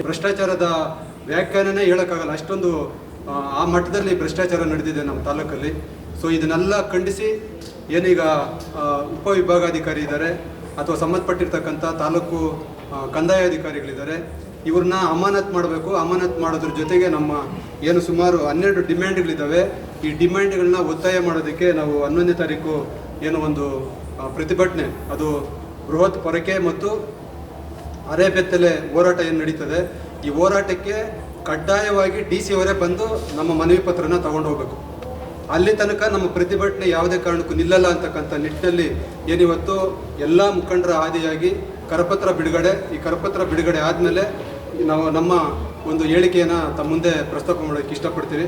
ಭ್ರಷ್ಟಾಚಾರದ ವ್ಯಾಖ್ಯಾನನೇ ಹೇಳೋಕ್ಕಾಗಲ್ಲ, ಅಷ್ಟೊಂದು ಆ ಮಟ್ಟದಲ್ಲಿ ಭ್ರಷ್ಟಾಚಾರ ನಡೆದಿದೆ ನಮ್ಮ ತಾಲೂಕಲ್ಲಿ. ಸೊ ಇದನ್ನೆಲ್ಲ ಖಂಡಿಸಿ ಏನೀಗ ಉಪವಿಭಾಗಾಧಿಕಾರಿ ಇದ್ದಾರೆ ಅಥವಾ ಸಂಬಂಧಪಟ್ಟಿರ್ತಕ್ಕಂಥ ತಾಲೂಕು ಕಂದಾಯಾಧಿಕಾರಿಗಳಿದ್ದಾರೆ, ಇವ್ರನ್ನ ಅಮಾನತ್ ಮಾಡಬೇಕು. ಅಮಾನತ್ ಮಾಡೋದ್ರ ಜೊತೆಗೆ ನಮ್ಮ ಏನು ಸುಮಾರು 12 ಡಿಮ್ಯಾಂಡ್ಗಳಿದ್ದಾವೆ, ಈ ಡಿಮ್ಯಾಂಡ್ಗಳನ್ನ ಒತ್ತಾಯ ಮಾಡೋದಕ್ಕೆ ನಾವು 11ನೇ ತಾರೀಕು ಏನು ಒಂದು ಪ್ರತಿಭಟನೆ, ಅದು ಬೃಹತ್ ಪೊರಕೆ ಮತ್ತು ಅರೆಬೆತ್ತಲೆ ಹೋರಾಟ ಏನು ನಡೀತದೆ, ಈ ಹೋರಾಟಕ್ಕೆ ಕಡ್ಡಾಯವಾಗಿ DC ಅವರೇ ಬಂದು ನಮ್ಮ ಮನವಿ ಪತ್ರನ ತಗೊಂಡು ಹೋಗಬೇಕು. ಅಲ್ಲಿ ತನಕ ನಮ್ಮ ಪ್ರತಿಭಟನೆ ಯಾವುದೇ ಕಾರಣಕ್ಕೂ ನಿಲ್ಲಲ್ಲ ಅಂತಕ್ಕಂಥ ನಿಟ್ಟಿನಲ್ಲಿ ಏನಿವತ್ತು ಎಲ್ಲ ಮುಖಂಡರ ಆದಿಯಾಗಿ ಕರಪತ್ರ ಬಿಡುಗಡೆ, ಈ ಕರಪತ್ರ ಬಿಡುಗಡೆ ಆದಮೇಲೆ ನಾವು ನಮ್ಮ ಒಂದು ಹೇಳಿಕೆಯನ್ನು ತಮ್ಮ ಮುಂದೆ ಪ್ರಸ್ತಾಪ ಮಾಡೋಕ್ಕೆ ಇಷ್ಟಪಡ್ತೀವಿ.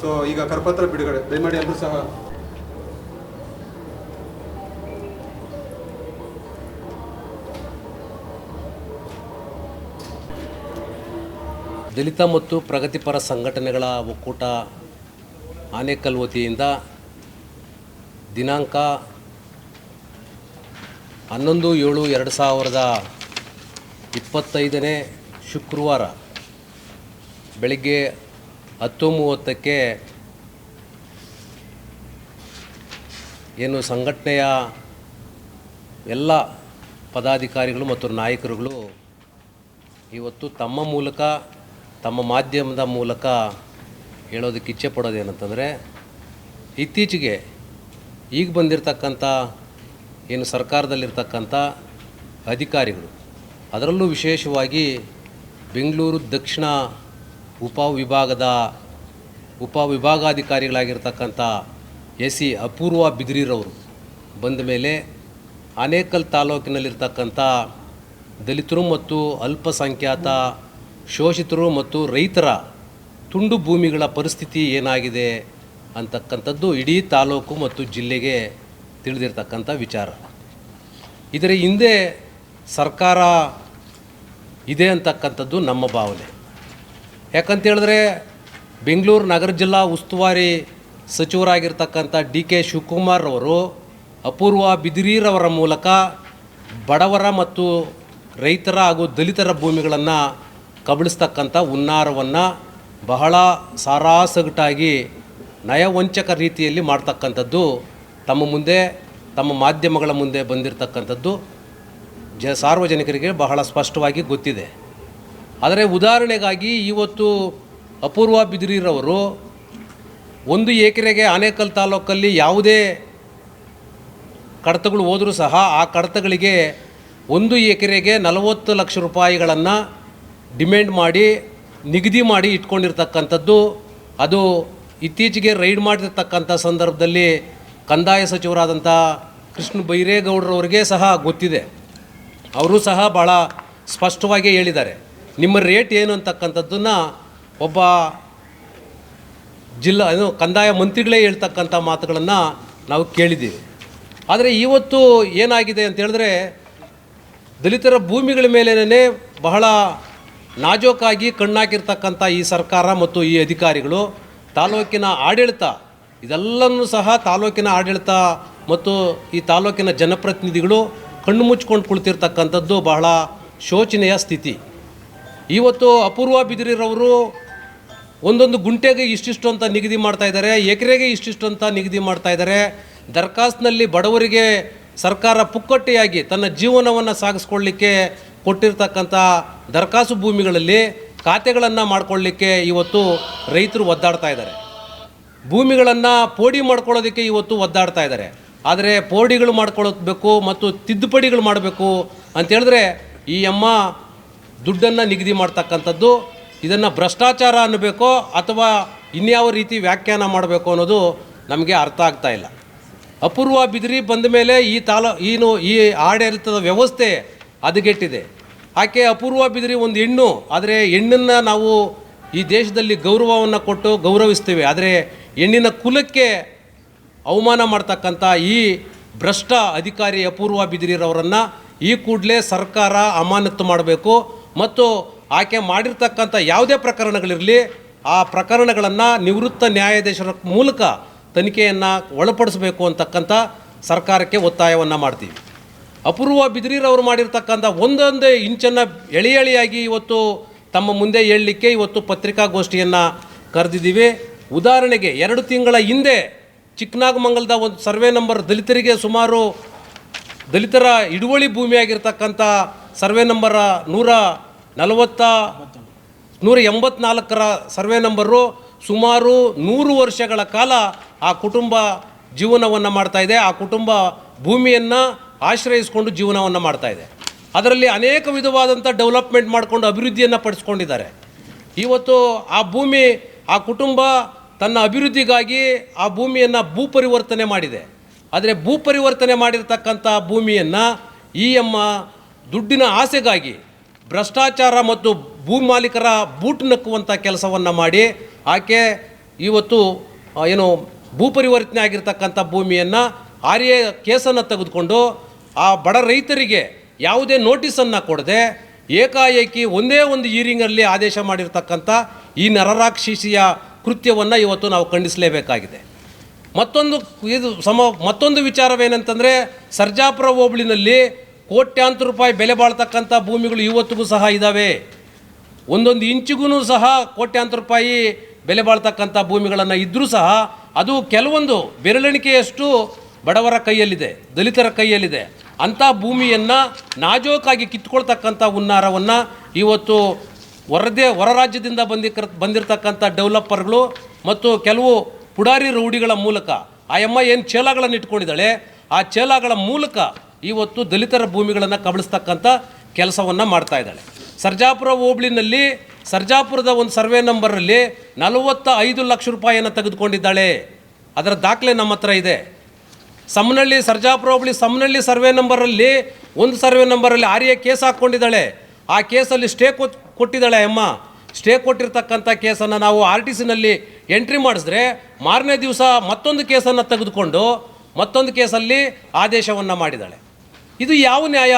ಸೊ ಈಗ ಕರಪತ್ರ ಬಿಡುಗಡೆ ದಯಮಾಡಿ ಎಲ್ಲರೂ ಸಹ ದಲಿತ ಮತ್ತು ಪ್ರಗತಿಪರ ಸಂಘಟನೆಗಳ ಒಕ್ಕೂಟ ಆನೇಕಲ್ ವತಿಯಿಂದ ದಿನಾಂಕ 11/7/2025 ಶುಕ್ರವಾರ ಬೆಳಗ್ಗೆ 10:30ಕ್ಕೆ ಏನು ಸಂಘಟನೆಯ ಎಲ್ಲ ಪದಾಧಿಕಾರಿಗಳು ಮತ್ತು ನಾಯಕರುಗಳು ಇವತ್ತು ತಮ್ಮ ಮೂಲಕ, ತಮ್ಮ ಮಾಧ್ಯಮದ ಮೂಲಕ ಹೇಳೋದಕ್ಕೆ ಇಚ್ಛೆ ಪಡೋದೇನಂತಂದರೆ, ಇತ್ತೀಚೆಗೆ ಈಗ ಬಂದಿರತಕ್ಕಂಥ ಏನು ಸರ್ಕಾರದಲ್ಲಿರ್ತಕ್ಕಂಥ ಅಧಿಕಾರಿಗಳು, ಅದರಲ್ಲೂ ವಿಶೇಷವಾಗಿ ಬೆಂಗಳೂರು ದಕ್ಷಿಣ ಉಪವಿಭಾಗಾಧಿಕಾರಿಗಳಾಗಿರ್ತಕ್ಕಂಥ SC ಅಪೂರ್ವ ಬಿದ್ರೀರವರು ಬಂದ ಮೇಲೆ ಆನೇಕಲ್ ತಾಲೂಕಿನಲ್ಲಿರ್ತಕ್ಕಂಥ ದಲಿತರು ಮತ್ತು ಅಲ್ಪಸಂಖ್ಯಾತ ಶೋಷಿತರು ಮತ್ತು ರೈತರ ತುಂಡು ಭೂಮಿಗಳ ಪರಿಸ್ಥಿತಿ ಏನಾಗಿದೆ ಅಂತಕ್ಕಂಥದ್ದು ಇಡೀ ತಾಲೂಕು ಮತ್ತು ಜಿಲ್ಲೆಗೆ ತಿಳಿದಿರ್ತಕ್ಕಂಥ ವಿಚಾರ. ಇದರ ಹಿಂದೆ ಸರ್ಕಾರ ಇದೆ ಅಂತಕ್ಕಂಥದ್ದು ನಮ್ಮ ಭಾವನೆ. ಯಾಕಂತೇಳಿದ್ರೆ ಬೆಂಗಳೂರು ನಗರ ಜಿಲ್ಲಾ ಉಸ್ತುವಾರಿ ಸಚಿವರಾಗಿರ್ತಕ್ಕಂಥ DK ಶಿವಕುಮಾರ್ ಅವರು ಅಪೂರ್ವ ಬಿದಿರೀರವರ ಮೂಲಕ ಬಡವರ ಮತ್ತು ರೈತರ ಹಾಗೂ ದಲಿತರ ಭೂಮಿಗಳನ್ನು ಕಬಳಿಸ್ತಕ್ಕಂಥ ಹುನ್ನಾರವನ್ನು ಬಹಳ ಸಾರಾಸಗಟಾಗಿ ನಯವಂಚಕ ರೀತಿಯಲ್ಲಿ ಮಾಡ್ತಕ್ಕಂಥದ್ದು ತಮ್ಮ ಮುಂದೆ, ತಮ್ಮ ಮಾಧ್ಯಮಗಳ ಮುಂದೆ ಬಂದಿರತಕ್ಕಂಥದ್ದು ಸಾರ್ವಜನಿಕರಿಗೆ ಬಹಳ ಸ್ಪಷ್ಟವಾಗಿ ಗೊತ್ತಿದೆ. ಆದರೆ ಉದಾಹರಣೆಗಾಗಿ ಇವತ್ತು ಅಪೂರ್ವ ಬಿದಿರೀರವರು 1 ಎಕರೆಗೆ ಆನೇಕಲ್ ತಾಲೂಕಲ್ಲಿ ಯಾವುದೇ ಕಡತಗಳು ಹೋದರೂ ಸಹ ಆ ಕಡತಗಳಿಗೆ 1 ಎಕರೆಗೆ 40 ಲಕ್ಷ ರೂಪಾಯಿಗಳನ್ನು ಡಿಮ್ಯಾಂಡ್ ಮಾಡಿ ನಿಗದಿ ಮಾಡಿ ಇಟ್ಕೊಂಡಿರ್ತಕ್ಕಂಥದ್ದು. ಅದು ಇತ್ತೀಚೆಗೆ ರೈಡ್ ಮಾಡಿರ್ತಕ್ಕಂಥ ಸಂದರ್ಭದಲ್ಲಿ ಕಂದಾಯ ಸಚಿವರಾದಂಥ ಕೃಷ್ಣ ಬೈರೇಗೌಡರವ್ರಿಗೆ ಸಹ ಗೊತ್ತಿದೆ. ಅವರು ಸಹ ಭಾಳ ಸ್ಪಷ್ಟವಾಗಿ ಹೇಳಿದ್ದಾರೆ. ನಿಮ್ಮ ರೇಟ್ ಏನು ಅಂತಕ್ಕಂಥದ್ದನ್ನು ಒಬ್ಬ ಕಂದಾಯ ಮಂತ್ರಿಗಳೇ ಹೇಳ್ತಕ್ಕಂಥ ಮಾತುಗಳನ್ನು ನಾವು ಕೇಳಿದ್ದೀವಿ. ಆದರೆ ಇವತ್ತು ಏನಾಗಿದೆ ಅಂತ ಹೇಳಿದ್ರೆ, ದಲಿತರ ಭೂಮಿಗಳ ಮೇಲೇ ಬಹಳ ನಾಜೂಕಾಗಿ ಕಣ್ಣಾಕಿರ್ತಕ್ಕಂಥ ಈ ಸರ್ಕಾರ ಮತ್ತು ಈ ಅಧಿಕಾರಿಗಳು, ತಾಲೂಕಿನ ಆಡಳಿತ, ಇದೆಲ್ಲನೂ ಸಹ ತಾಲೂಕಿನ ಆಡಳಿತ ಮತ್ತು ಈ ತಾಲೂಕಿನ ಜನಪ್ರತಿನಿಧಿಗಳು ಕಣ್ಣು ಮುಚ್ಕೊಂಡು ಕುಳಿತಿರ್ತಕ್ಕಂಥದ್ದು ಬಹಳ ಶೋಚನೀಯ ಸ್ಥಿತಿ. ಇವತ್ತು ಅಪೂರ್ವ ಬಿದಿರೀರವರು ಒಂದೊಂದು ಗುಂಟೆಗೆ ಇಷ್ಟಿಷ್ಟು ಅಂತ ನಿಗದಿ ಮಾಡ್ತಾಯಿದ್ದಾರೆ, ಎಕರೆಗೆ ಇಷ್ಟಿಷ್ಟು ಅಂತ ನಿಗದಿ ಮಾಡ್ತಾಯಿದ್ದಾರೆ. ದರ್ಖಾಸ್ತಿನಲ್ಲಿ ಬಡವರಿಗೆ ಸರ್ಕಾರ ಪುಕ್ಕಟ್ಟೆಯಾಗಿ ತನ್ನ ಜೀವನವನ್ನು ಸಾಗಿಸ್ಕೊಳ್ಳಿಕ್ಕೆ ಕೊಟ್ಟಿರ್ತಕ್ಕಂಥ ದರ್ಖಾಸು ಭೂಮಿಗಳಲ್ಲಿ ಖಾತೆಗಳನ್ನು ಮಾಡಿಕೊಳ್ಳಿಕ್ಕೆ ಇವತ್ತು ರೈತರು ಒದ್ದಾಡ್ತಾ ಇದ್ದಾರೆ. ಭೂಮಿಗಳನ್ನು ಪೋಡಿ ಮಾಡ್ಕೊಳ್ಳೋದಕ್ಕೆ ಇವತ್ತು ಒದ್ದಾಡ್ತಾ ಇದ್ದಾರೆ. ಆದರೆ ಪೋಡಿಗಳು ಮಾಡ್ಕೊಳ್ಳಬೇಕು ಮತ್ತು ತಿದ್ದುಪಡಿಗಳು ಮಾಡಬೇಕು ಅಂತೇಳಿದ್ರೆ ಈ ದುಡ್ಡನ್ನು ನಿಗದಿ ಮಾಡ್ತಕ್ಕಂಥದ್ದು, ಇದನ್ನು ಭ್ರಷ್ಟಾಚಾರ ಅನ್ನಬೇಕೋ ಅಥವಾ ಇನ್ಯಾವ ರೀತಿ ವ್ಯಾಖ್ಯಾನ ಮಾಡಬೇಕು ಅನ್ನೋದು ನಮಗೆ ಅರ್ಥ ಆಗ್ತಾ ಇಲ್ಲ. ಅಪೂರ್ವ ಬಿದಿರಿ ಬಂದ ಮೇಲೆ ಈ ಆಡಳಿತದ ವ್ಯವಸ್ಥೆ ಹದಗೆಟ್ಟಿದೆ. ಆಕೆ ಅಪೂರ್ವ ಬಿದಿರಿ ಒಂದು ಹೆಣ್ಣು, ಆದರೆ ಹೆಣ್ಣನ್ನು ನಾವು ಈ ದೇಶದಲ್ಲಿ ಗೌರವವನ್ನು ಕೊಟ್ಟು ಗೌರವಿಸ್ತೀವಿ. ಆದರೆ ಹೆಣ್ಣಿನ ಕುಲಕ್ಕೆ ಅವಮಾನ ಮಾಡ್ತಕ್ಕಂಥ ಈ ಭ್ರಷ್ಟ ಅಧಿಕಾರಿ ಅಪೂರ್ವ ಬಿದಿರಿರವರನ್ನು ಈ ಕೂಡಲೇ ಸರ್ಕಾರ ಅಮಾನತು ಮಾಡಬೇಕು ಮತ್ತು ಆಕೆ ಮಾಡಿರ್ತಕ್ಕಂಥ ಯಾವುದೇ ಪ್ರಕರಣಗಳಿರಲಿ ಆ ಪ್ರಕರಣಗಳನ್ನು ನಿವೃತ್ತ ನ್ಯಾಯಾಧೀಶರ ಮೂಲಕ ತನಿಖೆಯನ್ನು ಒಳಪಡಿಸಬೇಕು ಅಂತಕ್ಕಂಥ ಸರ್ಕಾರಕ್ಕೆ ಒತ್ತಾಯವನ್ನು ಮಾಡ್ತೀವಿ. ಅಪೂರ್ವ ಬಿದಿರಿರವರು ಮಾಡಿರ್ತಕ್ಕಂಥ ಒಂದೊಂದೇ ಇಂಚನ್ನು ಎಳೆಯಾಗಿ ಇವತ್ತು ತಮ್ಮ ಮುಂದೆ ಹೇಳಲಿಕ್ಕೆ ಇವತ್ತು ಪತ್ರಿಕಾಗೋಷ್ಠಿಯನ್ನು ಕರೆದಿದ್ದೀವಿ. ಉದಾಹರಣೆಗೆ 2 ತಿಂಗಳ ಹಿಂದೆ ಚಿಕ್ಕನಾಗಮಂಗಲದ ಒಂದು ಸರ್ವೆ ನಂಬರ್ ದಲಿತರಿಗೆ ಸುಮಾರು ದಲಿತರ ಹಿಡುವಳಿ ಭೂಮಿಯಾಗಿರ್ತಕ್ಕಂಥ ಸರ್ವೆ ನಂಬರ 184ರ ಸರ್ವೆ ನಂಬರು ಸುಮಾರು 100 ವರ್ಷಗಳ ಕಾಲ ಆ ಕುಟುಂಬ ಜೀವನವನ್ನು ಮಾಡ್ತಾಯಿದೆ. ಆ ಕುಟುಂಬ ಭೂಮಿಯನ್ನು ಆಶ್ರಯಿಸಿಕೊಂಡು ಜೀವನವನ್ನು ಮಾಡ್ತಾಯಿದೆ. ಅದರಲ್ಲಿ ಅನೇಕ ವಿಧವಾದಂಥ ಡೆವಲಪ್ಮೆಂಟ್ ಮಾಡಿಕೊಂಡು ಅಭಿವೃದ್ಧಿಯನ್ನು ಪಡಿಸ್ಕೊಂಡಿದ್ದಾರೆ. ಇವತ್ತು ಆ ಭೂಮಿ, ಆ ಕುಟುಂಬ ತನ್ನ ಅಭಿವೃದ್ಧಿಗಾಗಿ ಆ ಭೂಮಿಯನ್ನು ಭೂ ಪರಿವರ್ತನೆ ಮಾಡಿದೆ. ಆದರೆ ಭೂ ಪರಿವರ್ತನೆ ಮಾಡಿರ್ತಕ್ಕಂಥ ಭೂಮಿಯನ್ನು ಈ ಅಮ್ಮ ದುಡ್ಡಿನ ಆಸೆಗಾಗಿ ಭ್ರಷ್ಟಾಚಾರ ಮತ್ತು ಭೂ ಮಾಲೀಕರ ಬೂಟು ನಕ್ಕುವಂಥ ಕೆಲಸವನ್ನು ಮಾಡಿ ಆಕೆ ಇವತ್ತು ಏನು ಭೂ ಪರಿವರ್ತನೆ ಆಗಿರ್ತಕ್ಕಂಥ ಭೂಮಿಯನ್ನು ಆರ್ಯ ಕೇಸನ್ನು ತೆಗೆದುಕೊಂಡು ಆ ಬಡ ರೈತರಿಗೆ ಯಾವುದೇ ನೋಟಿಸನ್ನು ಕೊಡದೆ ಏಕಾಏಕಿ ಒಂದೇ ಒಂದು ಹೀರಿಂಗಲ್ಲಿ ಆದೇಶ ಮಾಡಿರ್ತಕ್ಕಂಥ ಈ ನರರಾಕ್ಷಸಿಯ ಕೃತ್ಯವನ್ನು ಇವತ್ತು ನಾವು ಖಂಡಿಸಲೇಬೇಕಾಗಿದೆ. ಮತ್ತೊಂದು ವಿಚಾರವೇನೆಂತಂದರೆ, ಸರ್ಜಾಪುರ ಹೋಬಳಿನಲ್ಲಿ ಕೋಟ್ಯಾಂತರ ರೂಪಾಯಿ ಬೆಲೆ ಬಾಳ್ತಕ್ಕಂಥ ಭೂಮಿಗಳು ಇವತ್ತಿಗೂ ಸಹ ಇದ್ದಾವೆ. ಒಂದೊಂದು ಇಂಚಿಗೂ ಸಹ ಕೋಟ್ಯಾಂತರ ರೂಪಾಯಿ ಬೆಲೆ ಬಾಳ್ತಕ್ಕಂಥ ಭೂಮಿಗಳನ್ನು ಇದ್ದರೂ ಸಹ ಅದು ಕೆಲವೊಂದು ಬೆರಳೆಣಿಕೆಯಷ್ಟು ಬಡವರ ಕೈಯಲ್ಲಿದೆ, ದಲಿತರ ಕೈಯಲ್ಲಿದೆ. ಅಂಥ ಭೂಮಿಯನ್ನು ನಾಜೂಕಾಗಿ ಕಿತ್ಕೊಳ್ತಕ್ಕಂಥ ಹುನ್ನಾರವನ್ನು ಇವತ್ತು ಹೊರ ರಾಜ್ಯದಿಂದ ಬಂದಿರತಕ್ಕಂಥ ಡೆವಲಪರ್ಗಳು ಮತ್ತು ಕೆಲವು ಪುಡಾರಿ ರೌಡಿಗಳ ಮೂಲಕ ಆ ಅಮ್ಮ ಏನು ಚೇಲಾಗಳನ್ನು ಇಟ್ಕೊಂಡಿದ್ದಾಳೆ, ಆ ಚೇಲಾಗಳ ಮೂಲಕ ಇವತ್ತು ದಲಿತರ ಭೂಮಿಗಳನ್ನು ಕಬಳಿಸ್ತಕ್ಕಂಥ ಕೆಲಸವನ್ನು ಮಾಡ್ತಾ ಇದ್ದಾಳೆ. ಸರ್ಜಾಪುರ ಹೋಬಳಿನಲ್ಲಿ ಸರ್ಜಾಪುರದ ಒಂದು ಸರ್ವೆ ನಂಬರಲ್ಲಿ 45 ಲಕ್ಷ ರೂಪಾಯಿಯನ್ನು ತೆಗೆದುಕೊಂಡಿದ್ದಾಳೆ. ಅದರ ದಾಖಲೆ ನಮ್ಮ ಹತ್ರ ಇದೆ. ಸಮನಹಳ್ಳಿ ಸರ್ಜಾಪುರ ಹೋಬಳಿ ಸಮನಹಳ್ಳಿ ಸರ್ವೆ ನಂಬರಲ್ಲಿ ಒಂದು ಸರ್ವೆ ನಂಬರಲ್ಲಿ ಆರ್ಯ ಕೇಸ್ ಹಾಕ್ಕೊಂಡಿದ್ದಾಳೆ. ಆ ಕೇಸಲ್ಲಿ ಸ್ಟೇ ಕೊಟ್ಟಿದ್ದಾಳೆ ಅಮ್ಮ. ಸ್ಟೇ ಕೊಟ್ಟಿರ್ತಕ್ಕಂಥ ಕೇಸನ್ನು ನಾವು RTCನಲ್ಲಿ ಎಂಟ್ರಿ ಮಾಡಿಸಿದ್ರೆ ಮಾರನೇ ದಿವಸ ಮತ್ತೊಂದು ಕೇಸನ್ನು ತೆಗೆದುಕೊಂಡು ಮತ್ತೊಂದು ಕೇಸಲ್ಲಿ ಆದೇಶವನ್ನು ಮಾಡಿದ್ದಾಳೆ. ಇದು ಯಾವ ನ್ಯಾಯ,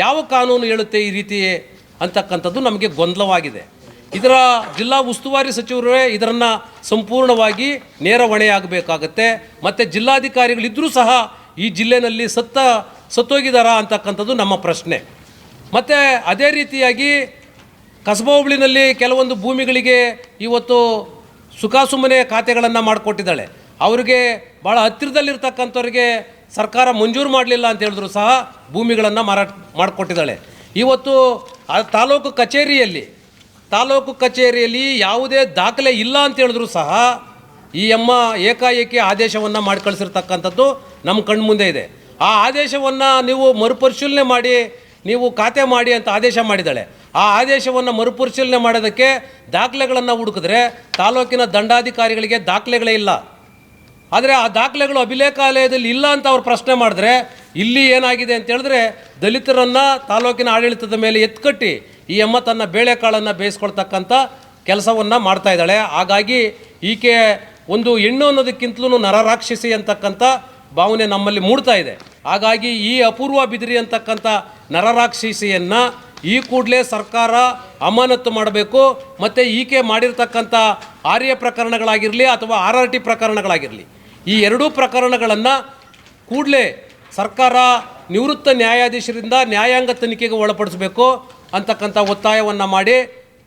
ಯಾವ ಕಾನೂನು ಹೇಳುತ್ತೆ ಈ ರೀತಿ ಅಂತಕ್ಕಂಥದ್ದು ನಮಗೆ ಗೊಂದಲವಾಗಿದೆ. ಇದರ ಜಿಲ್ಲಾ ಉಸ್ತುವಾರಿ ಸಚಿವರೇ ಇದನ್ನು ಸಂಪೂರ್ಣವಾಗಿ ನೇರ ಹೊಣೆಯಾಗಬೇಕಾಗತ್ತೆ. ಮತ್ತು ಜಿಲ್ಲಾಧಿಕಾರಿಗಳಿದ್ದರೂ ಸಹ ಈ ಜಿಲ್ಲೆಯಲ್ಲಿ ಸತ್ತೋಗಿದ್ದಾರಾ ಅಂತಕ್ಕಂಥದ್ದು ನಮ್ಮ ಪ್ರಶ್ನೆ. ಮತ್ತು ಅದೇ ರೀತಿಯಾಗಿ ಕಸಬಾ ಹೋಬಳಿನಲ್ಲಿ ಕೆಲವೊಂದು ಭೂಮಿಗಳಿಗೆ ಇವತ್ತು ಸುಖಾಸುಮ್ಮನೆ ಖಾತೆಗಳನ್ನು ಮಾಡಿಕೊಟ್ಟಿದ್ದಾಳೆ. ಅವರಿಗೆ ಭಾಳ ಹತ್ತಿರದಲ್ಲಿರ್ತಕ್ಕಂಥವ್ರಿಗೆ ಸರ್ಕಾರ ಮಂಜೂರು ಮಾಡಲಿಲ್ಲ ಅಂತ ಹೇಳಿದ್ರು ಸಹ ಭೂಮಿಗಳನ್ನು ಮಾರಾಟ ಮಾಡಿಕೊಟ್ಟಿದ್ದಾಳೆ. ಇವತ್ತು ಆ ತಾಲೂಕು ಕಚೇರಿಯಲ್ಲಿ ಯಾವುದೇ ದಾಖಲೆ ಇಲ್ಲ ಅಂತ ಹೇಳಿದ್ರು ಸಹ ಈ ಅಮ್ಮ ಏಕಾಏಕಿ ಆದೇಶವನ್ನು ಮಾಡಿ ಕಳಿಸಿರ್ತಕ್ಕಂಥದ್ದು ನಮ್ಮ ಕಣ್ಮುಂದೆ ಇದೆ. ಆ ಆದೇಶವನ್ನು ನೀವು ಮರುಪರಿಶೀಲನೆ ಮಾಡಿ ನೀವು ಖಾತೆ ಮಾಡಿ ಅಂತ ಆದೇಶ ಮಾಡಿದ್ದಾಳೆ. ಆ ಆದೇಶವನ್ನು ಮರುಪರಿಶೀಲನೆ ಮಾಡೋದಕ್ಕೆ ದಾಖಲೆಗಳನ್ನು ಹುಡುಕಿದ್ರೆ ತಾಲೂಕಿನ ದಂಡಾಧಿಕಾರಿಗಳಿಗೆ ದಾಖಲೆಗಳೇ ಇಲ್ಲ. ಆದರೆ ಆ ದಾಖಲೆಗಳು ಅಭಿಲೇಖಾಲಯದಲ್ಲಿ ಇಲ್ಲ ಅಂತ ಅವ್ರು ಪ್ರಶ್ನೆ ಮಾಡಿದ್ರೆ ಇಲ್ಲಿ ಏನಾಗಿದೆ ಅಂತ ಹೇಳಿದ್ರೆ ದಲಿತರನ್ನು ತಾಲೂಕಿನ ಆಡಳಿತದ ಮೇಲೆ ಎತ್ಕಟ್ಟಿ ಈ ಅಮ್ಮ ತನ್ನ ಬೇಳೆಕಾಳನ್ನು ಬೇಯಿಸ್ಕೊಳ್ತಕ್ಕಂಥ ಕೆಲಸವನ್ನು ಮಾಡ್ತಾ ಇದ್ದಾಳೆ. ಹಾಗಾಗಿ ಈಕೆ ಒಂದು ಹೆಣ್ಣು ಅನ್ನೋದಕ್ಕಿಂತಲೂ ನರರಾಕ್ಷಸಿ ಅಂತಕ್ಕಂಥ ಭಾವನೆ ನಮ್ಮಲ್ಲಿ ಮೂಡ್ತಾ ಇದೆ. ಹಾಗಾಗಿ ಈ ಅಪೂರ್ವ ಬಿದಿರಿ ಅಂತಕ್ಕಂಥ ನರರಾಕ್ಷಸಿಯನ್ನು ಈ ಕೂಡಲೇ ಸರ್ಕಾರ ಅಮಾನತು ಮಾಡಬೇಕು. ಮತ್ತು ಈಕೆ ಮಾಡಿರ್ತಕ್ಕಂಥ ಆರ್ಯ ಪ್ರಕರಣಗಳಾಗಿರಲಿ ಅಥವಾ RRT ಪ್ರಕರಣಗಳಾಗಿರಲಿ, ಈ ಎರಡೂ ಪ್ರಕರಣಗಳನ್ನು ಕೂಡಲೇ ಸರ್ಕಾರ ನಿವೃತ್ತ ನ್ಯಾಯಾಧೀಶರಿಂದ ನ್ಯಾಯಾಂಗ ತನಿಖೆಗೆ ಒಳಪಡಿಸಬೇಕು ಅಂತಕ್ಕಂಥ ಒತ್ತಾಯವನ್ನು ಮಾಡಿ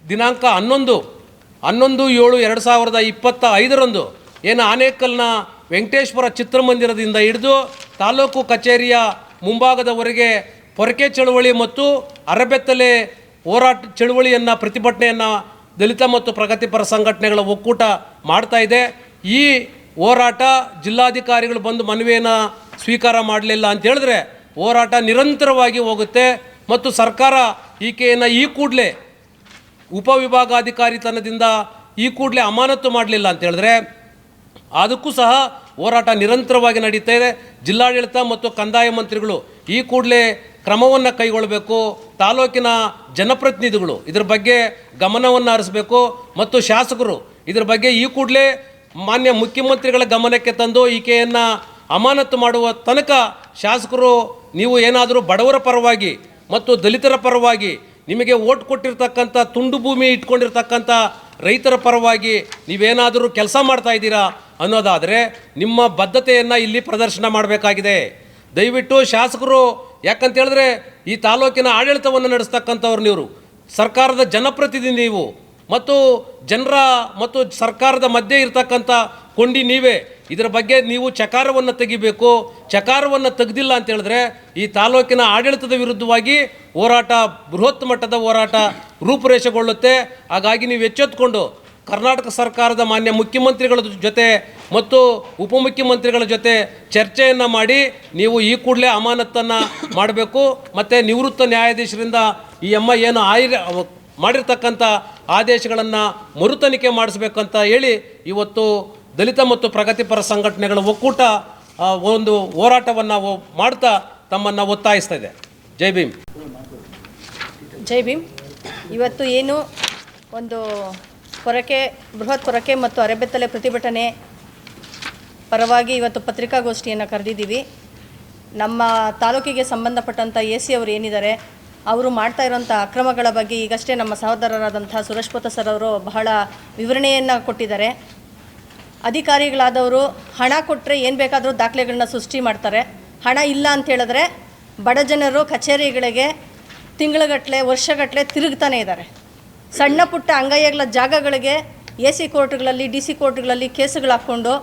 ದಿನಾಂಕ 11/7/2025 ಏನು ಆನೇಕಲ್ನ ವೆಂಕಟೇಶ್ವರ ಚಿತ್ರಮಂದಿರದಿಂದ ಹಿಡಿದು ತಾಲೂಕು ಕಚೇರಿಯ ಮುಂಭಾಗದವರೆಗೆ ಪೊರಕೆ ಚಳುವಳಿ ಮತ್ತು ಅರಬೆತ್ತಲೆ ಹೋರಾಟ ಚಳುವಳಿಯನ್ನು ಪ್ರತಿಭಟನೆಯನ್ನು ದಲಿತ ಮತ್ತು ಪ್ರಗತಿಪರ ಸಂಘಟನೆಗಳ ಒಕ್ಕೂಟ ಮಾಡ್ತಾ ಇದೆ. ಈ ಹೋರಾಟ ಜಿಲ್ಲಾಧಿಕಾರಿಗಳು ಬಂದು ಮನವಿಯನ್ನು ಸ್ವೀಕಾರ ಮಾಡಲಿಲ್ಲ ಅಂತ ಹೇಳಿದ್ರೆ ಹೋರಾಟ ನಿರಂತರವಾಗಿ ಹೋಗುತ್ತೆ. ಮತ್ತು ಸರ್ಕಾರ ಈಕೆಯನ್ನು ಈ ಕೂಡಲೇ ಉಪವಿಭಾಗಾಧಿಕಾರಿತನದಿಂದ ಈ ಕೂಡಲೇ ಅಮಾನತು ಮಾಡಲಿಲ್ಲ ಅಂತ ಹೇಳಿದ್ರೆ ಅದಕ್ಕೂ ಸಹ ಹೋರಾಟ ನಿರಂತರವಾಗಿ ನಡೀತಾ ಇದೆ. ಜಿಲ್ಲಾಡಳಿತ ಮತ್ತು ಕಂದಾಯ ಮಂತ್ರಿಗಳು ಈ ಕೂಡಲೇ ಕ್ರಮವನ್ನು ಕೈಗೊಳ್ಳಬೇಕು. ತಾಲೂಕಿನ ಜನಪ್ರತಿನಿಧಿಗಳು ಇದರ ಬಗ್ಗೆ ಗಮನವನ್ನು ಹರಿಸಬೇಕು. ಮತ್ತು ಶಾಸಕರು ಇದರ ಬಗ್ಗೆ ಈ ಕೂಡಲೇ ಮಾನ್ಯ ಮುಖ್ಯಮಂತ್ರಿಗಳ ಗಮನಕ್ಕೆ ತಂದು ಈಕೆಯನ್ನು ಅಮಾನತು ಮಾಡುವ ತನಕ ಶಾಸಕರು ನೀವು ಏನಾದರೂ ಬಡವರ ಪರವಾಗಿ ಮತ್ತು ದಲಿತರ ಪರವಾಗಿ ನಿಮಗೆ ಓಟ್ ಕೊಟ್ಟಿರ್ತಕ್ಕಂಥ ತುಂಡು ಭೂಮಿ ಇಟ್ಕೊಂಡಿರ್ತಕ್ಕಂಥ ರೈತರ ಪರವಾಗಿ ನೀವೇನಾದರೂ ಕೆಲಸ ಮಾಡ್ತಾ ಇದ್ದೀರಾ ಅನ್ನೋದಾದರೆ ನಿಮ್ಮ ಬದ್ಧತೆಯನ್ನು ಇಲ್ಲಿ ಪ್ರದರ್ಶನ ಮಾಡಬೇಕಾಗಿದೆ. ದಯವಿಟ್ಟು ಶಾಸಕರು ಯಾಕಂತ ಹೇಳಿದ್ರೆ ಈ ತಾಲೂಕಿನ ಆಡಳಿತವನ್ನು ನಡೆಸ್ತಕ್ಕಂಥವ್ರು ನೀವು, ಸರ್ಕಾರದ ಜನಪ್ರತಿನಿಧಿ ನೀವು, ಮತ್ತು ಜನರ ಮತ್ತು ಸರ್ಕಾರದ ಮಧ್ಯೆ ಇರತಕ್ಕಂಥ ಕೊಂಡಿ ನೀವೇ. ಇದರ ಬಗ್ಗೆ ನೀವು ಚಕಾರವನ್ನು ತೆಗಿಬೇಕು. ಚಕಾರವನ್ನು ತೆಗೆದಿಲ್ಲ ಅಂತ ಹೇಳಿದ್ರೆ ಈ ತಾಲೂಕಿನ ಆಡಳಿತದ ವಿರುದ್ಧವಾಗಿ ಹೋರಾಟ, ಬೃಹತ್ ಮಟ್ಟದ ಹೋರಾಟ ರೂಪುರೇಷೆಗೊಳ್ಳುತ್ತೆ. ಹಾಗಾಗಿ ನೀವು ಎಚ್ಚೆತ್ತುಕೊಂಡು ಕರ್ನಾಟಕ ಸರ್ಕಾರದ ಮಾನ್ಯ ಮುಖ್ಯಮಂತ್ರಿಗಳ ಜೊತೆ ಮತ್ತು ಉಪಮುಖ್ಯಮಂತ್ರಿಗಳ ಜೊತೆ ಚರ್ಚೆಯನ್ನು ಮಾಡಿ ನೀವು ಈ ಕೂಡಲೇ ಅಮಾನತನ್ನು ಮಾಡಬೇಕು. ಮತ್ತು ನಿವೃತ್ತ ನ್ಯಾಯಾಧೀಶರಿಂದ ಈ ಏನು ಮಾಡಿರ್ತಕ್ಕಂಥ ಆದೇಶಗಳನ್ನು ಮರುತನಿಖೆ ಮಾಡಿಸ್ಬೇಕಂತ ಹೇಳಿ ಇವತ್ತು ದಲಿತ ಮತ್ತು ಪ್ರಗತಿಪರ ಸಂಘಟನೆಗಳ ಒಕ್ಕೂಟ ಒಂದು ಹೋರಾಟವನ್ನು ಮಾಡ್ತಾ ತಮ್ಮನ್ನು ಒತ್ತಾಯಿಸ್ತಾ ಇದೆ. ಜೈ ಭೀಮ್. ಜೈ ಭೀಮ್. ಇವತ್ತು ಏನು ಒಂದು ಬೃಹತ್ ಕೊರಕೆ ಮತ್ತು ಅರೆಬೆತ್ತಲೆ ಪ್ರತಿಭಟನೆ ಪರವಾಗಿ ಇವತ್ತು ಪತ್ರಿಕಾಗೋಷ್ಠಿಯನ್ನು ಕರೆದಿದ್ದೀವಿ. ನಮ್ಮ ತಾಲೂಕಿಗೆ ಸಂಬಂಧಪಟ್ಟಂಥ AC ಅವರು ಏನಿದ್ದಾರೆ, ಅವರು ಮಾಡ್ತಾ ಇರೋಂಥ ಅಕ್ರಮಗಳ ಬಗ್ಗೆ ಈಗಷ್ಟೇ ನಮ್ಮ ಸಹೋದರರಾದಂಥ ಸುರೇಶ್ ಪೋತ ಸರ್ ಅವರು ಬಹಳ ವಿವರಣೆಯನ್ನು ಕೊಟ್ಟಿದ್ದಾರೆ. ಅಧಿಕಾರಿಗಳಾದವರು ಹಣ ಕೊಟ್ಟರೆ ಏನು ಬೇಕಾದರೂ ದಾಖಲೆಗಳನ್ನ ಸೃಷ್ಟಿ ಮಾಡ್ತಾರೆ. ಹಣ ಇಲ್ಲ ಅಂತ ಹೇಳಿದ್ರೆ ಬಡ ಜನರು ಕಚೇರಿಗಳಿಗೆ ತಿಂಗಳಗಟ್ಟಲೆ ವರ್ಷಗಟ್ಟಲೆ ತಿರುಗ್ತಾನೆ ಇದ್ದಾರೆ. ಸಣ್ಣ ಪುಟ್ಟ ಅಂಗೈಗಳ ಜಾಗಗಳಿಗೆ AC ಕೋರ್ಟ್ಗಳಲ್ಲಿ DC ಕೋರ್ಟ್ಗಳಲ್ಲಿ ಕೇಸುಗಳು ಹಾಕ್ಕೊಂಡು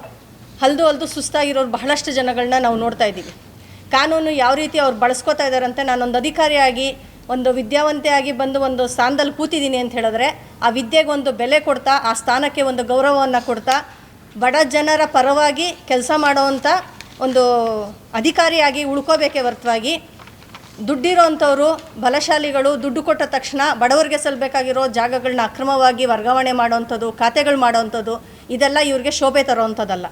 ಹಲ್ದು ಸುಸ್ತಾಗಿರೋರು ಬಹಳಷ್ಟು ಜನಗಳನ್ನ ನಾವು ನೋಡ್ತಾ ಇದ್ದೀವಿ. ಕಾನೂನು ಯಾವ ರೀತಿ ಅವ್ರು ಬಳಸ್ಕೋತಾ ಇದ್ದಾರಂತೆ. ನಾನೊಂದು ಅಧಿಕಾರಿಯಾಗಿ, ಒಂದು ವಿದ್ಯಾವಂತೆಯಾಗಿ ಬಂದು ಒಂದು ಸ್ಥಾನದಲ್ಲಿ ಕೂತಿದ್ದೀನಿ ಅಂತ ಹೇಳಿದ್ರೆ ಆ ವಿದ್ಯೆಗೆ ಒಂದು ಬೆಲೆ ಕೊಡ್ತಾ, ಆ ಸ್ಥಾನಕ್ಕೆ ಒಂದು ಗೌರವವನ್ನು ಕೊಡ್ತಾ, ಬಡ ಜನರ ಪರವಾಗಿ ಕೆಲಸ ಮಾಡೋವಂಥ ಒಂದು ಅಧಿಕಾರಿಯಾಗಿ ಉಳ್ಕೋಬೇಕೇ ಹೊರತಾಗಿ ದುಡ್ಡಿರೋವಂಥವ್ರು ಬಲಶಾಲಿಗಳು ದುಡ್ಡು ಕೊಟ್ಟ ತಕ್ಷಣ ಬಡವರಿಗೆ ಸಲ್ಲಬೇಕಾಗಿರೋ ಜಾಗಗಳನ್ನ ಅಕ್ರಮವಾಗಿ ವರ್ಗಾವಣೆ ಮಾಡೋವಂಥದ್ದು, ಖಾತೆಗಳು ಮಾಡೋವಂಥದ್ದು, ಇದೆಲ್ಲ ಇವ್ರಿಗೆ ಶೋಭೆ ತರೋವಂಥದ್ದಲ್ಲ.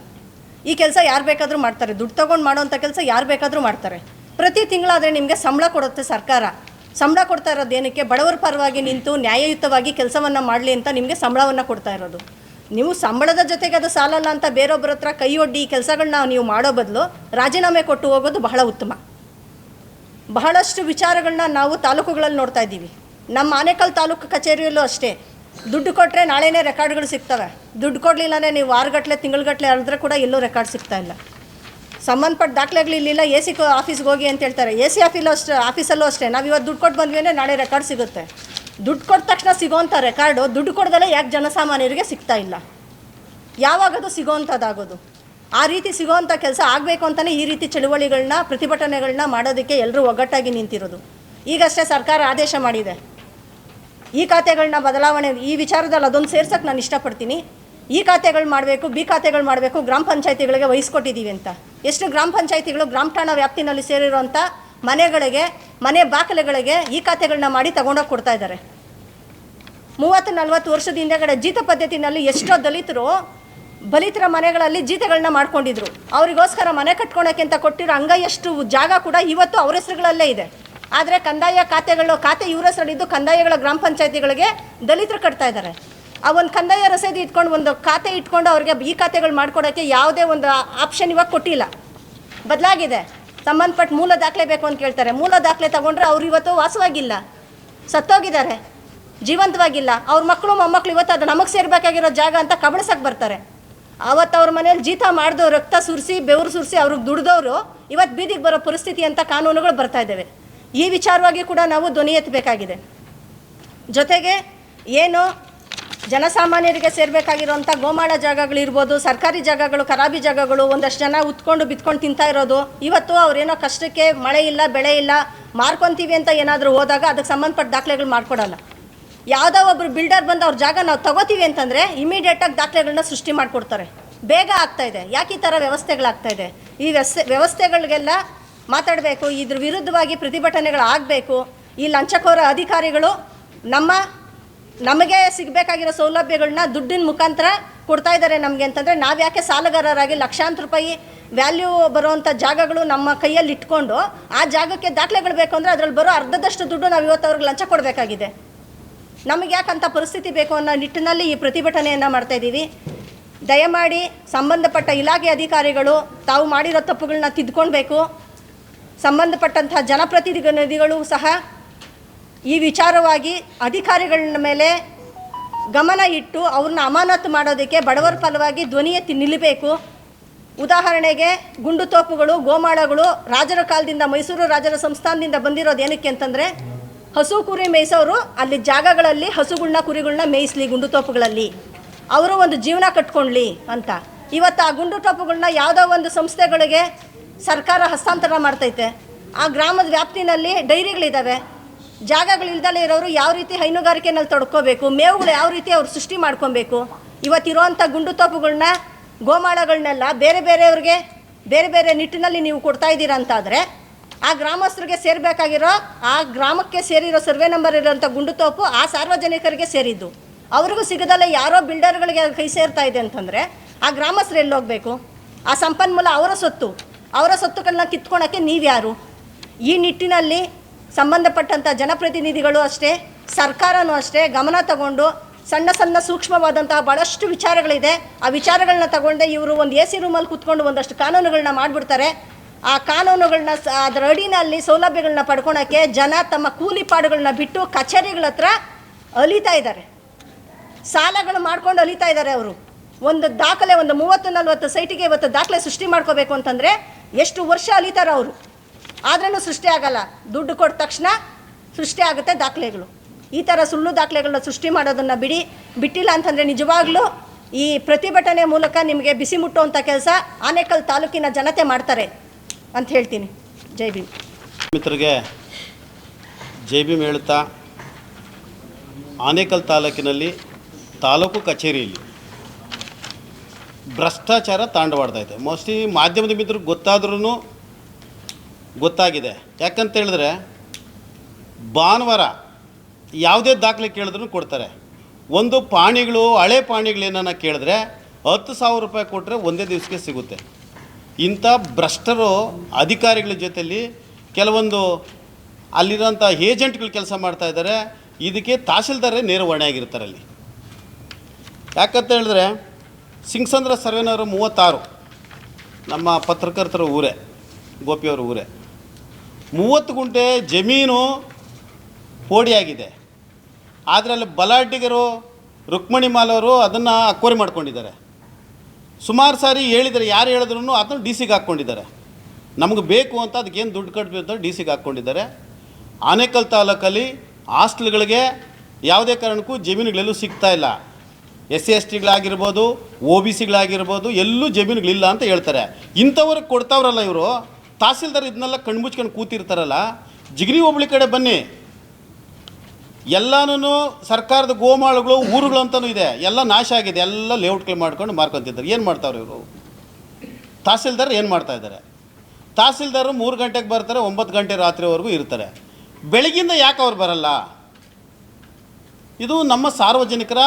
ಈ ಕೆಲಸ ಯಾರು ಬೇಕಾದರೂ ಮಾಡ್ತಾರೆ. ದುಡ್ಡು ತೊಗೊಂಡು ಮಾಡೋವಂಥ ಕೆಲಸ ಯಾರು ಬೇಕಾದರೂ ಮಾಡ್ತಾರೆ. ಪ್ರತಿ ತಿಂಗಳಾದರೆ ನಿಮಗೆ ಸಂಬಳ ಕೊಡುತ್ತೆ ಸರ್ಕಾರ. ಸಂಬಳ ಕೊಡ್ತಾ ಇರೋದು ಏನಕ್ಕೆ? ಬಡವರ ಪರವಾಗಿ ನಿಂತು ನ್ಯಾಯಯುತವಾಗಿ ಕೆಲಸವನ್ನು ಮಾಡಲಿ ಅಂತ ನಿಮಗೆ ಸಂಬಳವನ್ನು ಕೊಡ್ತಾ ಇರೋದು. ನೀವು ಸಂಬಳದ ಜೊತೆಗೆ ಅದು ಸಾಲಲ್ಲ ಅಂತ ಬೇರೊಬ್ಬರ ಹತ್ರ ಕೈ ಒಡ್ಡಿ ಈ ಕೆಲಸಗಳನ್ನ ನೀವು ಮಾಡೋ ಬದಲು ರಾಜೀನಾಮೆ ಕೊಟ್ಟು ಹೋಗೋದು ಬಹಳ ಉತ್ತಮ. ಬಹಳಷ್ಟು ವಿಚಾರಗಳನ್ನ ನಾವು ತಾಲೂಕುಗಳಲ್ಲಿ ನೋಡ್ತಾ ಇದ್ದೀವಿ. ನಮ್ಮ ಆನೇಕಲ್ ತಾಲೂಕು ಕಚೇರಿಯಲ್ಲೂ ಅಷ್ಟೇ, ದುಡ್ಡು ಕೊಟ್ಟರೆ ನಾಳೆನೇ ರೆಕಾರ್ಡ್ಗಳು ಸಿಗ್ತವೆ. ದುಡ್ಡು ಕೊಡಲಿಲ್ಲನೇ ನೀವು ವಾರಗಟ್ಟಲೆ ತಿಂಗಳಗಟ್ಟಲೆ ಅಳಿದ್ರೆ ಕೂಡ ಎಲ್ಲೂ ರೆಕಾರ್ಡ್ ಸಿಗ್ತಾ ಇಲ್ಲ. ಸಂಬಂಧಪಟ್ಟ ದಾಖಲೆಗಳು ಇಲ್ಲಿಲ್ಲ, AC ಆಫೀಸ್ಗೆ ಹೋಗಿ ಅಂತ ಹೇಳ್ತಾರೆ. AC ಆಫೀಸಲ್ಲೂ ಅಷ್ಟೇ, ನಾವು ಇವತ್ತು ದುಡ್ಡು ಕೊಟ್ಟು ಬಂದ್ವಿ ಅಂದರೆ ನಾಳೆ ರೆಕಾರ್ಡ್ ಸಿಗುತ್ತೆ. ದುಡ್ಡು ಕೊಟ್ಟ ತಕ್ಷಣ ಸಿಗೋವಂಥ ರೆಕಾರ್ಡು ದುಡ್ಡು ಕೊಡ್ದಲ್ಲೇ ಯಾಕೆ ಜನಸಾಮಾನ್ಯರಿಗೆ ಸಿಗ್ತಾ ಇಲ್ಲ? ಯಾವಾಗದು ಸಿಗೋವಂಥದ್ದಾಗೋದು? ಆ ರೀತಿ ಸಿಗೋವಂಥ ಕೆಲಸ ಆಗಬೇಕು ಅಂತಲೇ ಈ ರೀತಿ ಚಳುವಳಿಗಳನ್ನ, ಪ್ರತಿಭಟನೆಗಳನ್ನ ಮಾಡೋದಕ್ಕೆ ಎಲ್ಲರೂ ಒಗ್ಗಟ್ಟಾಗಿ ನಿಂತಿರೋದು. ಈಗಷ್ಟೇ ಸರ್ಕಾರ ಆದೇಶ ಮಾಡಿದೆ, ಈ ಖಾತೆಗಳನ್ನ ಬದಲಾವಣೆ, ಈ ವಿಚಾರದಲ್ಲಿ ಅದೊಂದು ಸೇರ್ಸೋಕ್ಕೆ ನಾನು ಇಷ್ಟಪಡ್ತೀನಿ. ಈ ಖಾತೆಗಳು ಮಾಡಬೇಕು, B ಖಾತೆಗಳು ಮಾಡಬೇಕು, ಗ್ರಾಮ ಪಂಚಾಯತಿಗಳಿಗೆ ವಹಿಸ್ಕೊಟ್ಟಿದ್ದೀವಿ ಅಂತ. ಎಷ್ಟು ಗ್ರಾಮ ಪಂಚಾಯತಿಗಳು ಗ್ರಾಮ ಠಾಣಾ ವ್ಯಾಪ್ತಿನಲ್ಲಿ ಸೇರಿರುವಂಥ ಮನೆಗಳಿಗೆ, ಮನೆ ಬಾಕಲೆಗಳಿಗೆ ಈ ಖಾತೆಗಳನ್ನ ಮಾಡಿ ತಗೊಂಡೋಗಿ ಕೊಡ್ತಾ ಇದ್ದಾರೆ. 30-40 ವರ್ಷದ ಹಿಂದೆಗಡೆ ಜೀತ ಪದ್ಧತಿನಲ್ಲಿ ಎಷ್ಟೋ ಬಲಿತರ ಮನೆಗಳಲ್ಲಿ ಜೀತಗಳನ್ನ ಮಾಡ್ಕೊಂಡಿದ್ರು. ಅವರಿಗೋಸ್ಕರ ಮನೆ ಕಟ್ಕೊಳಕ್ಕೆ ಅಂತ ಕೊಟ್ಟಿರೋ ಅಂಗೈಯಷ್ಟು ಜಾಗ ಕೂಡ ಇವತ್ತು ಅವ್ರ ಹೆಸರುಗಳಲ್ಲೇ ಇದೆ. ಆದರೆ ಕಂದಾಯ ಖಾತೆ ಇವ್ರ ಹೆಸರಿದ್ದು ಕಂದಾಯಗಳ ಗ್ರಾಮ ಪಂಚಾಯತಿಗಳಿಗೆ ದಲಿತರು ಕಟ್ತಾ ಇದ್ದಾರೆ. ಆ ಒಂದು ಕಂದಾಯ ರಸೀದಿ ಇಟ್ಕೊಂಡು, ಒಂದು ಖಾತೆ ಇಟ್ಕೊಂಡು ಅವ್ರಿಗೆ ಈ ಖಾತೆಗಳು ಮಾಡ್ಕೊಡೋಕ್ಕೆ ಯಾವುದೇ ಒಂದು ಆಪ್ಷನ್ ಇವಾಗ ಕೊಟ್ಟಿಲ್ಲ. ಬದಲಾಗಿದೆ. ಸಂಬಂಧಪಟ್ಟ ಮೂಲ ದಾಖಲೆ ಬೇಕು ಅಂತ ಕೇಳ್ತಾರೆ. ಮೂಲ ದಾಖಲೆ ತಗೊಂಡ್ರೆ ಅವ್ರು ಇವತ್ತು ವಾಸವಾಗಿಲ್ಲ, ಸತ್ತೋಗಿದ್ದಾರೆ, ಜೀವಂತವಾಗಿಲ್ಲ. ಅವ್ರ ಮಕ್ಕಳು ಮೊಮ್ಮಕ್ಕಳು ಇವತ್ತು ಅದು ನಮಗೆ ಸೇರಬೇಕಾಗಿರೋ ಜಾಗ ಅಂತ ಕಬಳಿಸಕ್ಕೆ ಬರ್ತಾರೆ. ಆವತ್ತು ಅವ್ರ ಮನೇಲಿ ಜೀತ ಮಾಡಿದವ್ರು ರಕ್ತ ಸುರಿಸಿ ಬೆವರು ಸುರಿಸಿ ಅವ್ರಿಗೆ ದುಡ್ದವರು ಇವತ್ತು ಬೀದಿಗೆ ಬರೋ ಪರಿಸ್ಥಿತಿ ಅಂತ ಕಾನೂನುಗಳು ಬರ್ತಾ ಇದ್ದಾವೆ. ಈ ವಿಚಾರವಾಗಿ ಕೂಡ ನಾವು ಧ್ವನಿ ಎತ್ತಬೇಕಾಗಿದೆ. ಜೊತೆಗೆ ಏನು ಜನಸಾಮಾನ್ಯರಿಗೆ ಸೇರಬೇಕಾಗಿರೋಂಥ ಗೋಮಾಳ ಜಾಗಗಳಿರ್ಬೋದು, ಸರ್ಕಾರಿ ಜಾಗಗಳು, ಖರಾಬಿ ಜಾಗಗಳು, ಒಂದಷ್ಟು ಜನ ಉತ್ಕೊಂಡು ಬಿತ್ಕೊಂಡು ತಿಂತಾ ಇರೋದು, ಇವತ್ತು ಅವ್ರೇನೋ ಕಷ್ಟಕ್ಕೆ ಮಳೆ ಇಲ್ಲ ಬೆಳೆ ಇಲ್ಲ ಮಾರ್ಕೊತೀವಿ ಅಂತ ಏನಾದರೂ ಹೋದಾಗ ಅದಕ್ಕೆ ಸಂಬಂಧಪಟ್ಟ ದಾಖಲೆಗಳು ಮಾಡ್ಕೊಡಲ್ಲ. ಯಾವುದೋ ಒಬ್ಬರು ಬಿಲ್ಡರ್ ಬಂದು ಅವ್ರ ಜಾಗ ನಾವು ತಗೋತೀವಿ ಅಂತಂದರೆ ಇಮಿಡಿಯೇಟಾಗಿ ದಾಖಲೆಗಳನ್ನ ಸೃಷ್ಟಿ ಮಾಡಿಕೊಡ್ತಾರೆ. ಬೇಗ ಆಗ್ತಾಯಿದೆ. ಯಾಕೆ ಈ ಥರ ವ್ಯವಸ್ಥೆಗಳಾಗ್ತಾಯಿದೆ? ಈ ವ್ಯವಸ್ಥೆಗಳಿಗೆಲ್ಲ ಮಾತಾಡಬೇಕು. ಇದ್ರ ವಿರುದ್ಧವಾಗಿ ಪ್ರತಿಭಟನೆಗಳಾಗಬೇಕು. ಈ ಲಂಚಕೋರ ಅಧಿಕಾರಿಗಳು ನಮಗೆ ಸಿಗಬೇಕಾಗಿರೋ ಸೌಲಭ್ಯಗಳನ್ನ ದುಡ್ಡಿನ ಮುಖಾಂತರ ಕೊಡ್ತಾ ಇದ್ದಾರೆ ನಮಗೆ ಅಂತಂದರೆ ನಾವು ಯಾಕೆ ಸಾಲಗಾರರಾಗಿ ಲಕ್ಷಾಂತರ ರೂಪಾಯಿ ವ್ಯಾಲ್ಯೂ ಬರುವಂಥ ಜಾಗಗಳು ನಮ್ಮ ಕೈಯಲ್ಲಿ ಇಟ್ಕೊಂಡು ಆ ಜಾಗಕ್ಕೆ ದಾಖಲೆಗಳು ಬೇಕು ಅಂದರೆ ಅದರಲ್ಲಿ ಬರೋ ಅರ್ಧದಷ್ಟು ದುಡ್ಡು ನಾವು ಇವತ್ತು ಅವ್ರಿಗೆ ಲಂಚ ಕೊಡಬೇಕಾಗಿದೆ. ನಮಗೆ ಯಾಕಂಥ ಪರಿಸ್ಥಿತಿ ಬೇಕು ಅನ್ನೋ ನಿಟ್ಟಿನಲ್ಲಿ ಈ ಪ್ರತಿಭಟನೆಯನ್ನು ಮಾಡ್ತಾಯಿದ್ದೀವಿ. ದಯಮಾಡಿ ಸಂಬಂಧಪಟ್ಟ ಇಲಾಖೆ ಅಧಿಕಾರಿಗಳು ತಾವು ಮಾಡಿರೋ ತಪ್ಪುಗಳನ್ನ ತಿದ್ದುಕೊಳ್ಬೇಕು. ಸಂಬಂಧಪಟ್ಟಂಥ ಜನಪ್ರತಿನಿಧಿಗಳು ಸಹ ಈ ವಿಚಾರವಾಗಿ ಅಧಿಕಾರಿಗಳ ಮೇಲೆ ಗಮನ ಇಟ್ಟು ಅವ್ರನ್ನ ಅಮಾನತು ಮಾಡೋದಕ್ಕೆ ಬಡವರ ಫಲವಾಗಿ ಧ್ವನಿ ಎತ್ತಿ ನಿಲ್ಲಬೇಕು. ಉದಾಹರಣೆಗೆ ಗುಂಡು ತೋಪುಗಳು, ಗೋಮಾಳಗಳು ರಾಜರ ಕಾಲದಿಂದ, ಮೈಸೂರು ರಾಜರ ಸಂಸ್ಥಾನದಿಂದ ಬಂದಿರೋದು ಏನಕ್ಕೆ ಅಂತಂದರೆ, ಹಸು ಕುರಿ ಮೇಯಿಸೋರು ಅಲ್ಲಿ ಜಾಗಗಳಲ್ಲಿ ಹಸುಗಳನ್ನ ಕುರಿಗಳನ್ನ ಮೇಯಿಸ್ಲಿ ಗುಂಡು ತೋಪುಗಳಲ್ಲಿ, ಅವರು ಒಂದು ಜೀವನ ಕಟ್ಕೊಳ್ಳಿ ಅಂತ. ಇವತ್ತು ಆ ಗುಂಡು ತೋಪುಗಳನ್ನ ಯಾವುದೋ ಒಂದು ಸಂಸ್ಥೆಗಳಿಗೆ ಸರ್ಕಾರ ಹಸ್ತಾಂತರ ಮಾಡ್ತೈತೆ. ಆ ಗ್ರಾಮದ ವ್ಯಾಪ್ತಿನಲ್ಲಿ ಡೈರಿಗಳಿದ್ದಾವೆ. ಜಾಗಗಳಿಲ್ದಲೇ ಇರೋರು ಯಾವ ರೀತಿ ಹೈನುಗಾರಿಕೆನಲ್ಲಿ ತೊಡ್ಕೋಬೇಕು, ಮೇವುಗಳು ಯಾವ ರೀತಿ ಅವ್ರು ಸೃಷ್ಟಿ ಮಾಡ್ಕೊಬೇಕು. ಇವತ್ತಿರೋವಂಥ ಗುಂಡು ತೋಪುಗಳನ್ನ, ಗೋಮಾಳಗಳನ್ನೆಲ್ಲ ಬೇರೆ ಬೇರೆಯವ್ರಿಗೆ ಬೇರೆ ಬೇರೆ ನಿಟ್ಟಿನಲ್ಲಿ ನೀವು ಕೊಡ್ತಾ ಇದ್ದೀರಾ ಅಂತಾದರೆ, ಆ ಗ್ರಾಮಸ್ಥರಿಗೆ ಸೇರಬೇಕಾಗಿರೋ, ಆ ಗ್ರಾಮಕ್ಕೆ ಸೇರಿರೋ ಸರ್ವೆ ನಂಬರ್ ಇರೋಂಥ ಗುಂಡು ತೋಪು ಆ ಸಾರ್ವಜನಿಕರಿಗೆ ಸೇರಿದ್ದು. ಅವ್ರಿಗೂ ಸಿಗದಲ್ಲೇ ಯಾರೋ ಬಿಲ್ಡರ್ಗಳಿಗೆ ಕೈ ಸೇರ್ತಾ ಇದೆ ಅಂತಂದರೆ ಆ ಗ್ರಾಮಸ್ಥರು ಎಲ್ಲಿ ಹೋಗಬೇಕು? ಆ ಸಂಪನ್ಮೂಲ ಅವರ ಸೊತ್ತು. ಅವರ ಸೊತ್ತುಗಳನ್ನ ಕಿತ್ಕೊಳಕ್ಕೆ ನೀವ್ಯಾರು? ಈ ನಿಟ್ಟಿನಲ್ಲಿ ಸಂಬಂಧಪಟ್ಟಂಥ ಜನಪ್ರತಿನಿಧಿಗಳು ಅಷ್ಟೇ, ಸರ್ಕಾರನೂ ಅಷ್ಟೇ ಗಮನ ತಗೊಂಡು ಸಣ್ಣ ಸಣ್ಣ ಸೂಕ್ಷ್ಮವಾದಂತಹ ಭಾಳಷ್ಟು ವಿಚಾರಗಳಿದೆ. ಆ ವಿಚಾರಗಳನ್ನ ತಗೊಂಡೆ ಇವರು ಒಂದು AC ರೂಮಲ್ಲಿ ಕೂತ್ಕೊಂಡು ಒಂದಷ್ಟು ಕಾನೂನುಗಳನ್ನ ಮಾಡಿಬಿಡ್ತಾರೆ. ಆ ಕಾನೂನುಗಳನ್ನ ಅದರ ಅಡಿನಲ್ಲಿ ಸೌಲಭ್ಯಗಳನ್ನ ಪಡ್ಕೊಳಕ್ಕೆ ಜನ ತಮ್ಮ ಕೂಲಿ ಪಾಡುಗಳನ್ನ ಬಿಟ್ಟು ಕಚೇರಿಗಳ ಹತ್ರ ಅಲಿತಾ ಇದ್ದಾರೆ, ಸಾಲಗಳು ಮಾಡ್ಕೊಂಡು ಅಲಿತಾ ಇದ್ದಾರೆ. ಅವರು ಒಂದು ದಾಖಲೆ, ಒಂದು 30-40 ಸೈಟಿಗೆ ಇವತ್ತು ದಾಖಲೆ ಸೃಷ್ಟಿ ಮಾಡ್ಕೋಬೇಕು ಅಂತಂದರೆ ಎಷ್ಟು ವರ್ಷ ಅಲಿತಾರೆ ಅವರು. ಆದ್ರೂ ಸೃಷ್ಟಿ ಆಗಲ್ಲ. ದುಡ್ಡು ಕೊಟ್ಟ ತಕ್ಷಣ ಸೃಷ್ಟಿ ಆಗುತ್ತೆ ದಾಖಲೆಗಳು. ಈ ಥರ ಸುಳ್ಳು ದಾಖಲೆಗಳನ್ನ ಸೃಷ್ಟಿ ಮಾಡೋದನ್ನು ಬಿಟ್ಟಿಲ್ಲ ಅಂತಂದರೆ ನಿಜವಾಗ್ಲೂ ಈ ಪ್ರತಿಭಟನೆ ಮೂಲಕ ನಿಮಗೆ ಬಿಸಿ ಮುಟ್ಟುವಂಥ ಕೆಲಸ ಆನೇಕಲ್ ತಾಲೂಕಿನ ಜನತೆ ಮಾಡ್ತಾರೆ ಅಂತ ಹೇಳ್ತೀನಿ. ಜೈ ಭೀಮ್. ಮಿತ್ರರಿಗೆ ಜೈ ಭೀಮ್ ಹೇಳ್ತಾ, ಆನೇಕಲ್ ತಾಲೂಕಿನಲ್ಲಿ ತಾಲೂಕು ಕಚೇರಿಯಲ್ಲಿ ಭ್ರಷ್ಟಾಚಾರ ತಾಂಡವಾಡ್ತೈತೆ. ಮೋಸ್ಟ್ಲಿ ಮಾಧ್ಯಮದ ಮಿತ್ರರಿಗೆ ಗೊತ್ತಾದ್ರೂ ಗೊತ್ತಾಗಿದೆ. ಯಾಕಂತ ಹೇಳಿದ್ರೆ ಭಾನುವಾರ ಯಾವುದೇ ದಾಖಲೆ ಕೇಳಿದ್ರೂ ಕೊಡ್ತಾರೆ. ಒಂದು ಪಾಣಿಗಳು, ಹಳೆ ಪಾಣಿಗಳೇನ ಕೇಳಿದ್ರೆ 10,000 ರೂಪಾಯಿ ಕೊಟ್ಟರೆ ಒಂದೇ ದಿವಸಕ್ಕೆ ಸಿಗುತ್ತೆ. ಇಂಥ ಭ್ರಷ್ಟರು ಅಧಿಕಾರಿಗಳ ಜೊತೆಯಲ್ಲಿ ಕೆಲವೊಂದು ಅಲ್ಲಿರೋಂಥ ಏಜೆಂಟ್ಗಳು ಕೆಲಸ ಮಾಡ್ತಾಯಿದ್ದಾರೆ. ಇದಕ್ಕೆ ತಹಸೀಲ್ದಾರೇ ನೇರ ಹೊಣೆಯಾಗಿರ್ತಾರೆ ಅಲ್ಲಿ. ಯಾಕಂತ ಹೇಳಿದ್ರೆ ಸಿಂಗಸಂದ್ರ ಸರ್ವೆ ನಂಬರ್ 36 ನಮ್ಮ ಪತ್ರಕರ್ತರ ಊರೇ, ಗೋಪಿಯವರ ಊರೇ. 30 ಗುಂಟೆ ಜಮೀನು ಪೋಡಿಯಾಗಿದೆ. ಆದರೆ ಅಲ್ಲಿ ಬಲಾಢ್ಯರು, ರುಕ್ಮಣಿ ಮಾಲವರು ಅದನ್ನು ಅಕ್ವರಿ ಮಾಡ್ಕೊಂಡಿದ್ದಾರೆ. ಸುಮಾರು ಸಾರಿ ಹೇಳಿದರೆ, ಯಾರು ಹೇಳಿದ್ರು ಅದನ್ನು DC ಗೆ ಹಾಕ್ಕೊಂಡಿದ್ದಾರೆ. ನಮಗೆ ಬೇಕು ಅಂತ ಅದಕ್ಕೇನು ದುಡ್ಡು ಕಟ್ಟಬೇಕು ಅಂತ DC ಗೆ ಹಾಕ್ಕೊಂಡಿದ್ದಾರೆ. ಆನೇಕಲ್ ತಾಲೂಕಲ್ಲಿ ಹಾಸ್ಟೆಲ್ಗಳಿಗೆ ಯಾವುದೇ ಕಾರಣಕ್ಕೂ ಜಮೀನುಗಳೆಲ್ಲೂ ಸಿಗ್ತಾ ಇಲ್ಲ. SC STಗಳಾಗಿರ್ಬೋದು, OBCಗಳಾಗಿರ್ಬೋದು, ಎಲ್ಲೂ ಜಮೀನುಗಳಿಲ್ಲ ಅಂತ ಹೇಳ್ತಾರೆ. ಇಂಥವ್ರಿಗೆ ಕೊಡ್ತಾವ್ರಲ್ಲ ಇವರು. ತಹಸೀಲ್ದಾರ್ ಇದನ್ನೆಲ್ಲ ಕಣ್ಮುಚ್ಕೊಂಡು ಕೂತಿರ್ತಾರಲ್ಲ. ಜಿಗರಿ ಹೋಬಳಿ ಕಡೆ ಬನ್ನಿ, ಎಲ್ಲನೂ ಸರ್ಕಾರದ ಗೋಮಾಳುಗಳು, ಊರುಗಳು ಅಂತಲೂ ಇದೆ, ಎಲ್ಲ ನಾಶ ಆಗಿದೆ. ಎಲ್ಲ ಲೇಔಟ್ಗಳು ಮಾಡ್ಕೊಂಡು ಮಾರ್ಕೊತಿದ್ದಾರೆ. ಏನು ಮಾಡ್ತಾವ್ರೆ ಇವರು? ತಹಸೀಲ್ದಾರ್ ಏನು ಮಾಡ್ತಾಯಿದ್ದಾರೆ? ತಹಸೀಲ್ದಾರು 3 ಗಂಟೆಗೆ ಬರ್ತಾರೆ, 9 ಗಂಟೆ ರಾತ್ರಿವರೆಗೂ ಇರ್ತಾರೆ. ಬೆಳಗಿಂದ ಯಾಕೆ ಅವ್ರು ಬರಲ್ಲ? ಇದು ನಮ್ಮ ಸಾರ್ವಜನಿಕರ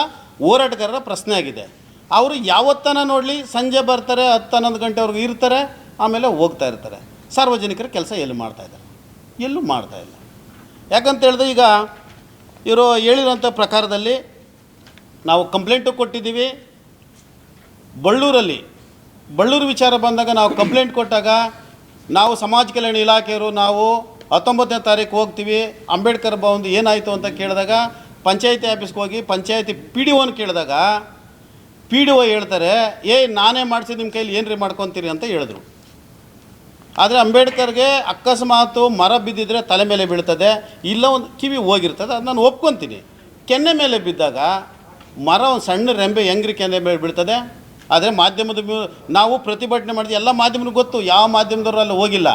ಹೋರಾಟಗಾರರ ಪ್ರಶ್ನೆ ಆಗಿದೆ. ಅವರು ಯಾವತ್ತನ ನೋಡಲಿ ಸಂಜೆ ಬರ್ತಾರೆ, 10-11 ಗಂಟೆವರೆಗೂ ಇರ್ತಾರೆ, ಆಮೇಲೆ ಹೋಗ್ತಾ ಇರ್ತಾರೆ. ಸಾರ್ವಜನಿಕರ ಕೆಲಸ ಎಲ್ಲಿ ಮಾಡ್ತಾಯಿದ್ದಾರೆ? ಎಲ್ಲೂ ಮಾಡ್ತಾಯಿಲ್ಲ. ಯಾಕಂತ ಹೇಳಿದ್ರೆ ಈಗ ಇವರು ಹೇಳಿರೋಂಥ ಪ್ರಕಾರದಲ್ಲಿ ನಾವು ಕಂಪ್ಲೇಂಟು ಕೊಟ್ಟಿದ್ದೀವಿ. ಬಳ್ಳೂರು ವಿಚಾರ ಬಂದಾಗ ನಾವು ಕಂಪ್ಲೇಂಟ್ ಕೊಟ್ಟಾಗ ನಾವು ಸಮಾಜ ಕಲ್ಯಾಣ ಇಲಾಖೆಯವರು ನಾವು 19ನೇ ತಾರೀಕು ಹೋಗ್ತೀವಿ, ಅಂಬೇಡ್ಕರ್ ಭವನದು ಏನಾಯಿತು ಅಂತ ಕೇಳಿದಾಗ ಪಂಚಾಯತಿ ಆಫೀಸ್ಗೆ ಹೋಗಿ ಪಂಚಾಯತಿ PDOನ ಕೇಳಿದಾಗ PDO ಹೇಳ್ತಾರೆ, ನಾನೇ ಮಾಡಿಸಿ ನಿಮ್ಮ ಕೈಲಿ ಏನು ರೀ ಮಾಡ್ಕೊತೀರಿ ಅಂತ ಹೇಳಿದ್ರು. ಆದರೆ ಅಂಬೇಡ್ಕರ್ಗೆ ಅಕಸ್ಮಾತು ಮರ ಬಿದ್ದಿದ್ರೆ ತಲೆ ಮೇಲೆ ಬೀಳ್ತದೆ, ಇಲ್ಲ ಒಂದು ಕಿವಿ ಹೋಗಿರ್ತದೆ, ಅದು ನಾನು ಒಪ್ಕೊತೀನಿ. ಕೆನ್ನೆ ಮೇಲೆ ಬಿದ್ದಾಗ ಮರ ಒಂದು ಸಣ್ಣ ರೆಂಬೆ ಹೆಂಗ್ರಿ ಕೆನ್ನೆ ಮೇಲೆ ಬೀಳ್ತದೆ? ಆದರೆ ಮಾಧ್ಯಮದ ನಾವು ಪ್ರತಿಭಟನೆ ಮಾಡಿದ್ವಿ, ಎಲ್ಲ ಮಾಧ್ಯಮಕ್ಕೆ ಗೊತ್ತು, ಯಾವ ಮಾಧ್ಯಮದವರು ಅಲ್ಲಿ ಹೋಗಿಲ್ಲ.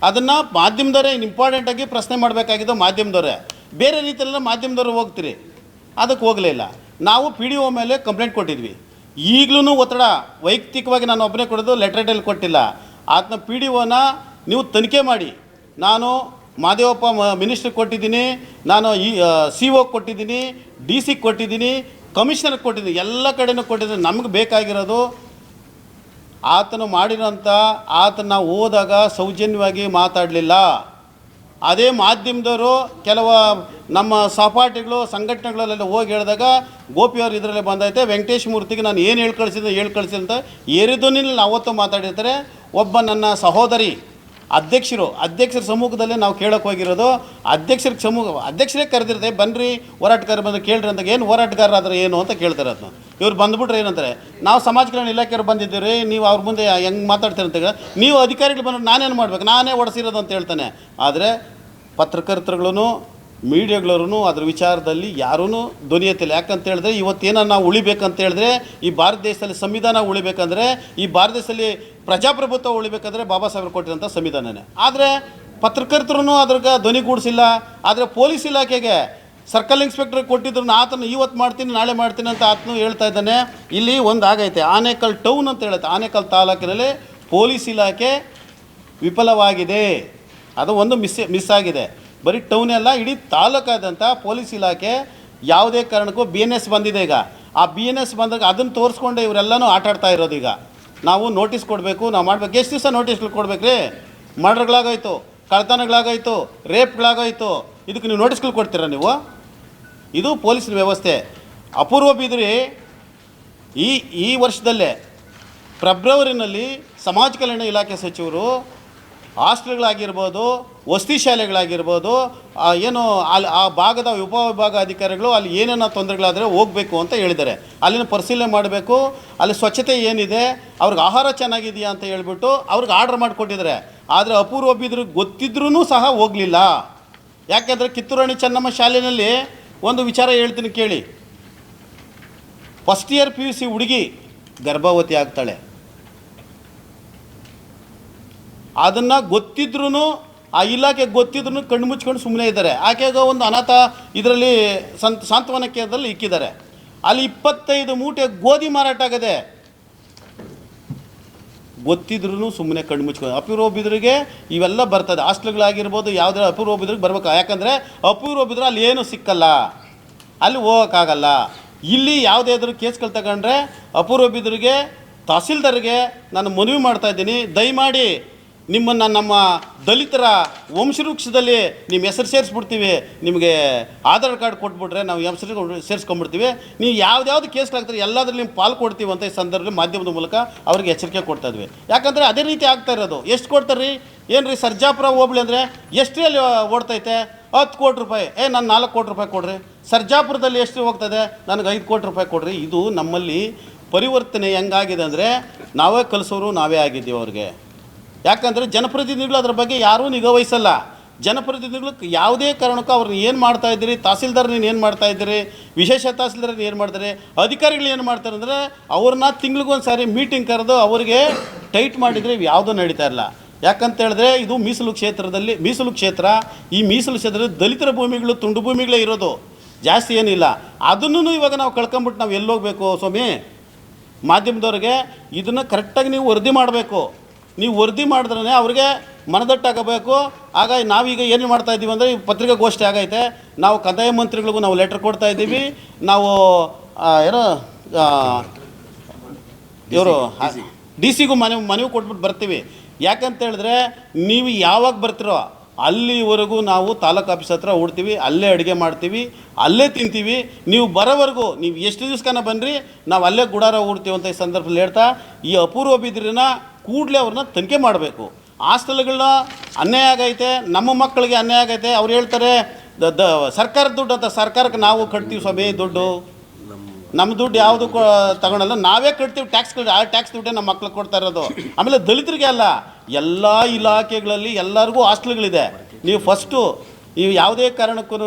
ಅದನ್ನು ಮಾಧ್ಯಮದವರೇ ಇಂಪಾರ್ಟೆಂಟಾಗಿ ಪ್ರಶ್ನೆ ಮಾಡಬೇಕಾಗಿದ್ದು ಮಾಧ್ಯಮದವರೇ. ಬೇರೆ ರೀತಿಯೆಲ್ಲ ಮಾಧ್ಯಮದವರು ಹೋಗ್ತೀರಿ, ಅದಕ್ಕೆ ಹೋಗಲೇ ಇಲ್ಲ. ನಾವು PDO ಮೇಲೆ ಕಂಪ್ಲೇಂಟ್ ಕೊಟ್ಟಿದ್ವಿ. ಈಗಲೂ ಒತ್ತಡ ವೈಯಕ್ತಿಕವಾಗಿ ನಾನು ಒಬ್ಬನೇ ಕೊಡೋದು, ಲೆಟರ್ಡಲ್ಲಿ ಕೊಟ್ಟಿಲ್ಲ. ಆತನ PDOನ ನೀವು ತನಿಖೆ ಮಾಡಿ. ನಾನು ಮಾದೇವಪ್ಪ ಮಿನಿಸ್ಟ್ರಿಗೆ ಕೊಟ್ಟಿದ್ದೀನಿ, ನಾನು CO ಕೊಟ್ಟಿದ್ದೀನಿ, DC ಕೊಟ್ಟಿದ್ದೀನಿ, ಕಮಿಷನರ್ಗೆ ಕೊಟ್ಟಿದ್ದೀನಿ, ಎಲ್ಲ ಕಡೆನೂ ಕೊಟ್ಟಿದ್ದೀನಿ. ನಮಗೆ ಬೇಕಾಗಿರೋದು ಆತನು ಮಾಡಿರೋಂಥ, ಆತನ ಹೋದಾಗ ಸೌಜನ್ಯವಾಗಿ ಮಾತಾಡಲಿಲ್ಲ. ಅದೇ ಮಾಧ್ಯಮದವರು ಕೆಲವು ನಮ್ಮ ಸಹಪಾಠಿಗಳು ಸಂಘಟನೆಗಳಲ್ಲೆಲ್ಲ ಹೋಗಿ ಹೇಳಿದಾಗ ಗೋಪಿಯವರು ಇದರಲ್ಲೇ ಬಂದೈತೆ, ವೆಂಕಟೇಶ್ ಮೂರ್ತಿಗೆ ನಾನು ಏನು ಹೇಳಿ ಕಳಿಸಿದ್ದೆ ಅಂತ ಏರಿದೋನಿಲ್ಲಿ ಅವತ್ತು ಮಾತಾಡಿರ್ತಾರೆ. ಒಬ್ಬ ನನ್ನ ಸಹೋದರಿ ಅಧ್ಯಕ್ಷರ ಸಮ್ಮುಖದಲ್ಲೇ ನಾವು ಕೇಳೋಕೆ ಹೋಗಿರೋದು. ಅಧ್ಯಕ್ಷರೇ ಕರೆದಿರುತ್ತೆ, ಬನ್ನಿರಿ ಹೋರಾಟಗಾರ ಬಂದು ಕೇಳ್ರಿ ಅಂತ. ಏನು ಹೋರಾಟಗಾರರಾದ್ರೆ ಏನು ಅಂತ ಕೇಳ್ತಾರೆ. ಅದನ್ನ ಇವ್ರು ಬಂದುಬಿಟ್ರೆ ಏನಂತಾರೆ, ನಾವು ಸಮಾಜ ಕಲ್ಯಾಣ ಇಲಾಖೆಯವ್ರು ಬಂದಿದ್ದೀರಿ, ನೀವು ಅವ್ರ ಮುಂದೆ ಹೆಂಗೆ ಮಾತಾಡ್ತೀರಿ ಅಂತ. ನೀವು ಅಧಿಕಾರಿಗಳು ಬಂದರೆ ನಾನೇನು ಮಾಡಬೇಕು, ನಾನೇ ಓಡಿಸಿರೋದು ಅಂತ ಹೇಳ್ತಾನೆ. ಆದರೆ ಪತ್ರಕರ್ತರುಗಳು ಮೀಡಿಯಾಗಳವ್ರೂ ಅದ್ರ ವಿಚಾರದಲ್ಲಿ ಯಾರೂ ಧ್ವನಿ ಎತ್ತಿಲ್ಲ. ಯಾಕಂತ ಹೇಳಿದ್ರೆ ಇವತ್ತೇನ ನಾವು ಉಳಿಬೇಕಂತ ಹೇಳಿದ್ರೆ, ಈ ಭಾರತ ದೇಶದಲ್ಲಿ ಸಂವಿಧಾನ ಉಳಿಬೇಕಂದ್ರೆ, ಈ ಭಾರತ ದೇಶದಲ್ಲಿ ಪ್ರಜಾಪ್ರಭುತ್ವ ಉಳಿಬೇಕಂದ್ರೆ ಬಾಬಾ ಸಾಹೇಬರು ಕೊಟ್ಟಿರೋಂಥ ಸಂವಿಧಾನನೇ. ಆದರೆ ಪತ್ರಕರ್ತರು ಅದ್ರಾಗ ಧ್ವನಿಗೂಡಿಸಿಲ್ಲ. ಆದರೆ ಪೊಲೀಸ್ ಇಲಾಖೆಗೆ ಸರ್ಕಲ್ ಇನ್ಸ್ಪೆಕ್ಟರ್ ಕೊಟ್ಟಿದ್ರು, ಆತನ ಇವತ್ತು ಮಾಡ್ತೀನಿ ನಾಳೆ ಮಾಡ್ತೀನಿ ಅಂತ ಆತನು ಹೇಳ್ತಾ ಇದ್ದಾನೆ. ಇಲ್ಲಿ ಒಂದು ಆಗೈತೆ, ಆನೇಕಲ್ ಟೌನ್ ಅಂತ ಹೇಳುತ್ತೆ. ಆನೇಕಲ್ ತಾಲೂಕಿನಲ್ಲಿ ಪೊಲೀಸ್ ಇಲಾಖೆ ವಿಫಲವಾಗಿದೆ. ಅದು ಒಂದು ಮಿಸ್ ಆಗಿದೆ. ಬರೀ ಟೌನ್ ಎಲ್ಲ, ಇಡೀ ತಾಲೂಕಾದಂಥ ಪೊಲೀಸ್ ಇಲಾಖೆ ಯಾವುದೇ ಕಾರಣಕ್ಕೂ BNS ಬಂದಿದೆ. ಈಗ ಆ BNS ಬಂದಾಗ ಅದನ್ನು ತೋರಿಸ್ಕೊಂಡೆ ಇವರೆಲ್ಲನೂ ಆಟಾಡ್ತಾ ಇರೋದು. ಈಗ ನಾವು ನೋಟಿಸ್ ಕೊಡಬೇಕು, ನಾವು ಮಾಡಬೇಕು. ಎಷ್ಟು ದಿವಸ ನೋಟಿಸ್ಗಳು ಕೊಡ್ಬೇಕು ರೀ? ಮರ್ಡರ್ಗಳಾಗೋಯ್ತು, ಕಳ್ತನಗಳಾಗೋಯ್ತು, ರೇಪ್ಗಳಾಗೋಯ್ತು, ಇದಕ್ಕೆ ನೀವು ನೋಟಿಸ್ಗಳು ಕೊಡ್ತೀರಾ ನೀವು? ಇದು ಪೊಲೀಸ್ ವ್ಯವಸ್ಥೆ. ಅಪೂರ್ವ ಬಿದ್ರಿ ಈ ವರ್ಷದಲ್ಲೇ ಫೆಬ್ರವರಿನಲ್ಲಿ ಸಮಾಜ ಕಲ್ಯಾಣ ಇಲಾಖೆ ಸಚಿವರು ಹಾಸ್ಟೆಲ್ಗಳಾಗಿರ್ಬೋದು, ವಸತಿ ಶಾಲೆಗಳಾಗಿರ್ಬೋದು, ಏನು ಅಲ್ಲಿ ಆ ಭಾಗದ ಉಪವಿಭಾಗ ಅಧಿಕಾರಿಗಳು ಅಲ್ಲಿ ಏನೇನೋ ತೊಂದರೆಗಳಾದರೆ ಹೋಗಬೇಕು ಅಂತ ಹೇಳಿದ್ದಾರೆ. ಅಲ್ಲಿನ ಪರಿಶೀಲನೆ ಮಾಡಬೇಕು, ಅಲ್ಲಿ ಸ್ವಚ್ಛತೆ ಏನಿದೆ, ಅವ್ರಿಗೆ ಆಹಾರ ಚೆನ್ನಾಗಿದೆಯಾ ಅಂತ ಹೇಳ್ಬಿಟ್ಟು ಅವ್ರಿಗೆ ಆರ್ಡ್ರ್ ಮಾಡಿಕೊಟ್ಟಿದ್ದಾರೆ. ಆದರೆ ಅಪೂರ್ವ ಬಿದ್ರಿಗೆ ಗೊತ್ತಿದ್ರೂ ಸಹ ಹೋಗಲಿಲ್ಲ. ಯಾಕೆಂದರೆ ಕಿತ್ತೂರಾಣಿ ಚೆನ್ನಮ್ಮ ಶಾಲೆಯಲ್ಲಿ ಒಂದು ವಿಚಾರ ಹೇಳ್ತೀನಿ ಕೇಳಿ. ಫಸ್ಟ್ ಇಯರ್ PUC ಹುಡುಗಿ ಗರ್ಭವತಿ ಆಗ್ತಾಳೆ. ಅದನ್ನು ಗೊತ್ತಿದ್ರೂ, ಆ ಇಲಾಖೆಗೆ ಗೊತ್ತಿದ್ರೂ ಕಣ್ಣು ಮುಚ್ಕೊಂಡು ಸುಮ್ಮನೆ ಇದ್ದಾರೆ. ಆಕೆಗೆ ಒಂದು ಅನಾಥ ಇದರಲ್ಲಿ ಸಾಂತ್ವನ ಕೇಂದ್ರದಲ್ಲಿ ಇಕ್ಕಿದ್ದಾರೆ. ಅಲ್ಲಿ 25 ಮೂಟೆ ಗೋಧಿ ಮಾರಾಟ ಆಗದೆ. ಗೊತ್ತಿದ್ರೂ ಸುಮ್ಮನೆ ಕಣ್ಣು ಮುಚ್ಕೊಂಡು. ಅಪೂರ್ವ ಬಿದ್ರಿಗೆ ಇವೆಲ್ಲ ಬರ್ತದೆ. ಹಾಸ್ಟೆಲ್ಗಳಾಗಿರ್ಬೋದು, ಯಾವುದೇ ಅಪೂರ್ವ ಬಿದ್ರಿಗೆ ಬರ್ಬೇಕು. ಯಾಕಂದರೆ ಅಪೂರ್ವ ಬಿದ್ರೆ ಅಲ್ಲಿ ಏನೂ ಸಿಕ್ಕಲ್ಲ, ಅಲ್ಲಿ ಹೋಗೋಕ್ಕಾಗಲ್ಲ. ಇಲ್ಲಿ ಯಾವುದಾದ್ರೂ ಕೇಸ್ಗಳು ತಗೊಂಡ್ರೆ ಅಪೂರ್ವ ಬಿದ್ರಿಗೆ ತಹಸೀಲ್ದಾರ್ಗೆ ನಾನು ಮನವಿ ಮಾಡ್ತಾಯಿದ್ದೀನಿ, ದಯಮಾಡಿ ನಿಮ್ಮನ್ನು ನಮ್ಮ ದಲಿತರ ವಂಶವೃಕ್ಷದಲ್ಲಿ ನಿಮ್ಮ ಹೆಸರು ಸೇರಿಸ್ಬಿಡ್ತೀವಿ, ನಿಮಗೆ ಆಧಾರ್ ಕಾರ್ಡ್ ಕೊಟ್ಬಿಟ್ರೆ ನಾವು ಹೆಸರು ಸೇರಿಸ್ಕೊಂಡ್ಬಿಡ್ತೀವಿ, ನೀವು ಯಾವ್ದಾವ್ದು ಕೇಸ್ಗಳಾಗ್ತಾರೆ ಎಲ್ಲದ್ರಲ್ಲಿ ನಿಮ್ಮ ಪಾಲು ಕೊಡ್ತೀವಿ ಅಂತ ಈ ಸಂದರ್ಭದಲ್ಲಿ ಮಾಧ್ಯಮದ ಮೂಲಕ ಅವ್ರಿಗೆ ಎಚ್ಚರಿಕೆ ಕೊಡ್ತಾ ಇದ್ವಿ. ಯಾಕಂದರೆ ಅದೇ ರೀತಿ ಆಗ್ತಾ ಇರೋದು. ಎಷ್ಟು ಕೊಡ್ತಾರೆ ರೀ? ಏನು ರೀ ಸರ್ಜಾಪುರ ಹೋಬಳಿ ಅಂದರೆ ಎಷ್ಟು ಅಲ್ಲಿ ಓಡ್ತೈತೆ? 10 ಕೋಟಿ ರೂಪಾಯಿ. ನಾನು 4 ಕೋಟಿ ರೂಪಾಯಿ ಕೊಡ್ರಿ. ಸರ್ಜಾಪುರದಲ್ಲಿ ಎಷ್ಟು ಹೋಗ್ತದೆ? ನನಗೆ 5 ಕೋಟಿ ರೂಪಾಯಿ ಕೊಡ್ರಿ. ಇದು ನಮ್ಮಲ್ಲಿ ಪರಿವರ್ತನೆ ಹೆಂಗಾಗಿದೆ ಅಂದರೆ, ನಾವೇ ಕಲಿಸೋರು ನಾವೇ ಆಗಿದ್ದೀವಿ ಅವ್ರಿಗೆ. ಯಾಕಂದರೆ ಜನಪ್ರತಿನಿಧಿಗಳು ಅದ್ರ ಬಗ್ಗೆ ಯಾರೂ ನಿಗಾ ವಹಿಸಲ್ಲ. ಜನಪ್ರತಿನಿಧಿಗಳು ಯಾವುದೇ ಕಾರಣಕ್ಕೂ ಅವ್ರನ್ನ ಏನು ಮಾಡ್ತಾಯಿದ್ದೀರಿ, ತಹಸೀಲ್ದಾರ್ ನೀನು ಏನು ಮಾಡ್ತಾಯಿದ್ದೀರಿ, ವಿಶೇಷ ತಹಸೀಲ್ದಾರ್ ಏನು ಮಾಡ್ತಾರೆ, ಅಧಿಕಾರಿಗಳು ಏನು ಮಾಡ್ತಾರೆ ಅಂದರೆ ಅವ್ರನ್ನ ತಿಂಗಳಿಗೊಂದು ಸಾರಿ ಮೀಟಿಂಗ್ ಕರೆದು ಅವರಿಗೆ ಟೈಟ್ ಮಾಡಿದರೆ ಯಾವುದೂ ನಡೀತಾ ಇಲ್ಲ. ಯಾಕಂತ ಹೇಳಿದ್ರೆ ಇದು ಮೀಸಲು ಕ್ಷೇತ್ರ. ಈ ಮೀಸಲು ಕ್ಷೇತ್ರದಲ್ಲಿ ದಲಿತರ ಭೂಮಿಗಳು, ತುಂಡು ಭೂಮಿಗಳೇ ಇರೋದು, ಜಾಸ್ತಿ ಏನಿಲ್ಲ. ಅದನ್ನು ಇವಾಗ ನಾವು ಕಳ್ಕೊಂಬಿಟ್ಟು ನಾವು ಎಲ್ಲೋಗಬೇಕು ಸ್ವಾಮಿ? ಮಾಧ್ಯಮದವ್ರಿಗೆ ಇದನ್ನು ಕರೆಕ್ಟಾಗಿ ನೀವು ವರದಿ ಮಾಡಬೇಕು. ನೀವು ವರದಿ ಮಾಡಿದ್ರೆ ಅವ್ರಿಗೆ ಮನದಟ್ಟಾಗಬೇಕು. ಆಗ ನಾವೀಗ ಏನು ಮಾಡ್ತಾ ಇದ್ದೀವಿ ಅಂದರೆ, ಪತ್ರಿಕಾಗೋಷ್ಠಿ ಆಗೈತೆ, ನಾವು ಕಂದಾಯ ಮಂತ್ರಿಗಳಿಗೂ ನಾವು ಲೆಟ್ರ್ ಕೊಡ್ತಾ ಇದ್ದೀವಿ. ನಾವು ಏನೋ ಇವರು DC ಮನವಿ ಕೊಟ್ಬಿಟ್ಟು ಬರ್ತೀವಿ. ಯಾಕಂತ ಹೇಳಿದ್ರೆ ನೀವು ಯಾವಾಗ ಬರ್ತೀರೋ ಅಲ್ಲಿವರೆಗೂ ನಾವು ತಾಲೂಕು ಆಫೀಸ್ ಹತ್ರ ಓಡ್ತೀವಿ, ಅಲ್ಲೇ ಅಡುಗೆ ಮಾಡ್ತೀವಿ, ಅಲ್ಲೇ ತಿಂತೀವಿ. ನೀವು ಬರೋವರೆಗೂ ನೀವು ಎಷ್ಟು ದಿವ್ಸಕನ ಬನ್ನಿರಿ, ನಾವು ಅಲ್ಲೇ ಗುಡಾರ ಓಡ್ತೀವಿ ಅಂತ ಈ ಸಂದರ್ಭದಲ್ಲಿ ಹೇಳ್ತಾ, ಈ ಅಪೂರ್ವ ಬಿದ್ರಿನ ಕೂಡಲೇ ಅವ್ರನ್ನ ತನಿಖೆ ಮಾಡಬೇಕು. ಹಾಸ್ಟೆಲ್ಗಳನ್ನ ಅನ್ಯಾಯ ಆಗೈತೆ, ನಮ್ಮ ಮಕ್ಕಳಿಗೆ ಅನ್ಯಾಯ ಆಗೈತೆ. ಅವ್ರು ಹೇಳ್ತಾರೆ ಸರ್ಕಾರದ ದುಡ್ಡು ಅಂತ. ಸರ್ಕಾರಕ್ಕೆ ನಾವು ಕಟ್ತೀವಿ ಸ್ವಾಮಿ ದುಡ್ಡು, ನಮ್ಮ ದುಡ್ಡು ಯಾವುದು ತಗೊಳಲ್ಲ, ನಾವೇ ಕಟ್ತೀವಿ ಟ್ಯಾಕ್ಸ್ಗಳು. ಆ ಟ್ಯಾಕ್ಸ್ ದುಡ್ಡೇ ನಮ್ಮ ಮಕ್ಳಿಗೆ ಕೊಡ್ತಾ ಇರೋದು. ಆಮೇಲೆ ದಲಿತರಿಗೆ ಅಲ್ಲ, ಎಲ್ಲ ಇಲಾಖೆಗಳಲ್ಲಿ ಎಲ್ಲರಿಗೂ ಹಾಸ್ಟೆಲ್ಗಳಿದೆ. ನೀವು ಫಸ್ಟು ನೀವು ಯಾವುದೇ ಕಾರಣಕ್ಕೂ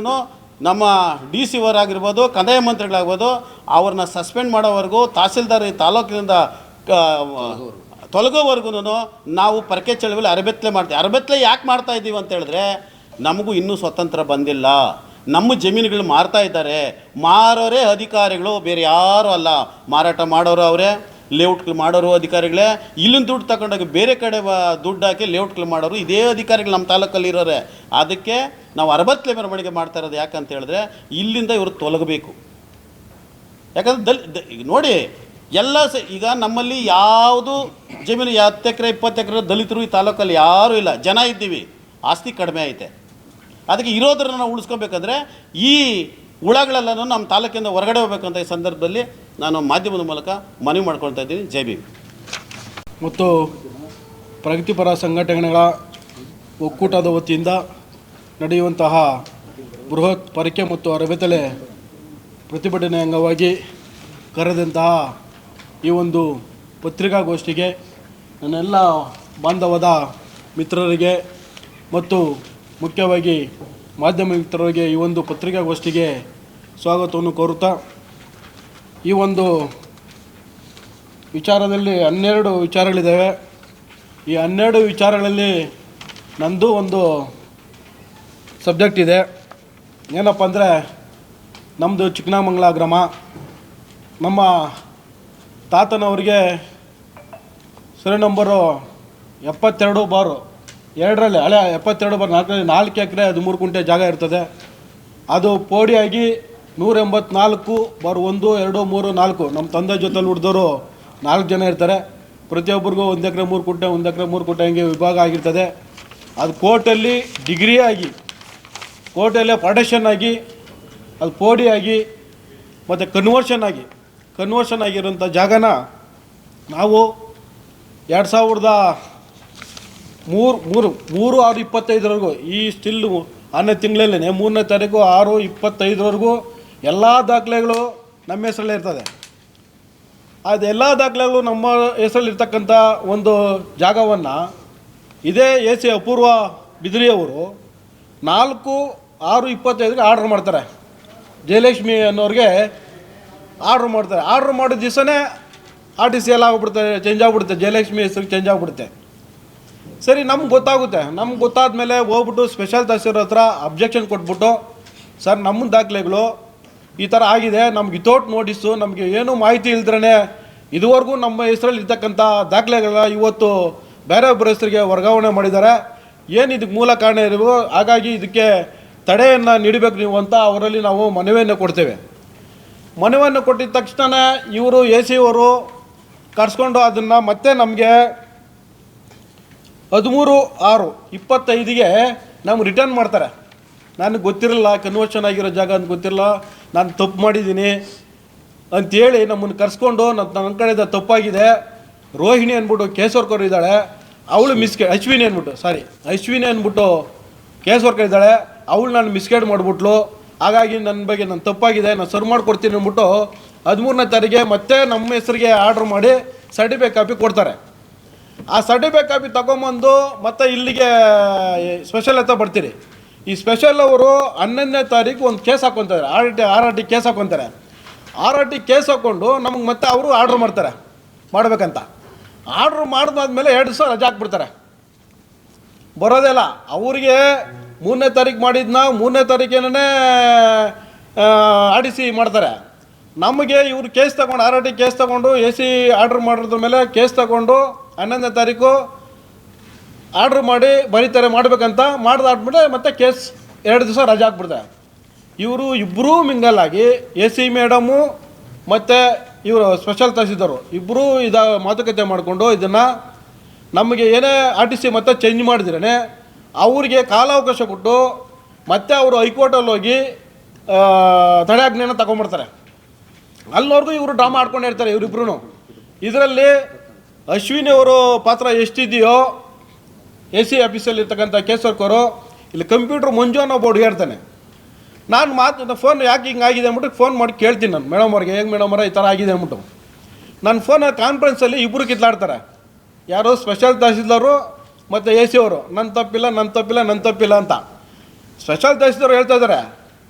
ನಮ್ಮ DC ಅವರಾಗಿರ್ಬೋದು, ಕಂದಾಯ ಮಂತ್ರಿಗಳಾಗ್ಬೋದು, ಅವ್ರನ್ನ ಸಸ್ಪೆಂಡ್ ಮಾಡೋವರೆಗೂ, ತಹಸೀಲ್ದಾರ್ ತಾಲೂಕಿನಿಂದ ತೊಲಗೋವರೆಗೂ ನಾವು ಪರಕೆ ಚಳವಳಿ ಅರಬೆತ್ತಲೆ ಮಾಡ್ತೀವಿ. ಅರಬೆತ್ತಲೆ ಯಾಕೆ ಮಾಡ್ತಾ ಇದ್ದೀವಿ ಅಂತ ಹೇಳಿದ್ರೆ, ನಮಗೂ ಇನ್ನೂ ಸ್ವತಂತ್ರ ಬಂದಿಲ್ಲ. ನಮ್ಮ ಜಮೀನುಗಳು ಮಾರ್ತಾ ಇದ್ದಾರೆ. ಮಾರೋರೇ ಅಧಿಕಾರಿಗಳು, ಬೇರೆ ಯಾರೂ ಅಲ್ಲ. ಮಾರಾಟ ಮಾಡೋರು ಅವರೇ, ಲೇಔಟ್ಗಳು ಮಾಡೋರು ಅಧಿಕಾರಿಗಳೇ. ಇಲ್ಲಿನ ದುಡ್ಡು ತಗೊಂಡೋಗಿ ಬೇರೆ ಕಡೆ ದುಡ್ಡು ಹಾಕಿ ಲೇಔಟ್ಗಳು ಮಾಡೋರು ಇದೇ ಅಧಿಕಾರಿಗಳು ನಮ್ಮ ತಾಲೂಕಲ್ಲಿ ಇರೋರೆ. ಅದಕ್ಕೆ ನಾವು ಅರಬತ್ತಲೆ ಮೆರವಣಿಗೆ ಮಾಡ್ತಾ ಇರೋದು. ಯಾಕಂತ ಹೇಳಿದ್ರೆ ಇಲ್ಲಿಂದ ಇವರು ತೊಲಗಬೇಕು. ಯಾಕಂದ್ರೆ ಈಗ ನೋಡಿ ಎಲ್ಲ ಈಗ ನಮ್ಮಲ್ಲಿ ಯಾವುದು ಜಮೀನು 10 ಎಕರೆ 20 ಎಕರೆ ದಲಿತರು ಈ ತಾಲೂಕಲ್ಲಿ ಯಾರೂ ಇಲ್ಲ. ಜನ ಇದ್ದೀವಿ, ಆಸ್ತಿ ಕಡಿಮೆ ಐತೆ. ಅದಕ್ಕೆ ಇರೋದನ್ನು ನಾವು ಉಳಿಸ್ಕೋಬೇಕಂದ್ರೆ ಈ ಹುಳಗಳೆಲ್ಲನೂ ನಮ್ಮ ತಾಲೂಕಿಂದ ಹೊರಗಡೆ ಹೋಗ್ಬೇಕಂತ ಈ ಸಂದರ್ಭದಲ್ಲಿ ನಾನು ಮಾಧ್ಯಮದ ಮೂಲಕ ಮನವಿ ಮಾಡ್ಕೊಳ್ತಾ ಇದ್ದೀನಿ. ಜೈ ಭೀಮ್. ಮತ್ತು ಪ್ರಗತಿಪರ ಸಂಘಟನೆಗಳ ಒಕ್ಕೂಟದ ವತಿಯಿಂದ ನಡೆಯುವಂತಹ ಬೃಹತ್ ಪರಕೆ ಮತ್ತು ಅರಬೆತ್ತಲೆ ಪ್ರತಿಭಟನೆ ಅಂಗವಾಗಿ ಕರೆದಂತಹ ಈ ಒಂದು ಪತ್ರಿಕಾಗೋಷ್ಠಿಗೆ ನನ್ನೆಲ್ಲ ಬಾಂಧವದ ಮಿತ್ರರಿಗೆ ಮತ್ತು ಮುಖ್ಯವಾಗಿ ಮಾಧ್ಯಮ ಮಿತ್ರರಿಗೆ ಈ ಒಂದು ಪತ್ರಿಕಾಗೋಷ್ಠಿಗೆ ಸ್ವಾಗತವನ್ನು ಕೋರುತ್ತಾ, ಈ ಒಂದು ವಿಚಾರದಲ್ಲಿ 12 ವಿಚಾರಗಳಿದ್ದಾವೆ. ಈ 12 ವಿಚಾರಗಳಲ್ಲಿ ನಂದು ಒಂದು ಸಬ್ಜೆಕ್ಟ್ ಇದೆ. ಏನಪ್ಪ ಅಂದರೆ, ನಮ್ಮದು ಚಿಕ್ಕನಾಮಂಗಲ ಗ್ರಾಮ. ನಮ್ಮ ತಾತನವರಿಗೆ ಸರಿ ನಂಬರು 72/2ರಲ್ಲಿ ಹಳೆ 72/4 4 ಎಕರೆ 13 ಗುಂಟೆ ಜಾಗ ಇರ್ತದೆ. ಅದು ಪೋಡಿಯಾಗಿ 184/1, 2, 3, 4 ನಮ್ಮ ತಂದೆ ಜೊತೆಲಿ ಹುಡ್ದವರು 4 ಜನ ಇರ್ತಾರೆ. ಪ್ರತಿಯೊಬ್ಬರಿಗೂ 1 ಎಕರೆ 3 ಗುಂಟೆ 1 ಎಕರೆ 3 ಗುಂಟೆ ಹಂಗೆ ವಿಭಾಗ ಆಗಿರ್ತದೆ. ಅದು ಕೋರ್ಟಲ್ಲಿ ಡಿಗ್ರಿ ಆಗಿ, ಕೋರ್ಟಲ್ಲೇ ಪಾರ್ಟಿಷನ್ ಆಗಿ, ಅದು ಪೋಡಿಯಾಗಿ ಮತ್ತು ಕನ್ವರ್ಷನ್ ಆಗಿರೋಂಥ ಜಾಗನ ನಾವು 2003/6/25 ಈ ಸ್ಟಿಲ್ 10ನೇ ತಿಂಗಳಲ್ಲೇ 3ನೇ ತಾರೀಕು 6/25 ಎಲ್ಲ ದಾಖಲೆಗಳು ನಮ್ಮ ಹೆಸರಲ್ಲೇ ಇರ್ತದೆ. ಅದೆಲ್ಲ ದಾಖಲೆಗಳು ನಮ್ಮ ಹೆಸರಲ್ಲಿರ್ತಕ್ಕಂಥ ಒಂದು ಜಾಗವನ್ನು ಇದೇ AC ಅಪೂರ್ವ ಬಿದ್ರಿಯವರು 4/6/25 ಆರ್ಡ್ರ್ ಮಾಡ್ತಾರೆ. ಜಯಲಕ್ಷ್ಮಿ ಅನ್ನೋರಿಗೆ ಆರ್ಡ್ರ್ ಮಾಡ್ತಾರೆ. ಆರ್ಡ್ರ್ ಮಾಡಿದ ದಿವಸನೇ RTC ಎಲ್ಲ ಆಗ್ಬಿಡುತ್ತೆ, ಚೇಂಜ್ ಆಗಿಬಿಡುತ್ತೆ, ಜಯಲಕ್ಷ್ಮಿ ಹೆಸರಿಗೆ ಚೇಂಜ್ ಆಗಿಬಿಡುತ್ತೆ. ಸರಿ, ನಮ್ಗೆ ಗೊತ್ತಾಗುತ್ತೆ. ನಮ್ಗೆ ಗೊತ್ತಾದ ಮೇಲೆ ಹೋಗ್ಬಿಟ್ಟು ಸ್ಪೆಷಲ್ ತಹಸೀಲ್ದಾರ್ ಹತ್ರ ಅಬ್ಜೆಕ್ಷನ್ ಕೊಟ್ಬಿಟ್ಟು, ಸರ್ ನಮ್ಮ ದಾಖಲೆಗಳು ಈ ಥರ ಆಗಿದೆ, ನಮ್ಗೆ ವಿತೌಟ್ ನೋಟಿಸು, ನಮಗೆ ಏನೂ ಮಾಹಿತಿ ಇಲ್ದ್ರೇ ಇದುವರೆಗೂ ನಮ್ಮ ಹೆಸರಲ್ಲಿ ಇರ್ತಕ್ಕಂಥ ದಾಖಲೆಗಳನ್ನ ಇವತ್ತು ಬೇರೆ ಒಬ್ಬರ ಹೆಸರಿಗೆ ವರ್ಗಾವಣೆ ಮಾಡಿದ್ದಾರೆ. ಏನು ಇದಕ್ಕೆ ಮೂಲ ಕಾರಣ ಇರಬೇಕು, ಹಾಗಾಗಿ ಇದಕ್ಕೆ ತಡೆಯನ್ನು ನೀಡಬೇಕು ನೀವು ಅಂತ ಅವರಲ್ಲಿ ನಾವು ಮನವಿಯನ್ನು ಕೊಡ್ತೇವೆ. ಮನವಿಯನ್ನು ಕೊಟ್ಟಿದ ತಕ್ಷಣ ಇವರು AC ಅವರು ಕರ್ಸ್ಕೊಂಡು ಅದನ್ನು ಮತ್ತೆ ನಮಗೆ 13/6/25 ನಮ್ಗೆ ರಿಟರ್ನ್ ಮಾಡ್ತಾರೆ. ನನಗೆ ಗೊತ್ತಿರಲಿಲ್ಲ, ಕನ್ವರ್ಷನ್ ಆಗಿರೋ ಜಾಗ ಅಂತ ಗೊತ್ತಿರಲಿಲ್ಲ, ನಾನು ತಪ್ಪು ಮಾಡಿದ್ದೀನಿ ಅಂಥೇಳಿ ನಮ್ಮನ್ನು ಕರ್ಸ್ಕೊಂಡು ನನ್ನ ಕಡೆಯಿಂದ ತಪ್ಪಾಗಿದೆ, ರೋಹಿಣಿ ಅಂದ್ಬಿಟ್ಟು ಕೇಸ್ ವರ್ಕರ್ ಇದ್ದಾಳೆ, ಅವಳು ಅಶ್ವಿನಿ ಅಂದ್ಬಿಟ್ಟು ಕೇಸ್ ವರ್ಕರ್ ಇದ್ದಾಳೆ, ಅವಳು ನಾನು ಮಿಸ್ಗೈಡ್ ಮಾಡಿಬಿಟ್ಲು, ಹಾಗಾಗಿ ನನ್ನ ಬಗ್ಗೆ ನಾನು ತಪ್ಪಾಗಿದೆ, ನಾನು ಸರ್ ಮಾಡಿಕೊಡ್ತೀನಿ ಅಂದ್ಬಿಟ್ಟು 13ನೇ ತಾರೀಕಿಗೆ ಮತ್ತೆ ನಮ್ಮ ಹೆಸರಿಗೆ ಆರ್ಡ್ರ್ ಮಾಡಿ ಸರ್ಟಿಫಿಕೇಟ್ ಕಾಪಿ ಕೊಡ್ತಾರೆ. ಆ ಸರ್ಟಿಫಿಕೇಟ್ ಕಾಪಿ ತಗೊಂಬಂದು ಮತ್ತೆ ಇಲ್ಲಿಗೆ ಸ್ಪೆಷಲ್ ಹತ್ರ ಬರ್ತೀರಿ. ಈ ಸ್ಪೆಷಲ್ ಅವರು 11ನೇ ತಾರೀಕು ಒಂದು ಕೇಸ್ ಹಾಕ್ಕೊತಾರೆ, RRT ಕೇಸ್ ಹಾಕ್ಕೊತಾರೆ. RRT ಕೇಸ್ ಹಾಕ್ಕೊಂಡು ನಮಗೆ ಮತ್ತೆ ಅವರು ಆರ್ಡ್ರ್ ಮಾಡಬೇಕಂತ. ಆರ್ಡ್ರ್ ಮಾಡಿದಾದ್ಮೇಲೆ 2 ದಿವಸ ರಜೆ ಹಾಕ್ಬಿಡ್ತಾರೆ, ಬರೋದೇ ಇಲ್ಲ. ಅವರಿಗೆ 3ನೇ ತಾರೀಕು ಮಾಡಿದ್ನ 3ನೇ ತಾರೀಕೇನೇ RTC ಮಾಡ್ತಾರೆ. ನಮಗೆ ಇವರು ಕೇಸ್ ತಗೊಂಡು RRT ಕೇಸ್ ತಗೊಂಡು AC ಆರ್ಡ್ರ್ ಮಾಡಿದ್ರ ಮೇಲೆ ಕೇಸ್ ತಗೊಂಡು 11ನೇ ತಾರೀಕು ಆರ್ಡ್ರ್ ಮಾಡಿ ಬರೀತಾರೆ ಮಾಡಬೇಕಂತ. ಮಾಡಿದಾದ್ಮೇಲೆ ಮತ್ತೆ ಕೇಸ್ 2 ದಿವಸ ರಜೆ ಹಾಕ್ಬಿಡ್ತಾರೆ. ಇವರು ಇಬ್ಬರೂ ಮಿಂಗಲಾಗಿ AC ಮೇಡಮು ಮತ್ತು ಇವರು ಸ್ಪೆಷಲ್ ತಹಸೀಲ್ದಾರು ಇಬ್ಬರೂ ಮಾತುಕತೆ ಮಾಡಿಕೊಂಡು ಇದನ್ನು ನಮಗೆ ಏನೇ RTC ಮತ್ತೆ ಚೇಂಜ್ ಮಾಡಿದ್ರೇ ಅವ್ರಿಗೆ ಕಾಲಾವಕಾಶ ಕೊಟ್ಟು ಮತ್ತೆ ಅವರು ಹೈಕೋರ್ಟಲ್ಲಿ ಹೋಗಿ ತಡೆಯಾಜ್ಞೆಯನ್ನು ತಗೊಂಡ್ಬಿಡ್ತಾರೆ. ಅಲ್ಲಿವರೆಗೂ ಇವರು ಡ್ರಾಮಾ ಆಡ್ಕೊಂಡಿರ್ತಾರೆ ಇವರಿಬ್ರು. ಇದರಲ್ಲಿ ಅಶ್ವಿನಿ ಅವರು ಪಾತ್ರ ಎಷ್ಟಿದೆಯೋ AC ಆಫೀಸಲ್ಲಿ ಇರ್ತಕ್ಕಂಥ ಕೇಸ್ ವರ್ಕರು, ಇಲ್ಲಿ ಕಂಪ್ಯೂಟ್ರ್ ಮಂಜು ಅನ್ನೋ ಒಬ್ಬ ಹುಡುಗ ಇರ್ತಾನೆ. ನಾನು ಫೋನ್ ಯಾಕೆ ಹಿಂಗಾಗಿದೆ ಅಂದ್ಬಿಟ್ಟು ಫೋನ್ ಮಾಡಿ ಕೇಳ್ತೀನಿ ನಾನು ಮೇಡಮ್ ಅವ್ರಿಗೆ, ಹೇಗೆ ಮೇಡಮ್ ಅವರ ಈ ಥರ ಆಗಿದೆ ಅಂದ್ಬಿಟ್ಟು. ನನ್ನ ಫೋನ್ ಕಾನ್ಫರೆನ್ಸಲ್ಲಿ ಇಬ್ಬರು ಕಿತ್ಲಾಡ್ತಾರೆ, ಯಾರು ಸ್ಪೆಷಲ್ ತಹಸೀಲ್ದಾರು ಮತ್ತು AC ಅವರು, ನನ್ನ ತಪ್ಪಿಲ್ಲ ಅಂತ. ಸ್ಪೆಷಲ್ ತಹಸೀಲ್ದಾರು ಹೇಳ್ತಾ ಇದ್ದಾರೆ,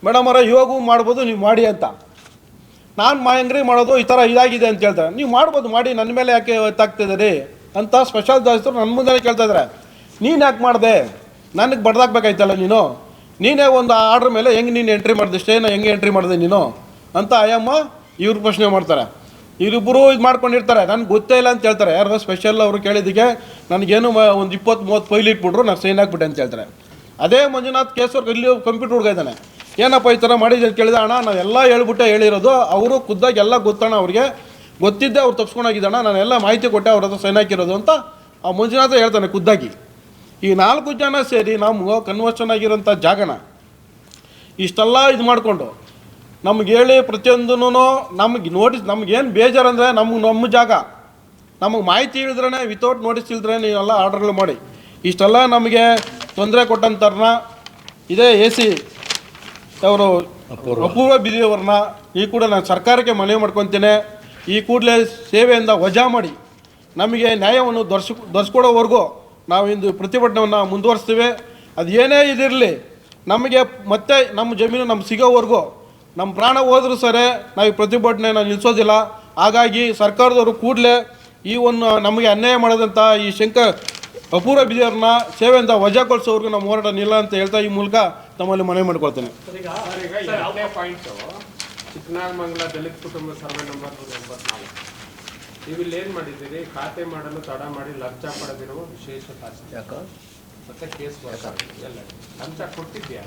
ಮೇಡಮ್ ಅವರ ಇವಾಗೂ ಮಾಡ್ಬೋದು, ನೀವು ಮಾಡಿ ಅಂತ. ನಾನು ಹೆಂಗ್ರಿ ಮಾಡೋದು, ಈ ಥರ ಇದಾಗಿದೆ ಅಂತ ಹೇಳ್ತಾರೆ. ನೀವು ಮಾಡ್ಬೋದು, ಮಾಡಿ, ನನ್ನ ಮೇಲೆ ಯಾಕೆ ಒತ್ತಾಗ್ತಿದ್ದೀರಿ ಅಂತ ಸ್ಪೆಷಲ್ ತಹಸೀಲ್ದಾರು ನನ್ನ ಮುಂದೆ ಕೇಳ್ತಾ ಇದ್ದಾರೆ. ನೀನು ಯಾಕೆ ಮಾಡಿದೆ, ನನಗೆ ಬಡ್ದಾಕ್ಬೇಕಾಯ್ತಲ್ಲ ನೀನೇ ಒಂದು ಆರ್ಡ್ರ್ ಮೇಲೆ ಹೆಂಗೆ ನೀನು ಎಂಟ್ರಿ ಮಾಡಿದೆ, ಸ್ಟೇನ ಹೆಂಗೆ ಎಂಟ್ರಿ ಮಾಡಿದೆ ನೀನು ಅಂತ ಅಯ್ಯಮ್ಮ ಇವ್ರು ಪ್ರಶ್ನೆ ಮಾಡ್ತಾರೆ. ಇವರಿಬ್ಬರು ಇದು ಮಾಡ್ಕೊಂಡಿರ್ತಾರೆ, ನನಗೆ ಗೊತ್ತೇ ಇಲ್ಲ ಅಂತ ಹೇಳ್ತಾರೆ. ಯಾರೋ ಸ್ಪೆಷಲ್ ಅವರು ಕೇಳಿದ್ದಕ್ಕೆ ನನಗೇನು ಒಂದು 20-30 ಫೈಲ್ ಇಟ್ಬಿಟ್ರು, ನಾನು ಸೈನ್ ಹಾಕ್ಬಿಟ್ಟೆ ಅಂತ ಹೇಳ್ತಾರೆ. ಅದೇ ಮಂಜುನಾಥ್ ಕೇಸವ್ರು ಇಲ್ಲಿ ಕಂಪ್ಯೂಟರ್ ಹುಡುಗ ಇದ್ದಾನೆ, ಏನಪ್ಪ ಈ ಥರ ಮಾಡಿದೆ ಅಂತ ಕೇಳಿದೆ. ಅಣ್ಣ ನಾವೆಲ್ಲ ಹೇಳಿರೋದು, ಅವರು ಖುದ್ದಾಗಿ ಎಲ್ಲ ಗೊತ್ತಣ್ಣ, ಅವ್ರಿಗೆ ಗೊತ್ತಿದ್ದೆ, ಅವ್ರು ತಪ್ಸ್ಕೊಂಡೋಗಿದ್ದಣ್ಣ, ನಾನೆಲ್ಲ ಮಾಹಿತಿ ಕೊಟ್ಟೆ, ಅವ್ರ ಹತ್ರ ಸೈನ್ ಹಾಕಿರೋದು ಅಂತ ಆ ಮಂಜುನಾಥ ಹೇಳ್ತಾನೆ ಖುದ್ದಾಗಿ. ಈ 4 ಜನ ಸೇರಿ ನಮ್ಗೆ ಕನ್ವರ್ಷನ್ ಆಗಿರೋಂಥ ಜಾಗನ ಇಷ್ಟೆಲ್ಲ ಇದು ಮಾಡಿಕೊಂಡು ನಮ್ಗೆ ಹೇಳಿ ಪ್ರತಿಯೊಂದೂ ನಮಗೆ ನೋಟಿಸ್, ನಮಗೇನು ಬೇಜಾರು ಅಂದರೆ ನಮ್ಮ ಜಾಗ ನಮಗೆ ಮಾಹಿತಿ ಇಳಿದ್ರೇ ವಿತೌಟ್ ನೋಟಿಸ್ ಇಲ್ದ್ರೇ ನೀವೆಲ್ಲ ಆರ್ಡರ್ಗಳು ಮಾಡಿ ಇಷ್ಟೆಲ್ಲ ನಮಗೆ ತೊಂದರೆ ಕೊಟ್ಟಂಥವ್ರನ್ನ ಇದೇ AC ಅವರು ಅಪೂರ್ವ ಬಿದಿಯವ್ರನ್ನ ಈ ಕೂಡ ನಾನು ಸರ್ಕಾರಕ್ಕೆ ಮನವಿ ಮಾಡ್ಕೊತೇನೆ. ಈ ಕೂಡಲೇ ಸೇವೆಯಿಂದ ವಜಾ ಮಾಡಿ ನಮಗೆ ನ್ಯಾಯವನ್ನು ದೊರಸ್ಕೊಡೋವರೆಗೂ ನಾವು ಇಂದು ಪ್ರತಿಭಟನೆಯನ್ನು ಮುಂದುವರಿಸ್ತೀವಿ. ಅದು ಏನೇ ಇದಿರಲಿ, ನಮಗೆ ಮತ್ತೆ ನಮ್ಮ ಜಮೀನು ನಮ್ಗೆ ಸಿಗೋವರೆಗೂ ನಮ್ಮ ಪ್ರಾಣ ಹೋದರೂ ಸರಿ ನಾವು ಈ ಪ್ರತಿಭಟನೆಯನ್ನು ನಿಲ್ಲಿಸೋದಿಲ್ಲ. ಹಾಗಾಗಿ ಸರ್ಕಾರದವರು ಕೂಡಲೇ ಈ ಒಂದು ನಮಗೆ ಅನ್ಯಾಯ ಮಾಡೋದಂಥ ಈ ಅಪೂರ್ವ ಬಿದಿಯವ್ರನ್ನ ಸೇವೆಯಿಂದ ವಜಾಗೊಳಿಸೋವರೆಗೂ ನಮ್ಮ ಹೋರಾಟ ನಿಲ್ಲ ಅಂತ ಹೇಳ್ತಾ ಈ ಮೂಲಕ ತಮ್ಮಲ್ಲಿ ಮನವಿ ಮಾಡ್ಕೊಳ್ತೇನೆ. ಚಿಕ್ಕನಾಗಮಂಗಲ ದಲಿತ ಕುಟುಂಬ ಸರ್ವೆ ನಂಬರ್ 184 ನೀವಿಲ್ಲಿ ಏನು ಮಾಡಿದ್ದೀರಿ? ಖಾತೆ ಮಾಡಲು ತಡ ಮಾಡಿ ಲಂಚ ಪಡೆದಿರುವ ವಿಶೇಷ ತಹಸೀಲ್ದಾರ್ ಮತ್ತೆ ಕೇಸ್ ಎಲ್ಲ ಲಂಚ ಕೊಟ್ಟಿದ್ಯಾ?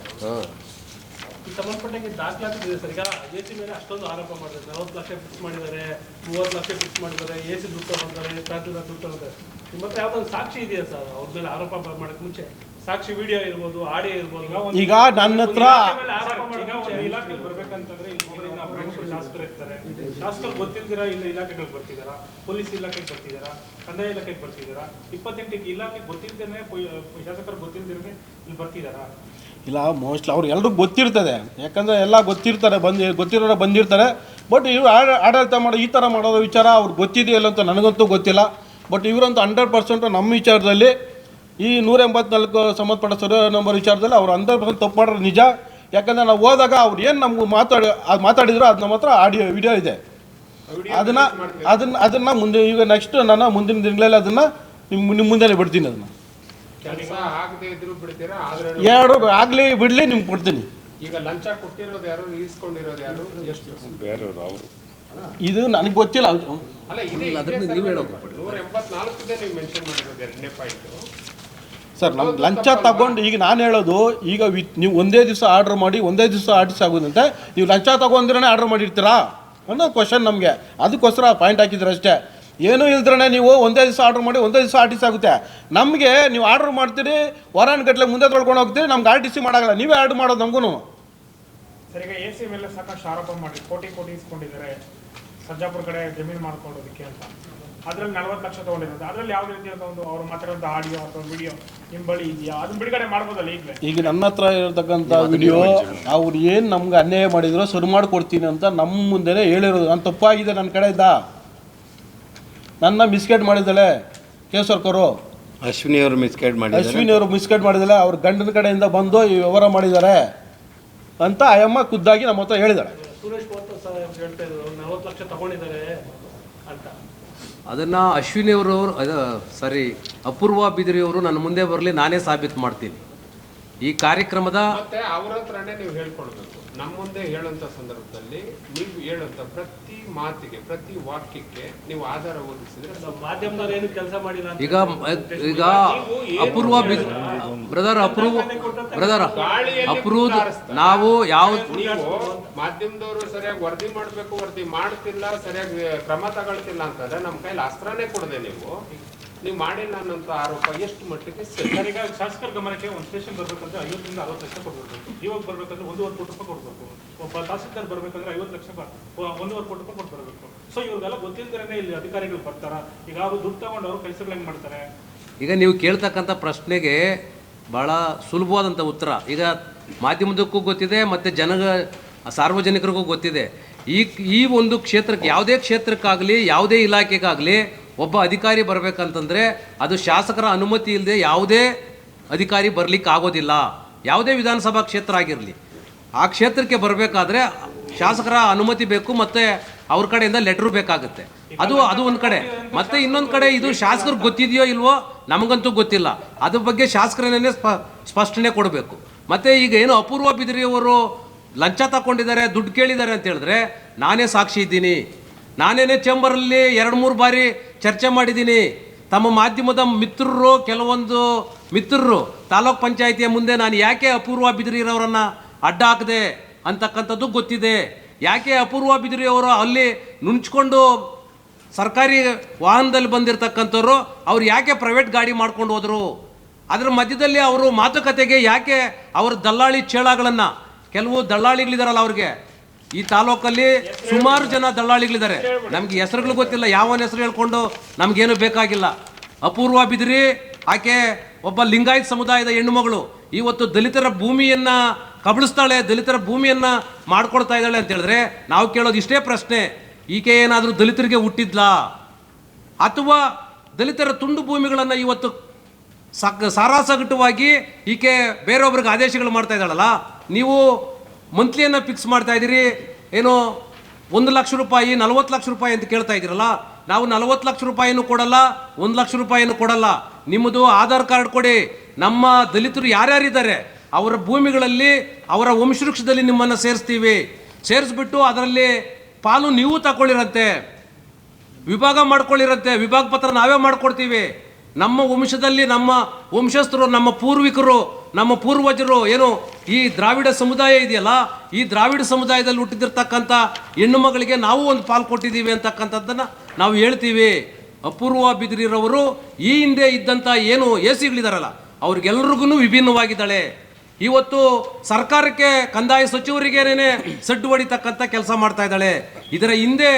ಈ ಸಂಬಂಧಪಟ್ಟಂಗೆ ದಾಖಲಾತಿದೆ ಸರ್. ಈಗ AC ಮೇಲೆ ಅಷ್ಟೊಂದು ಆರೋಪ ಮಾಡಿದ್ದಾರೆ. 40 ಲಕ್ಷ ಫಿಕ್ಸ್ ಮಾಡಿದ್ದಾರೆ, 30 ಲಕ್ಷ ಫಿಕ್ಸ್ ಮಾಡಿದ್ದಾರೆ, AC ದುಡ್ಡು ತಗೊಂಡಿದ್ದಾರೆ, ತಹಸೀಲ್ದಾರ್ ದುಡ್ಡು ತಗೊಂಡಿದ್ದಾರೆ. ನಿಮ್ಮ ಹತ್ರ ಯಾವುದೊಂದು ಸಾಕ್ಷಿ ಇದೆಯಾ ಸರ್? ಅವ್ರ ಮೇಲೆ ಆರೋಪ ಮಾಡೋಕ್ಕೆ ಮುಂಚೆ ಸಾಕ್ಷಿ ವಿಡಿಯೋ ಇರ್ಬೋದು, ಆಡಿಯೋ ಇರ್ಬೋದು. ಈಗ ನನ್ನ ಹತ್ರ ಇಲಾಖೆಗೆ ಬರ್ಬೇಕಂತಂದ್ರೆ ಶಾಸಕರು ಇರ್ತಾರೆ. ಶಾಸಕರು ಗೊತ್ತಿಲ್ದಿರ ಇಲ್ಲ ಇಲಾಖೆಗಳಿಗೆ ಬರ್ತಿದಾರ, ಪೊಲೀಸ್ ಇಲಾಖೆಗೆ ಬರ್ತಿದಾರ, ಕಂದಾಯ ಇಲಾಖೆಗೆ ಬರ್ತಿದಾರ, 28 ಇಲಾಖೆಗೆ ಗೊತ್ತಿಲ್ದೇನೆ ಶಾಸಕರು ಗೊತ್ತಿಲ್ದಿರನೆ ಇಲ್ಲಿ ಬರ್ತಿದಾರ. ಇಲ್ಲ, ಮೋಸ್ಟ್ಲಿ ಅವ್ರು ಎಲ್ರಿಗೂ ಗೊತ್ತಿರ್ತದೆ. ಯಾಕಂದರೆ ಎಲ್ಲ ಗೊತ್ತಿರ್ತಾರೆ, ಗೊತ್ತಿರೋರು ಬಂದಿರ್ತಾರೆ. ಬಟ್ ಇವರು ಆಡಳಿತ ಮಾಡೋ ಈ ಥರ ಮಾಡೋದು ವಿಚಾರ ಅವ್ರಿಗೆ ಗೊತ್ತಿದೆಯಲ್ಲ ಅಂತ ನನಗಂತೂ ಗೊತ್ತಿಲ್ಲ. ಬಟ್ ಇವರಂತೂ 100% ನಮ್ಮ ವಿಚಾರದಲ್ಲಿ ಈ 184 ಸಂಬಂಧಪಟ್ಟ ಸರ್ವೆ ನಂಬರ್ ವಿಚಾರದಲ್ಲಿ ಅವ್ರು 100% ತಪ್ಪು ಮಾಡೋದು ನಿಜ. ಯಾಕಂದರೆ ನಾವು ಹೋದಾಗ ಅವ್ರು ಏನು ನಮ್ಗೆ ಮಾತಾಡಿದ್ರು ಅದು ನಮ್ಮ ಹತ್ರ ವಿಡಿಯೋ ಇದೆ. ಅದನ್ನು ಮುಂದೆ ಈಗ ನೆಕ್ಸ್ಟ್ ನಾನು ಮುಂದಿನ ದಿನಗಳಲ್ಲಿ ಅದನ್ನು ನಿಮ್ಮ ಮುಂದೆನೇ ಬಿಡ್ತೀನಿ. ಅದನ್ನು ಕೆಲಸ ಆಗದೆ ಇದ್ರು ಬಿಡ್ತೀರಾ? ಎರಡು ಆಗಲಿ ಬಿಡಲಿ ನಿಮ್ಗೆ ಕೊಡ್ತೀನಿ. ಈಗ ಲಂಚ ಕೊಟ್ಟಿರೋದು ಯಾರು, ಈಸ್ಕೊಂಡಿರೋದು ಯಾರು, ಎಷ್ಟು? ಇದು ನನಗೆ ಗೊತ್ತಿಲ್ಲ. ಅಲ್ಲ, ಇದೆ 184 ನೀವು ಮೆನ್ಷನ್ ಮಾಡಿರೋದು 2ನೇ ಪಾಯಿಂಟ್. ಸರ್, ನಮ್ಗೆ ಲಂಚ ತಗೊಂಡು ಈಗ ನಾನು ಹೇಳೋದು, ಈಗ ನೀವು ಒಂದೇ ದಿವಸ ಆರ್ಡ್ರ್ ಮಾಡಿ ಒಂದೇ ದಿವಸ ಆರ್ಟಿಸ್ ಆಗೋದಂತೆ ನೀವು ಲಂಚ ತಗೊಂಡ್ರೆ ಆರ್ಡ್ರ್ ಮಾಡಿರ್ತೀರಾ ಅನ್ನೋ ಕ್ವಶನ್ ನಮಗೆ. ಅದಕ್ಕೋಸ್ಕರ ಪಾಯಿಂಟ್ ಹಾಕಿದ್ರೆ ಅಷ್ಟೇ. ಏನೂ ಇಲ್ದ್ರೆ ನೀವು ಒಂದೇ ದಿವಸ ಆರ್ಡ್ರ್ ಮಾಡಿ ಒಂದೇ ದಿವಸ ಆರ್ಟಿಸ್ ಆಗುತ್ತೆ. ನಮಗೆ ನೀವು ಆರ್ಡ್ರ್ ಮಾಡ್ತೀರಿ, ವಾರಾನ್ಗಟ್ಟಲೆ ಮುಂದೆ ತೊಳ್ಕೊಂಡು ಹೋಗ್ತೀರಿ, ನಮ್ಗೆ RTC ಮಾಡೋಲ್ಲ. ನೀವೇ ಆರ್ಡ್ರ್ ಮಾಡೋದು ನಮಗೂ. ಸರ್, ಈಗ AC ಮೇಲೆ ಸಾಕಷ್ಟು ಆರೋಪ ಮಾಡಿ ಕೋಟಿ ಇಸ್ಕೊಂಡಿದ್ದಾರೆ ಸರ್ಜಾಪುರ ಕಡೆ ಜಮೀನು ಮಾಡ್ಕೊಳ್ಳೋದಕ್ಕೆ ಅಂತ. ಅದ್ರಲ್ಲಿ 40 ಲಕ್ಷ ತಗೊಂಡಿರೋದು. ಅದ್ರಲ್ಲಿ ಯಾವ ರೀತಿಯಾದ ಒಂದು ಅವ್ರು ಮಾತಾಡೋದು ಆಡಿಯೋ ಅಥವಾ ವಿಡಿಯೋ ನಿಮ್ಮ ಬಳಿ ಇದೆಯಾ? ಅದನ್ನ ಬಿಡುಗಡೆ ಮಾಡ್ಬೋದಲ್ಲ ಈಗಲೇ? ಈಗ ನನ್ನ ಹತ್ರ ಇರತಕ್ಕಂಥ ವಿಡಿಯೋ ಅವ್ರು ಏನು ನಮ್ಗೆ ಅನ್ಯಾಯ ಮಾಡಿದ್ರು ಸರಿ ಮಾಡಿಕೊಡ್ತೀನಿ ಅಂತ ನಮ್ಮ ಮುಂದೆನೇ ಹೇಳಿರೋದು. ನಾನು ತಪ್ಪಾಗಿದೆ ನನ್ನ ಕಡೆಯಿಂದ, ನನ್ನ ಮಿಸ್ಗೈಡ್ ಮಾಡಿದ್ದಾಳೆ ಕೇಸರ್ಕರು. ಅಶ್ವಿನಿಯವರು ಮಿಸ್ಗೈಡ್ ಮಾಡಿದ್ದಾಳೆ. ಅವ್ರ ಗಂಡನ ಕಡೆಯಿಂದ ಬಂದು ಈ ವ್ಯವಹಾರ ಮಾಡಿದ್ದಾರೆ ಅಂತ ಅಯ್ಯಮ್ಮ ಖುದ್ದಾಗಿ ನಮ್ಮ ಹತ್ರ ಹೇಳಿದಾಳೆ. ಸುರೇಶ್ ಹೇಳ್ತಾ ಇದ್ರು 40 ಲಕ್ಷ ತಗೊಂಡಿದ್ದಾರೆ ಅಂತ. ಅದನ್ನು ಅಶ್ವಿನಿಯವರು ಅಪೂರ್ವ ಬಿದಿರಿಯವರು ನನ್ನ ಮುಂದೆ ಬರಲಿ, ನಾನೇ ಸಾಬೀತು ಮಾಡ್ತೀನಿ. ಈ ಕಾರ್ಯಕ್ರಮದ ಮತ್ತೆ ಅವ್ರ ಹತ್ರನೇ ನೀವು ಹೇಳ್ಕೊಳ್ಬೇಕು. ನಮ್ಮ ಮುಂದೆ ಹೇಳುವಂತ ಸಂದರ್ಭದಲ್ಲಿ ನೀವು ಹೇಳುವಂತ ಪ್ರತಿ ಮಾತಿಗೆ, ಪ್ರತಿ ವಾಕ್ಯಕ್ಕೆ ನೀವು ಆಧಾರ ಒದಗಿಸಿದ್ರೆ ಮಾಧ್ಯಮದವ್ರು ಏನು ಕೆಲಸ ಮಾಡಿಲ್ಲ. ಈಗ ಅಪೂರ್ವ ಬ್ರದರ್ ನಾವು ಯಾವ ನೀವು ಮಾಧ್ಯಮದವರು ಸರಿಯಾಗಿ ವರದಿ ಮಾಡಬೇಕು, ವರದಿ ಮಾಡ್ತಿಲ್ಲ, ಸರಿಯಾಗಿ ಕ್ರಮ ತಗೊಳ್ತಿಲ್ಲ ಅಂತಂದ್ರೆ ನಮ್ಮ ಕೈಲಿ ಅಸ್ತ್ರನೇ ಕೊಡದೆ ನೀವು ಮಾಡಿಲ್ಲ ಅನ್ನೋಂಥ ಆರೋಪ ಎಷ್ಟು ಮಟ್ಟಿಗೆ ಸರ್? ಈಗ ಶಾಸಕರ ಗಮನಕ್ಕೆ ಒಂದು ಸ್ಟೇಷನ್ ಬರ್ಬೇಕಂದ್ರೆ 50 ರಿಂದ 60 ಲಕ್ಷ ಕೊಡ್ಬೇಕು. ಇವಾಗ ಬರ್ಬೇಕಂದ್ರೆ 1.5 ಕೋಟಿ ರೂಪಾಯಿ ಕೊಡ್ಬೇಕು. ಒಬ್ಬ ತಹಸೀಲ್ದಾರ್ ಬರ್ಬೇಕಂದ್ರೆ 50 ಲಕ್ಷ 1.5 ಕೋಟಿ ರೂಪಾಯಿ ಕೊಟ್ಟು ಬರಬೇಕು. ಸೊ ಇವ್ರಿಗೆಲ್ಲ ಗೊತ್ತಿಲ್ದಿರೇ ಇಲ್ಲಿ ಅಧಿಕಾರಿಗಳು ಬರ್ತಾರ. ಈಗ ಅವರು ದುಡ್ಡು ತಗೊಂಡು ಅವರು ಕೆಲಸಗಳು ಹೆಂಗ್ ಮಾಡ್ತಾರೆ? ಈಗ ನೀವು ಕೇಳ್ತಕ್ಕಂಥ ಪ್ರಶ್ನೆಗೆ ಭಾಳ ಸುಲಭವಾದಂಥ ಉತ್ತರ ಈಗ ಮಾಧ್ಯಮದಕ್ಕೂ ಗೊತ್ತಿದೆ ಮತ್ತು ಸಾರ್ವಜನಿಕರಿಗೂ ಗೊತ್ತಿದೆ. ಈ ಒಂದು ಕ್ಷೇತ್ರಕ್ಕೆ, ಯಾವುದೇ ಕ್ಷೇತ್ರಕ್ಕಾಗಲಿ ಯಾವುದೇ ಇಲಾಖೆಗಾಗಲಿ ಒಬ್ಬ ಅಧಿಕಾರಿ ಬರಬೇಕಂತಂದರೆ ಅದು ಶಾಸಕರ ಅನುಮತಿ ಇಲ್ಲದೆ ಯಾವುದೇ ಅಧಿಕಾರಿ ಬರಲಿಕ್ಕೆ ಆಗೋದಿಲ್ಲ. ಯಾವುದೇ ವಿಧಾನಸಭಾ ಕ್ಷೇತ್ರ ಆಗಿರಲಿ, ಆ ಕ್ಷೇತ್ರಕ್ಕೆ ಬರಬೇಕಾದ್ರೆ ಶಾಸಕರ ಅನುಮತಿ ಬೇಕು ಮತ್ತು ಅವ್ರ ಕಡೆಯಿಂದ ಲೆಟ್ರು ಬೇಕಾಗುತ್ತೆ. ಅದು ಒಂದು ಕಡೆ. ಮತ್ತು ಇನ್ನೊಂದು ಕಡೆ ಇದು ಶಾಸಕರಿಗೆ ಗೊತ್ತಿದೆಯೋ ಇಲ್ವೋ ನಮಗಂತೂ ಗೊತ್ತಿಲ್ಲ. ಅದ್ರ ಬಗ್ಗೆ ಶಾಸಕರನ್ನೇ ಸ್ಪಷ್ಟನೆ ಕೊಡಬೇಕು. ಮತ್ತು ಈಗ ಏನು ಅಪೂರ್ವ ಬಿದಿರಿಯವರು ಲಂಚ ತಗೊಂಡಿದ್ದಾರೆ, ದುಡ್ಡು ಕೇಳಿದ್ದಾರೆ ಅಂತ ಹೇಳಿದ್ರೆ ನಾನೇ ಸಾಕ್ಷಿ ಇದ್ದೀನಿ. ನಾನೇನೇ ಚೇಂಬರಲ್ಲಿ 2-3 ಬಾರಿ ಚರ್ಚೆ ಮಾಡಿದ್ದೀನಿ. ತಮ್ಮ ಮಾಧ್ಯಮದ ಕೆಲವೊಂದು ಮಿತ್ರರು ತಾಲೂಕ್ ಪಂಚಾಯಿತಿಯ ಮುಂದೆ ನಾನು ಯಾಕೆ ಅಪೂರ್ವ ಬಿದಿರಿಯವರನ್ನು ಅಡ್ಡ ಹಾಕಿದೆ ಅಂತಕ್ಕಂಥದ್ದು ಗೊತ್ತಿದೆ. ಯಾಕೆ ಅಪೂರ್ವ ಬಿದಿರಿಯವರು ಅಲ್ಲಿ ನುಣ್ಚ್ಕೊಂಡು ಸರ್ಕಾರಿ ವಾಹನದಲ್ಲಿ ಬಂದಿರತಕ್ಕಂಥವ್ರು ಅವ್ರು ಯಾಕೆ ಪ್ರೈವೇಟ್ ಗಾಡಿ ಮಾಡ್ಕೊಂಡು ಹೋದರು, ಅದರ ಮಧ್ಯದಲ್ಲಿ ಅವರು ಮಾತುಕತೆಗೆ ಯಾಕೆ ಅವರ ದಲ್ಲಾಳಿ ಚೇಳಗಳನ್ನು, ಕೆಲವು ದಲ್ಲಾಳಿಗಳಿದಾರಲ್ಲ ಅವ್ರಿಗೆ ಈ ತಾಲೂಕಲ್ಲಿ ಸುಮಾರು ಜನ ದಲ್ಲಾಳಿಗಳಿದ್ದಾರೆ. ನಮ್ಗೆ ಹೆಸರುಗಳು ಗೊತ್ತಿಲ್ಲ, ಯಾವನ ಹೆಸರು ಹೇಳ್ಕೊಂಡು ನಮಗೇನು ಬೇಕಾಗಿಲ್ಲ. ಅಪೂರ್ವ ಬಿದಿರಿ ಆಕೆ ಒಬ್ಬ ಲಿಂಗಾಯತ್ ಸಮುದಾಯದ ಹೆಣ್ಣುಮಗಳು. ಇವತ್ತು ದಲಿತರ ಭೂಮಿಯನ್ನ ಕಬಳಿಸ್ತಾಳೆ, ದಲಿತರ ಭೂಮಿಯನ್ನ ಮಾಡ್ಕೊಳ್ತಾ ಇದ್ದಾಳೆ ಅಂತ ಹೇಳಿದ್ರೆ ನಾವು ಕೇಳೋದು ಇಷ್ಟೇ ಪ್ರಶ್ನೆ, ಈಕೆ ಏನಾದರೂ ದಲಿತರಿಗೆ ಹುಟ್ಟಿದ್ಲಾ ಅಥವಾ ದಲಿತರ ತುಂಡು ಭೂಮಿಗಳನ್ನು ಇವತ್ತು ಸಾರಾಸಗಟವಾಗಿ ಈಕೆ ಬೇರೊಬ್ರಿಗೆ ಆದೇಶಗಳು ಮಾಡ್ತಾ ಇದ್ದಾಳಲ್ಲ. ನೀವು ಮಂತ್ಲಿಯನ್ನು ಫಿಕ್ಸ್ ಮಾಡ್ತಾ ಇದ್ದೀರಿ, ಏನೋ 1 ಲಕ್ಷ ರೂಪಾಯಿ 40 ಲಕ್ಷ ರೂಪಾಯಿ ಅಂತ ಕೇಳ್ತಾ ಇದ್ದೀರಲ್ಲ. ನಾವು 40 ಲಕ್ಷ ರೂಪಾಯಿನೂ ಕೊಡಲ್ಲ, 1 ಲಕ್ಷ ರೂಪಾಯಿನೂ ಕೊಡಲ್ಲ. ನಿಮ್ಮದು ಆಧಾರ್ ಕಾರ್ಡ್ ಕೊಡಿ. ನಮ್ಮ ದಲಿತರು ಯಾರ್ಯಾರಿದ್ದಾರೆ ಅವರ ಭೂಮಿಗಳಲ್ಲಿ ಅವರ ವಂಶವೃಕ್ಷದಲ್ಲಿ ನಿಮ್ಮನ್ನು ಸೇರಿಸ್ಬಿಟ್ಟು ಅದರಲ್ಲಿ ಪಾಲು ನೀವು ತಗೊಳ್ಳಿರಂತೆ, ವಿಭಾಗ ಮಾಡ್ಕೊಳ್ಳಿರಂತೆ. ವಿಭಾಗ ಪತ್ರ ನಾವೇ ಮಾಡ್ಕೊಡ್ತೀವಿ. ನಮ್ಮ ವಂಶದಲ್ಲಿ ನಮ್ಮ ವಂಶಸ್ಥರು, ನಮ್ಮ ಪೂರ್ವಿಕರು, ನಮ್ಮ ಪೂರ್ವಜರು ಏನು ಈ ದ್ರಾವಿಡ ಸಮುದಾಯ ಇದೆಯಲ್ಲ, ಈ ದ್ರಾವಿಡ ಸಮುದಾಯದಲ್ಲಿ ಹುಟ್ಟಿದಿರ್ತಕ್ಕಂಥ ಹೆಣ್ಣು ಮಗಳಿಗೆ ನಾವು ಒಂದು ಪಾಲು ಕೊಟ್ಟಿದ್ದೀವಿ ಅಂತಕ್ಕಂಥದ್ದನ್ನು ನಾವು ಹೇಳ್ತೀವಿ. ಅಪೂರ್ವ ಬಿದಿರಿರವರು ಈ ಹಿಂದೆ ಇದ್ದಂಥ ಏನು ಎಸಿಗಳಿದಾರಲ್ಲ ಅವ್ರಿಗೆಲ್ರಿಗೂ ವಿಭಿನ್ನವಾಗಿದ್ದಾಳೆ. ಇವತ್ತು ಸರ್ಕಾರಕ್ಕೆ ಕಂದಾಯ ಸಚಿವರಿಗೇನೆ ಸಡ್ಡು ಹೊಡಿತಕ್ಕಂಥ ಕೆಲಸ ಮಾಡ್ತಾ ಇದ್ದಾಳೆ. ಇದರ ಹಿಂದೆ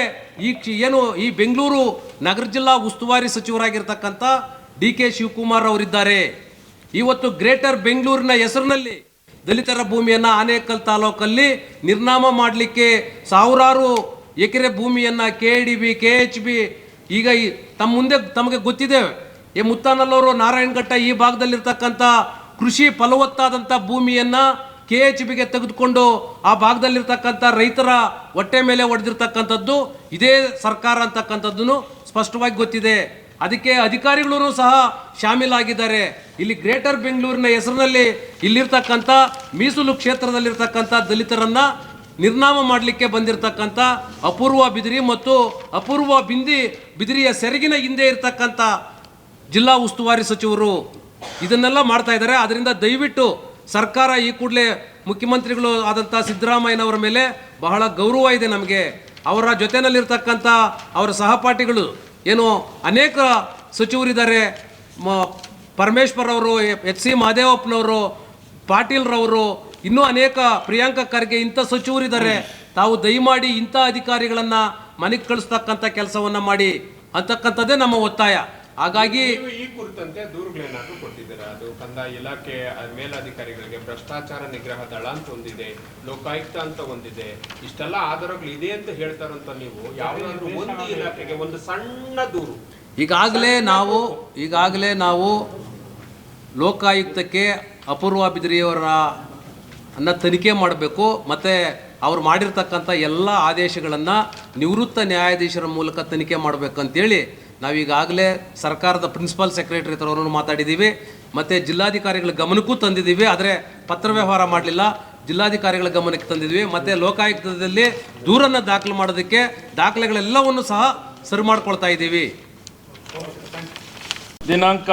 ಏನು ಈ ಬೆಂಗಳೂರು ನಗರ ಜಿಲ್ಲಾ ಉಸ್ತುವಾರಿ ಸಚಿವರಾಗಿರ್ತಕ್ಕಂಥ DK ಶಿವಕುಮಾರ್ ಅವರಿದ್ದಾರೆ. ಇವತ್ತು ಗ್ರೇಟರ್ ಬೆಂಗಳೂರಿನ ಹೆಸರಿನಲ್ಲಿ ದಲಿತರ ಭೂಮಿಯನ್ನು ಆನೇಕಲ್ ತಾಲೂಕಲ್ಲಿ ನಿರ್ನಾಮ ಮಾಡಲಿಕ್ಕೆ ಸಾವಿರಾರು ಎಕರೆ ಭೂಮಿಯನ್ನು KDB KHB ಈಗ ತಮ್ಮ ಮುಂದೆ ತಮಗೆ ಗೊತ್ತಿದೆ. ಮುತ್ತಾನಲ್ಲವರು ನಾರಾಯಣಘಟ್ಟ ಈ ಭಾಗದಲ್ಲಿರ್ತಕ್ಕಂಥ ಕೃಷಿ ಫಲವತ್ತಾದಂಥ ಭೂಮಿಯನ್ನು KHBಗೆ ತೆಗೆದುಕೊಂಡು ಆ ಭಾಗದಲ್ಲಿರ್ತಕ್ಕಂಥ ರೈತರ ಹೊಟ್ಟೆ ಮೇಲೆ ಹೊಡೆದಿರ್ತಕ್ಕಂಥದ್ದು ಇದೇ ಸರ್ಕಾರ ಅಂತಕ್ಕಂಥದ್ದು ಸ್ಪಷ್ಟವಾಗಿ ಗೊತ್ತಿದೆ. ಅದಕ್ಕೆ ಅಧಿಕಾರಿಗಳು ಸಹ ಶಾಮೀಲಾಗಿದ್ದಾರೆ. ಇಲ್ಲಿ ಗ್ರೇಟರ್ ಬೆಂಗಳೂರಿನ ಹೆಸರಿನಲ್ಲಿ ಇಲ್ಲಿರ್ತಕ್ಕಂಥ ಮೀಸಲು ಕ್ಷೇತ್ರದಲ್ಲಿರ್ತಕ್ಕಂಥ ದಲಿತರನ್ನು ನಿರ್ನಾಮ ಮಾಡಲಿಕ್ಕೆ ಬಂದಿರತಕ್ಕಂಥ ಅಪೂರ್ವ ಬಿದಿರಿ ಮತ್ತು ಅಪೂರ್ವ ಬಿದಿರಿಯ ಸೆರಗಿನ ಹಿಂದೆ ಇರ್ತಕ್ಕಂಥ ಜಿಲ್ಲಾ ಉಸ್ತುವಾರಿ ಸಚಿವರು ಇದನ್ನೆಲ್ಲ ಮಾಡ್ತಾ ಇದ್ದಾರೆ. ಅದರಿಂದ ದಯವಿಟ್ಟು ಸರ್ಕಾರ ಈ ಕೂಡಲೇ ಮುಖ್ಯಮಂತ್ರಿಗಳು ಆದಂಥ ಸಿದ್ದರಾಮಯ್ಯನವರ ಮೇಲೆ ಬಹಳ ಗೌರವ ಇದೆ ನಮಗೆ. ಅವರ ಜೊತೆಯಲ್ಲಿರ್ತಕ್ಕಂಥ ಅವರ ಸಹಪಾಠಿಗಳು ಏನು ಅನೇಕ ಸಚಿವರಿದ್ದಾರೆ, ಪರಮೇಶ್ವರ್ ಅವರು, HC ಮಹದೇವಪ್ಪನವರು, ಪಾಟೀಲ್ರವರು, ಇನ್ನೂ ಅನೇಕ ಪ್ರಿಯಾಂಕ ಖರ್ಗೆ ಇಂಥ ಸಚಿವರಿದ್ದಾರೆ. ತಾವು ದಯಮಾಡಿ ಇಂಥ ಅಧಿಕಾರಿಗಳನ್ನು ಮನೆಗೆ ಕಳಿಸ್ತಕ್ಕಂಥ ಕೆಲಸವನ್ನು ಮಾಡಿ ಅಂತಕ್ಕಂಥದ್ದೇ ನಮ್ಮ ಒತ್ತಾಯ. ಹಾಗಾಗಿ ಈ ಕುರಿತಂತೆ ದೂರುಗಳೇನಾದ್ರೂ ಕೊಟ್ಟಿದ್ದೀರಾ? ಅದು ಕಂದಾಯ ಇಲಾಖೆ ಮೇಲಧಿಕಾರಿಗಳಿಗೆ ಭ್ರಷ್ಟಾಚಾರ ನಿಗ್ರಹ ದಳ ಅಂತ ಒಂದಿದೆ, ಲೋಕಾಯುಕ್ತ ಅಂತ ಒಂದಿದೆ, ಇಷ್ಟೆಲ್ಲ ಆಧಾರಗಳು ಇದೆ ಅಂತ ಹೇಳ್ತಾರಂತ ನೀವು ಯಾವ್ದಾದ್ರು ಒಂದು ಇಲಾಖೆಗೆ ಒಂದು ಸಣ್ಣ ದೂರು ಈಗಾಗಲೇ ನಾವು ಲೋಕಾಯುಕ್ತಕ್ಕೆ ಅಪೂರ್ವ ಬಿದಿರಿಯವರ ತನಿಖೆ ಮಾಡಬೇಕು, ಮತ್ತು ಅವ್ರು ಮಾಡಿರ್ತಕ್ಕಂಥ ಎಲ್ಲ ಆದೇಶಗಳನ್ನು ನಿವೃತ್ತ ನ್ಯಾಯಾಧೀಶರ ಮೂಲಕ ತನಿಖೆ ಮಾಡಬೇಕಂತೇಳಿ ನಾವೀಗಾಗಲೇ ಸರ್ಕಾರದ ಪ್ರಿನ್ಸಿಪಲ್ ಸೆಕ್ರೆಟರಿ ಹತ್ರವನ್ನು ಮಾತಾಡಿದ್ದೀವಿ, ಮತ್ತು ಜಿಲ್ಲಾಧಿಕಾರಿಗಳ ಗಮನಕ್ಕೂ ತಂದಿದ್ದೀವಿ. ಆದರೆ ಪತ್ರ ವ್ಯವಹಾರ ಮಾಡಲಿಲ್ಲ, ಜಿಲ್ಲಾಧಿಕಾರಿಗಳ ಗಮನಕ್ಕೆ ತಂದಿದ್ವಿ. ಮತ್ತು ಲೋಕಾಯುಕ್ತದಲ್ಲಿ ದೂರನ್ನು ದಾಖಲು ಮಾಡೋದಕ್ಕೆ ದಾಖಲೆಗಳೆಲ್ಲವನ್ನು ಸಹ ಸರಿ ಮಾಡ್ಕೊಳ್ತಾ ಇದ್ದೀವಿ. ದಿನಾಂಕ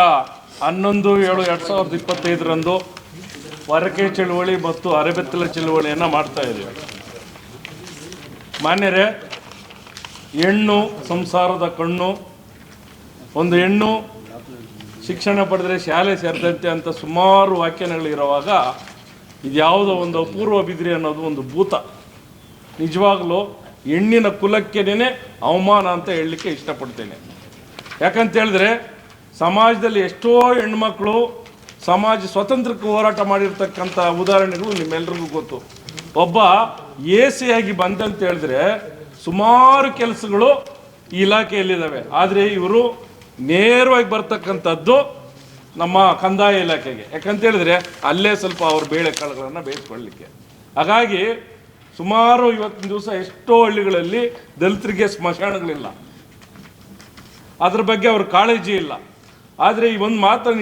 11/7/2025 ವರಕೆ ಚಳುವಳಿ ಮತ್ತು ಅರೆಬೆತ್ತಲ ಚಳುವಳಿಯನ್ನು ಮಾಡ್ತಾ ಇದ್ದೀವಿ. ಮಾನ್ಯರೇ, ಹೆಣ್ಣು ಸಂಸಾರದ ಕಣ್ಣು, ಒಂದು ಹೆಣ್ಣು ಶಿಕ್ಷಣ ಪಡೆದರೆ ಶಾಲೆ ಸೇರಿದಂತೆ ಅಂತ ಸುಮಾರು ವ್ಯಾಖ್ಯಾನಗಳಿರುವಾಗ ಇದ್ಯಾವುದೋ ಒಂದು ಅಪೂರ್ವ ಬಿದಿರಿ ಅನ್ನೋದು ಒಂದು ಭೂತ. ನಿಜವಾಗಲೂ ಹೆಣ್ಣಿನ ಕುಲಕ್ಕೇನೆ ಅವಮಾನ ಅಂತ ಹೇಳಲಿಕ್ಕೆ ಇಷ್ಟಪಡ್ತೇನೆ. ಯಾಕಂತ ಹೇಳಿದ್ರೆ ಸಮಾಜದಲ್ಲಿ ಎಷ್ಟೋ ಹೆಣ್ಮಕ್ಳು ಸಮಾಜ ಸ್ವಾತಂತ್ರ್ಯಕ್ಕೆ ಹೋರಾಟ ಮಾಡಿರ್ತಕ್ಕಂಥ ಉದಾಹರಣೆಗಳು ನಿಮ್ಮೆಲ್ರಿಗೂ ಗೊತ್ತು. ಒಬ್ಬ ಎಸಿಯಾಗಿ ಬಂದಂತ ಹೇಳಿದ್ರೆ ಸುಮಾರು ಕೆಲಸಗಳು ಈ ಇಲಾಖೆಯಲ್ಲಿದ್ದಾವೆ. ಆದರೆ ಇವರು ನೇರವಾಗಿ ಬರ್ತಕ್ಕಂಥದ್ದು ನಮ್ಮ ಕಂದಾಯ ಇಲಾಖೆಗೆ. ಯಾಕಂತ ಹೇಳಿದ್ರೆ ಅಲ್ಲೇ ಸ್ವಲ್ಪ ಅವ್ರ ಬೇಳೆ ಕಾಳುಗಳನ್ನು ಬೇಯಿಸ್ಕೊಳ್ಳಲಿಕ್ಕೆ. ಹಾಗಾಗಿ ಸುಮಾರು ಇವತ್ತಿನ ದಿವಸ ಎಷ್ಟೋ ಹಳ್ಳಿಗಳಲ್ಲಿ ದಲಿತರಿಗೆ ಸ್ಮಶಾನಗಳಿಲ್ಲ, ಅದ್ರ ಬಗ್ಗೆ ಅವ್ರ ಕಾಳಜಿ ಇಲ್ಲ. ಆದರೆ ಈ ಒಂದು ಮಾತನ್ನು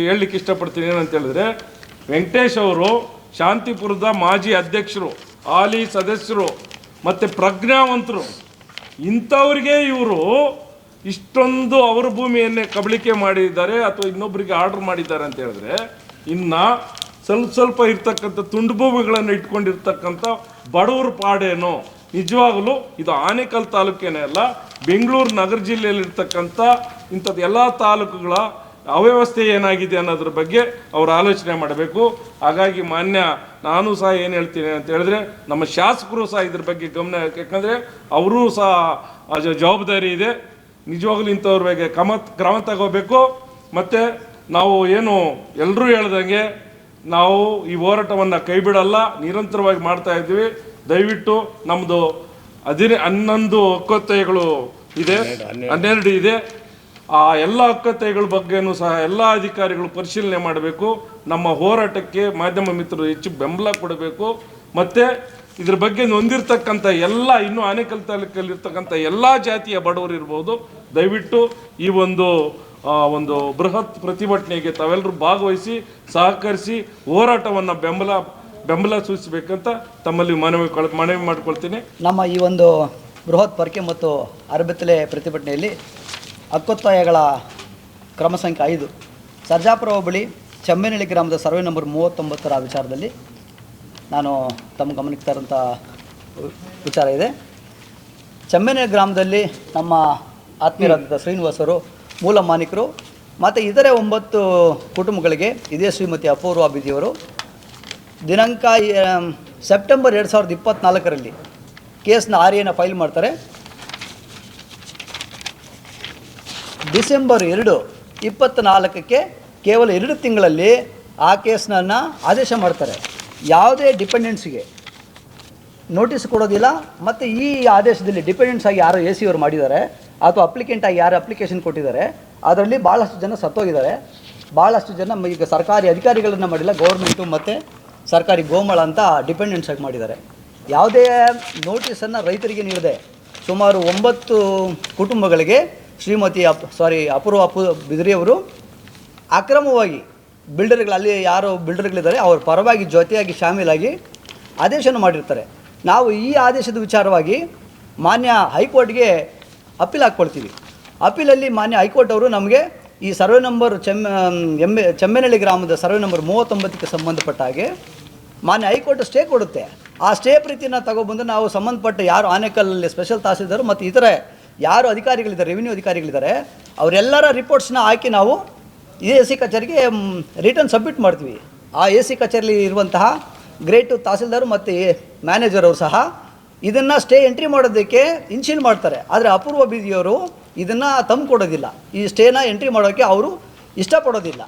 ಹೇಳಲಿಕ್ಕೆ ಇಷ್ಟಪಡ್ತೀನಿ. ಏನಂತ ಹೇಳಿದ್ರೆ, ವೆಂಕಟೇಶ್ ಅವರು ಶಾಂತಿಪುರದ ಮಾಜಿ ಅಧ್ಯಕ್ಷರು, ಹಾಲಿ ಸದಸ್ಯರು ಮತ್ತು ಪ್ರಜ್ಞಾವಂತರು. ಇಂಥವ್ರಿಗೆ ಇವರು ಇಷ್ಟೊಂದು ಅವರ ಭೂಮಿಯನ್ನೇ ಕಬಳಿಕೆ ಮಾಡಿದ್ದಾರೆ ಅಥವಾ ಇನ್ನೊಬ್ಬರಿಗೆ ಆರ್ಡರ್ ಮಾಡಿದ್ದಾರೆ ಅಂತ ಹೇಳಿದ್ರೆ, ಇನ್ನು ಸ್ವಲ್ಪ ಇರ್ತಕ್ಕಂಥ ತುಂಡು ಭೂಮಿಗಳನ್ನು ಇಟ್ಕೊಂಡಿರ್ತಕ್ಕಂಥ ಬಡವರ ಪಾಡೇನೋ. ನಿಜವಾಗಲೂ ಇದು ಆನೇಕಲ್ ತಾಲೂಕೇನೇ ಅಲ್ಲ, ಬೆಂಗಳೂರು ನಗರ ಜಿಲ್ಲೆಯಲ್ಲಿರ್ತಕ್ಕಂಥ ಇಂಥದ್ದು ಎಲ್ಲ ತಾಲೂಕುಗಳ ಅವ್ಯವಸ್ಥೆ ಏನಾಗಿದೆ ಅನ್ನೋದ್ರ ಬಗ್ಗೆ ಅವರು ಆಲೋಚನೆ ಮಾಡಬೇಕು. ಹಾಗಾಗಿ ನಾನು ಸಹ ಏನು ಹೇಳ್ತೀನಿ ಅಂತ ಹೇಳಿದ್ರೆ, ನಮ್ಮ ಶಾಸಕರು ಸಹ ಇದ್ರ ಬಗ್ಗೆ ಗಮನ, ಯಾಕಂದರೆ ಅವರೂ ಸಹ ಜವಾಬ್ದಾರಿ ಇದೆ. ನಿಜವಾಗ್ಲೂ ಇಂಥವ್ರ ಬಗ್ಗೆ ಕ್ರಮ ತಗೋಬೇಕು. ಮತ್ತು ನಾವು ಏನು ಎಲ್ಲರೂ ಹೇಳ್ದಂಗೆ ನಾವು ಈ ಹೋರಾಟವನ್ನು ಕೈ ಬಿಡಲ್ಲ, ನಿರಂತರವಾಗಿ ಮಾಡ್ತಾ ಇದ್ದೀವಿ. ದಯವಿಟ್ಟು ನಮ್ಮದು 11 ಹಕ್ಕೊತ್ತಾಯಗಳು ಇದೆ, 12 ಇದೆ. ಆ ಎಲ್ಲ ಹಕ್ಕೊತ್ತಾಯಗಳ ಬಗ್ಗೆನೂ ಸಹ ಎಲ್ಲ ಅಧಿಕಾರಿಗಳು ಪರಿಶೀಲನೆ ಮಾಡಬೇಕು. ನಮ್ಮ ಹೋರಾಟಕ್ಕೆ ಮಾಧ್ಯಮ ಮಿತ್ರರು ಹೆಚ್ಚು ಬೆಂಬಲ ಕೊಡಬೇಕು. ಮತ್ತು ಇದ್ರ ಬಗ್ಗೆ ನೊಂದಿರ್ತಕ್ಕಂಥ ಎಲ್ಲ ಇನ್ನೂ ಆನೇಕಲ್ ತಾಲೂಕಲ್ಲಿರ್ತಕ್ಕಂಥ ಎಲ್ಲ ಜಾತಿಯ ಬಡವರು ಇರ್ಬೋದು, ದಯವಿಟ್ಟು ಈ ಒಂದು ಬೃಹತ್ ಪ್ರತಿಭಟನೆಗೆ ತಾವೆಲ್ಲರೂ ಭಾಗವಹಿಸಿ ಸಹಕರಿಸಿ ಹೋರಾಟವನ್ನು ಬೆಂಬಲ ಸೂಚಿಸಬೇಕಂತ ತಮ್ಮಲ್ಲಿ ಮನವಿ ಮಾಡ್ಕೊಳ್ತೀನಿ. ನಮ್ಮ ಈ ಒಂದು ಬೃಹತ್ ಪೊರಕೆ ಮತ್ತು ಅರಬೆತ್ತಲೆ ಪ್ರತಿಭಟನೆಯಲ್ಲಿ ಹಕ್ಕೊತ್ತಾಯಗಳ ಕ್ರಮ ಸಂಖ್ಯೆ 5 ಸರ್ಜಾಪುರ ಹೋಬಳಿ ಚೆಮ್ಮೇನಹಳ್ಳಿ ಗ್ರಾಮದ ಸರ್ವೆ ನಂಬರ್ 39ರ ವಿಚಾರದಲ್ಲಿ ನಾನು ತಮ್ಮ ಗಮನಕ್ಕೆ ತರಂಥ ವಿಚಾರ ಇದೆ. ಚೆಮ್ಮೇನಹಳ್ಳಿ ಗ್ರಾಮದಲ್ಲಿ ನಮ್ಮ ಆತ್ಮೀಯರಾದ ಶ್ರೀನಿವಾಸರು ಮೂಲ ಮಾಲೀಕರು ಮತ್ತು ಇತರೆ 9 ಕುಟುಂಬಗಳಿಗೆ ಇದೇ ಶ್ರೀಮತಿ ಅಪೂರ್ವ ಬಿದಿಯವರು ದಿನಾಂಕ ಸೆಪ್ಟೆಂಬರ್ 2024ರಲ್ಲಿ ಕೇಸ್ನ ಆರ್ಯನ ಫೈಲ್ ಮಾಡ್ತಾರೆ. ಡಿಸೆಂಬರ್ 2, 24ಕ್ಕೆ ಕೇವಲ 2 ತಿಂಗಳಲ್ಲಿ ಆ ಕೇಸ್ನನ್ನು ಆದೇಶ ಮಾಡ್ತಾರೆ. ಯಾವುದೇ ಡಿಪೆಂಡೆನ್ಸಿಗೆ ನೋಟಿಸ್ ಕೊಡೋದಿಲ್ಲ. ಮತ್ತು ಈ ಆದೇಶದಲ್ಲಿ ಡಿಪೆಂಡೆನ್ಸ್ ಆಗಿ ಯಾರು AC ಅವರು ಮಾಡಿದ್ದಾರೆ ಅಥವಾ ಅಪ್ಲಿಕೆಂಟ್ ಆಗಿ ಯಾರು ಅಪ್ಲಿಕೇಶನ್ ಕೊಟ್ಟಿದ್ದಾರೆ ಅದರಲ್ಲಿ ಭಾಳಷ್ಟು ಜನ ಸತ್ತೋಗಿದ್ದಾರೆ. ಭಾಳಷ್ಟು ಜನ ಈಗ ಸರ್ಕಾರಿ ಅಧಿಕಾರಿಗಳನ್ನು ಮಾಡಿಲ್ಲ, ಗೌರ್ಮೆಂಟು ಮತ್ತು ಸರ್ಕಾರಿ ಗೋಮಾಳ ಅಂತ ಡಿಪೆಂಡೆನ್ಸ್ ಆಗಿ ಮಾಡಿದ್ದಾರೆ. ಯಾವುದೇ ನೋಟಿಸನ್ನು ರೈತರಿಗೆ ನೀಡದೆ ಸುಮಾರು 9 ಕುಟುಂಬಗಳಿಗೆ ಶ್ರೀಮತಿ ಅಪೂರ್ವ ಬಿದಿರಿಯವರು ಅಕ್ರಮವಾಗಿ ಬಿಲ್ಡರ್ಗಳಲ್ಲಿ ಯಾರು ಬಿಲ್ಡರ್ಗಳಿದ್ದಾರೆ ಅವ್ರ ಪರವಾಗಿ ಜೊತೆಯಾಗಿ ಶಾಮೀಲಾಗಿ ಆದೇಶವನ್ನು ಮಾಡಿರ್ತಾರೆ. ನಾವು ಈ ಆದೇಶದ ವಿಚಾರವಾಗಿ ಮಾನ್ಯ ಹೈಕೋರ್ಟ್ಗೆ ಅಪೀಲ್ ಹಾಕ್ಕೊಳ್ತೀವಿ. ಅಪೀಲಲ್ಲಿ ಮಾನ್ಯ ಹೈಕೋರ್ಟ್ ಅವರು ನಮಗೆ ಈ ಸರ್ವೆ ನಂಬರ್ ಚೆಮ್ಮೇನಹಳ್ಳಿ ಗ್ರಾಮದ ಸರ್ವೆ ನಂಬರ್ 39ಕ್ಕೆ ಸಂಬಂಧಪಟ್ಟ ಹಾಗೆ ಮಾನ್ಯ ಹೈಕೋರ್ಟ್ ಸ್ಟೇ ಕೊಡುತ್ತೆ. ಆ ಸ್ಟೇ ಪ್ರೀತಿನ ತಗೊಬಂದು ನಾವು ಸಂಬಂಧಪಟ್ಟ ಯಾರು ಆನೇಕಲ್ಲಲ್ಲಿ ಸ್ಪೆಷಲ್ ತಹಸೀಲ್ದಾರ್ ಮತ್ತು ಇತರೆ ಯಾರು ಅಧಿಕಾರಿಗಳಿದ್ದಾರೆ, ರೆವಿನ್ಯೂ ಅಧಿಕಾರಿಗಳಿದ್ದಾರೆ, ಅವರೆಲ್ಲರ ರಿಪೋರ್ಟ್ಸ್ನ ಹಾಕಿ ನಾವು AC ಕಚೇರಿಗೆ ರಿಟರ್ನ್ ಸಬ್ಮಿಟ್ ಮಾಡ್ತೀವಿ. ಆ AC ಕಚೇರಿಯಲ್ಲಿ ಇರುವಂತಹ ಗ್ರೇಟು ತಹಸೀಲ್ದಾರ್ ಮತ್ತು ಮ್ಯಾನೇಜರ್ ಅವರು ಸಹ ಇದನ್ನು ಸ್ಟೇ ಎಂಟ್ರಿ ಮಾಡೋದಕ್ಕೆ ಇನ್ಶಿಯಲ್ ಮಾಡ್ತಾರೆ. ಆದರೆ ಅಪೂರ್ವ ಬಿದಿಯವರು ಇದನ್ನು ತಂದು ಕೊಡೋದಿಲ್ಲ. ಈ ಸ್ಟೇನ ಎಂಟ್ರಿ ಮಾಡೋಕ್ಕೆ ಅವರು ಇಷ್ಟಪಡೋದಿಲ್ಲ.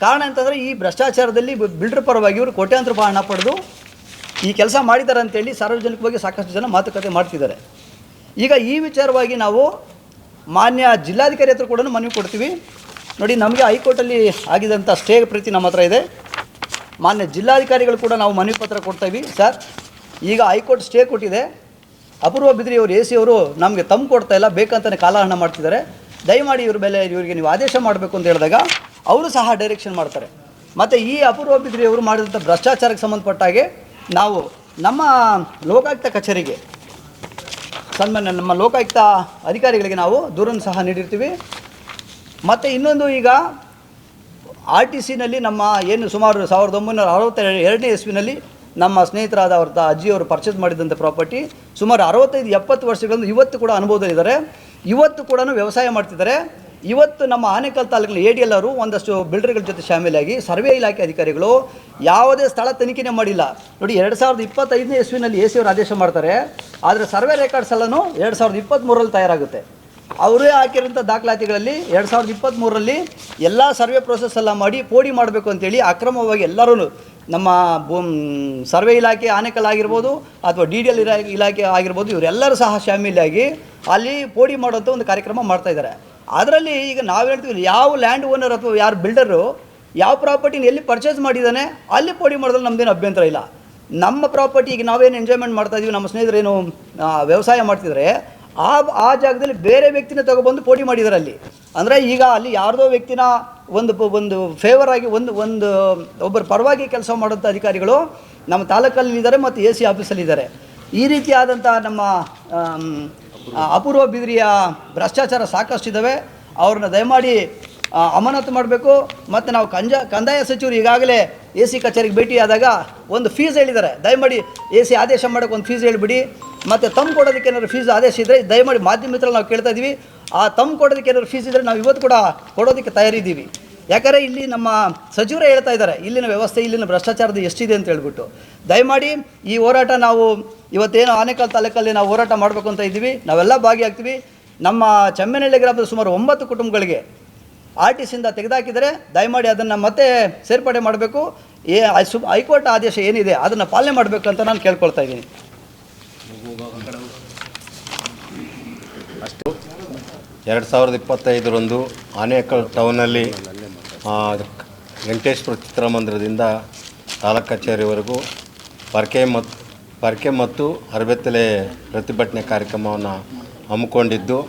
ಕಾರಣ ಅಂತಂದರೆ ಈ ಭ್ರಷ್ಟಾಚಾರದಲ್ಲಿ ಬಿಲ್ಡರ್ ಪರವಾಗಿ ಇವರು ಕೋಟ್ಯಾಂತರ ರೂಪಾಯಿ ಹಣ ಪಡೆದು ಈ ಕೆಲಸ ಮಾಡಿದ್ದಾರೆ ಅಂತೇಳಿ ಸಾರ್ವಜನಿಕವಾಗಿ ಸಾಕಷ್ಟು ಜನ ಮಾತುಕತೆ ಮಾಡ್ತಿದ್ದಾರೆ. ಈಗ ಈ ವಿಚಾರವಾಗಿ ನಾವು ಮಾನ್ಯ ಜಿಲ್ಲಾಧಿಕಾರಿ ಹತ್ರ ಕೂಡ ಮನವಿ ಕೊಡ್ತೀವಿ. ನೋಡಿ, ನಮಗೆ ಹೈಕೋರ್ಟಲ್ಲಿ ಆಗಿದಂಥ ಸ್ಟೇ ಪ್ರೀತಿ ನಮ್ಮ ಹತ್ರ ಇದೆ. ಮಾನ್ಯ ಜಿಲ್ಲಾಧಿಕಾರಿಗಳು ಕೂಡ ನಾವು ಮನವಿ ಪತ್ರ ಕೊಡ್ತೀವಿ. ಸರ್, ಈಗ ಹೈಕೋರ್ಟ್ ಸ್ಟೇ ಕೊಟ್ಟಿದೆ, ಅಪೂರ್ವ ಬಿದ್ರಿ ಅವರು AC ಅವರು ನಮಗೆ ತಂದು ಕೊಡ್ತಾ ಇಲ್ಲ, ಬೇಕಂತಲೇ ಕಾಲಹರಣ ಮಾಡ್ತಿದ್ದಾರೆ, ದಯಮಾಡಿ ಇವ್ರ ಮೇಲೆ ಇವರಿಗೆ ನೀವು ಆದೇಶ ಮಾಡಬೇಕು ಅಂತ ಹೇಳಿದಾಗ ಅವರು ಸಹ ಡೈರೆಕ್ಷನ್ ಮಾಡ್ತಾರೆ. ಮತ್ತು ಈ ಅಪೂರ್ವ ಬಿದ್ರಿ ಅವರು ಮಾಡಿದಂಥ ಭ್ರಷ್ಟಾಚಾರಕ್ಕೆ ಸಂಬಂಧಪಟ್ಟ ಹಾಗೆ ನಾವು ನಮ್ಮ ಲೋಕಾಯುಕ್ತ ಕಚೇರಿಗೆ ನಮ್ಮ ಲೋಕಾಯುಕ್ತ ಅಧಿಕಾರಿಗಳಿಗೆ ನಾವು ದೂರನ್ನು ಸಹ ನೀಡಿರ್ತೀವಿ. ಮತ್ತು ಇನ್ನೊಂದು, ಈಗ RTCನಲ್ಲಿ ನಮ್ಮ ಏನು ಸುಮಾರು 1962ನೇ ಇಸ್ವಿನಲ್ಲಿ ನಮ್ಮ ಸ್ನೇಹಿತರಾದ ಅವ್ರ ಅಜ್ಜಿಯವರು ಪರ್ಚೇಸ್ ಮಾಡಿದಂಥ ಪ್ರಾಪರ್ಟಿ ಸುಮಾರು 65-70 ವರ್ಷಗಳಿಂದ ಇವತ್ತು ಕೂಡ ಅನುಭವದಲ್ಲಿದ್ದಾರೆ. ಇವತ್ತು ಕೂಡ ವ್ಯವಸಾಯ ಮಾಡ್ತಿದ್ದಾರೆ. ಇವತ್ತು ನಮ್ಮ ಆನೇಕಲ್ ತಾಲೂಕಿನ ADL ಅವರು ಒಂದಷ್ಟು ಬಿಲ್ಡರ್ಗಳ ಜೊತೆ ಶಾಮೀಲಾಗಿ ಸರ್ವೆ ಇಲಾಖೆ ಅಧಿಕಾರಿಗಳು ಯಾವುದೇ ಸ್ಥಳ ತನಿಖೆನೇ ಮಾಡಿಲ್ಲ. ನೋಡಿ, 2025ನೇ ಇಸ್ವಿನಲ್ಲಿ AC ಅವರು ಆದೇಶ ಮಾಡ್ತಾರೆ, ಆದರೆ ಸರ್ವೆ ರೆಕಾರ್ಡ್ಸ್ ಎಲ್ಲನೂ 2023ರಲ್ಲಿ ತಯಾರಾಗುತ್ತೆ. ಅವರೇ ಹಾಕಿರೋಂಥ ದಾಖಲಾತಿಗಳಲ್ಲಿ 2023ರಲ್ಲಿ ಎಲ್ಲ ಸರ್ವೆ ಪ್ರೋಸೆಸ್ ಎಲ್ಲ ಮಾಡಿ ಪೋಡಿ ಮಾಡಬೇಕು ಅಂತೇಳಿ ಅಕ್ರಮವಾಗಿ ಎಲ್ಲರೂ ನಮ್ಮ ಸರ್ವೆ ಇಲಾಖೆ ಆನೇಕಲ್ ಆಗಿರ್ಬೋದು ಅಥವಾ DDL ಇಲಾಖೆ ಆಗಿರ್ಬೋದು ಇವರೆಲ್ಲರೂ ಸಹ ಶಾಮೀಲಾಗಿ ಅಲ್ಲಿ ಪೋಡಿ ಮಾಡೋಂಥ ಒಂದು ಕಾರ್ಯಕ್ರಮ ಮಾಡ್ತಾಯಿದ್ದಾರೆ. ಅದರಲ್ಲಿ ಈಗ ನಾವು ಹೇಳ್ತೀವಿ, ಯಾವ ಲ್ಯಾಂಡ್ ಓನರ್ ಅಥವಾ ಯಾರು ಬಿಲ್ಡರು ಯಾವ ಪ್ರಾಪರ್ಟಿನ ಎಲ್ಲಿ ಪರ್ಚೇಸ್ ಮಾಡಿದ್ದಾನೆ ಅಲ್ಲಿ ಪೋಡಿ ಮಾಡೋದ್ರಲ್ಲಿ ನಮ್ಮದೇನು ಅಭ್ಯಂತರ ಇಲ್ಲ. ನಮ್ಮ ಪ್ರಾಪರ್ಟಿ ಈಗ ನಾವೇನು ಎಂಜಾಯ್ಮೆಂಟ್ ಮಾಡ್ತಾಯಿದ್ದೀವಿ, ನಮ್ಮ ಸ್ನೇಹಿತರೇನು ವ್ಯವಸಾಯ ಮಾಡ್ತಿದ್ದಾರೆ, ಆ ಜಾಗದಲ್ಲಿ ಬೇರೆ ವ್ಯಕ್ತಿನ ತಗೊಬಂದು ಪೋಡಿ ಮಾಡಿದ್ದಾರೆ ಅಲ್ಲಿ. ಅಂದರೆ ಈಗ ಅಲ್ಲಿ ಯಾರ್ದೋ ವ್ಯಕ್ತಿನ ಒಂದು ಫೇವರ್ ಆಗಿ ಒಬ್ಬರ ಪರವಾಗಿ ಕೆಲಸ ಮಾಡೋಂಥ ಅಧಿಕಾರಿಗಳು ನಮ್ಮ ತಾಲೂಕಲ್ಲಿದ್ದಾರೆ ಮತ್ತು AC ಆಫೀಸಲ್ಲಿದ್ದಾರೆ. ಈ ರೀತಿಯಾದಂಥ ನಮ್ಮ ಅಪೂರ್ವ ಬಿದ್ರಿಯ ಭ್ರಷ್ಟಾಚಾರ ಸಾಕಷ್ಟಿದ್ದಾವೆ. ಅವ್ರನ್ನ ದಯಮಾಡಿ ಅಮಾನತು ಮಾಡಬೇಕು. ಮತ್ತು ನಾವು ಕಂದಾಯ ಸಚಿವರು ಈಗಾಗಲೇ AC ಕಚೇರಿಗೆ ಭೇಟಿಯಾದಾಗ ಒಂದು ಫೀಸ್ ಹೇಳಿದ್ದಾರೆ, ದಯಮಾಡಿ AC ಆದೇಶ ಮಾಡೋಕ್ಕೆ ಒಂದು ಫೀಸ್ ಹೇಳಿಬಿಡಿ. ಮತ್ತು ತಮ್ಮ ಕೊಡೋದಕ್ಕೆ ಏನಾದ್ರು ಫೀಸ್ ಆದೇಶ ಇದ್ದರೆ ದಯಮಾಡಿ ಮಾಧ್ಯಮ ಮಿತ್ರರಲ್ಲಿ ನಾವು ಕೇಳ್ತಾ ಇದ್ದೀವಿ, ಆ ತಮ್ಮ ಕೊಡೋದಕ್ಕೆ ಏನಾದ್ರು ಫೀಸ್ ಇದ್ದರೆ ನಾವು ಇವತ್ತು ಕೂಡ ಕೊಡೋದಕ್ಕೆ ತಯಾರಿದ್ದೀವಿ. ಯಾಕಂದರೆ ಇಲ್ಲಿ ನಮ್ಮ ಸಚಿವರೇ ಹೇಳ್ತಾ ಇದ್ದಾರೆ ಇಲ್ಲಿನ ವ್ಯವಸ್ಥೆ, ಇಲ್ಲಿನ ಭ್ರಷ್ಟಾಚಾರದ ಎಷ್ಟಿದೆ ಅಂತ ಹೇಳ್ಬಿಟ್ಟು. ದಯಮಾಡಿ ಈ ಹೋರಾಟ ನಾವು ಇವತ್ತೇನು ಆನೇಕಲ್ ತಾಲೂಕಲ್ಲಿ ನಾವು ಹೋರಾಟ ಮಾಡಬೇಕು ಅಂತ ಇದ್ದೀವಿ, ನಾವೆಲ್ಲ ಭಾಗಿಯಾಗ್ತೀವಿ. ನಮ್ಮ ಚೆಮ್ಮೇನಹಳ್ಳಿ ಗ್ರಾಮದ ಸುಮಾರು 9 ಕುಟುಂಬಗಳಿಗೆ RTCಯಿಂದ ತೆಗೆದುಹಾಕಿದರೆ ದಯಮಾಡಿ ಅದನ್ನು ಮತ್ತೆ ಸೇರ್ಪಡೆ ಮಾಡಬೇಕು. ಹೈಕೋರ್ಟ್ ಆದೇಶ ಏನಿದೆ ಅದನ್ನು ಪಾಲನೆ ಮಾಡಬೇಕು ಅಂತ ನಾನು ಕೇಳ್ಕೊಳ್ತಾ ಇದ್ದೀನಿ. 2025ರಂದು ಆನೇಕಲ್ ಟೌನಲ್ಲಿ ವೆಂಕಟೇಶ್ವರ ಚಿತ್ರಮಂದಿರದಿಂದ ತಾಲೂಕು ಕಚೇರಿವರೆಗೂ ಪರ್ಕೆ ಮತ್ತು ಅರಬೆತ್ತಲೆ ಪ್ರತಿಭಟನೆ ಕಾರ್ಯಕ್ರಮವನ್ನು ಹಮ್ಮಿಕೊಂಡಿದ್ದು,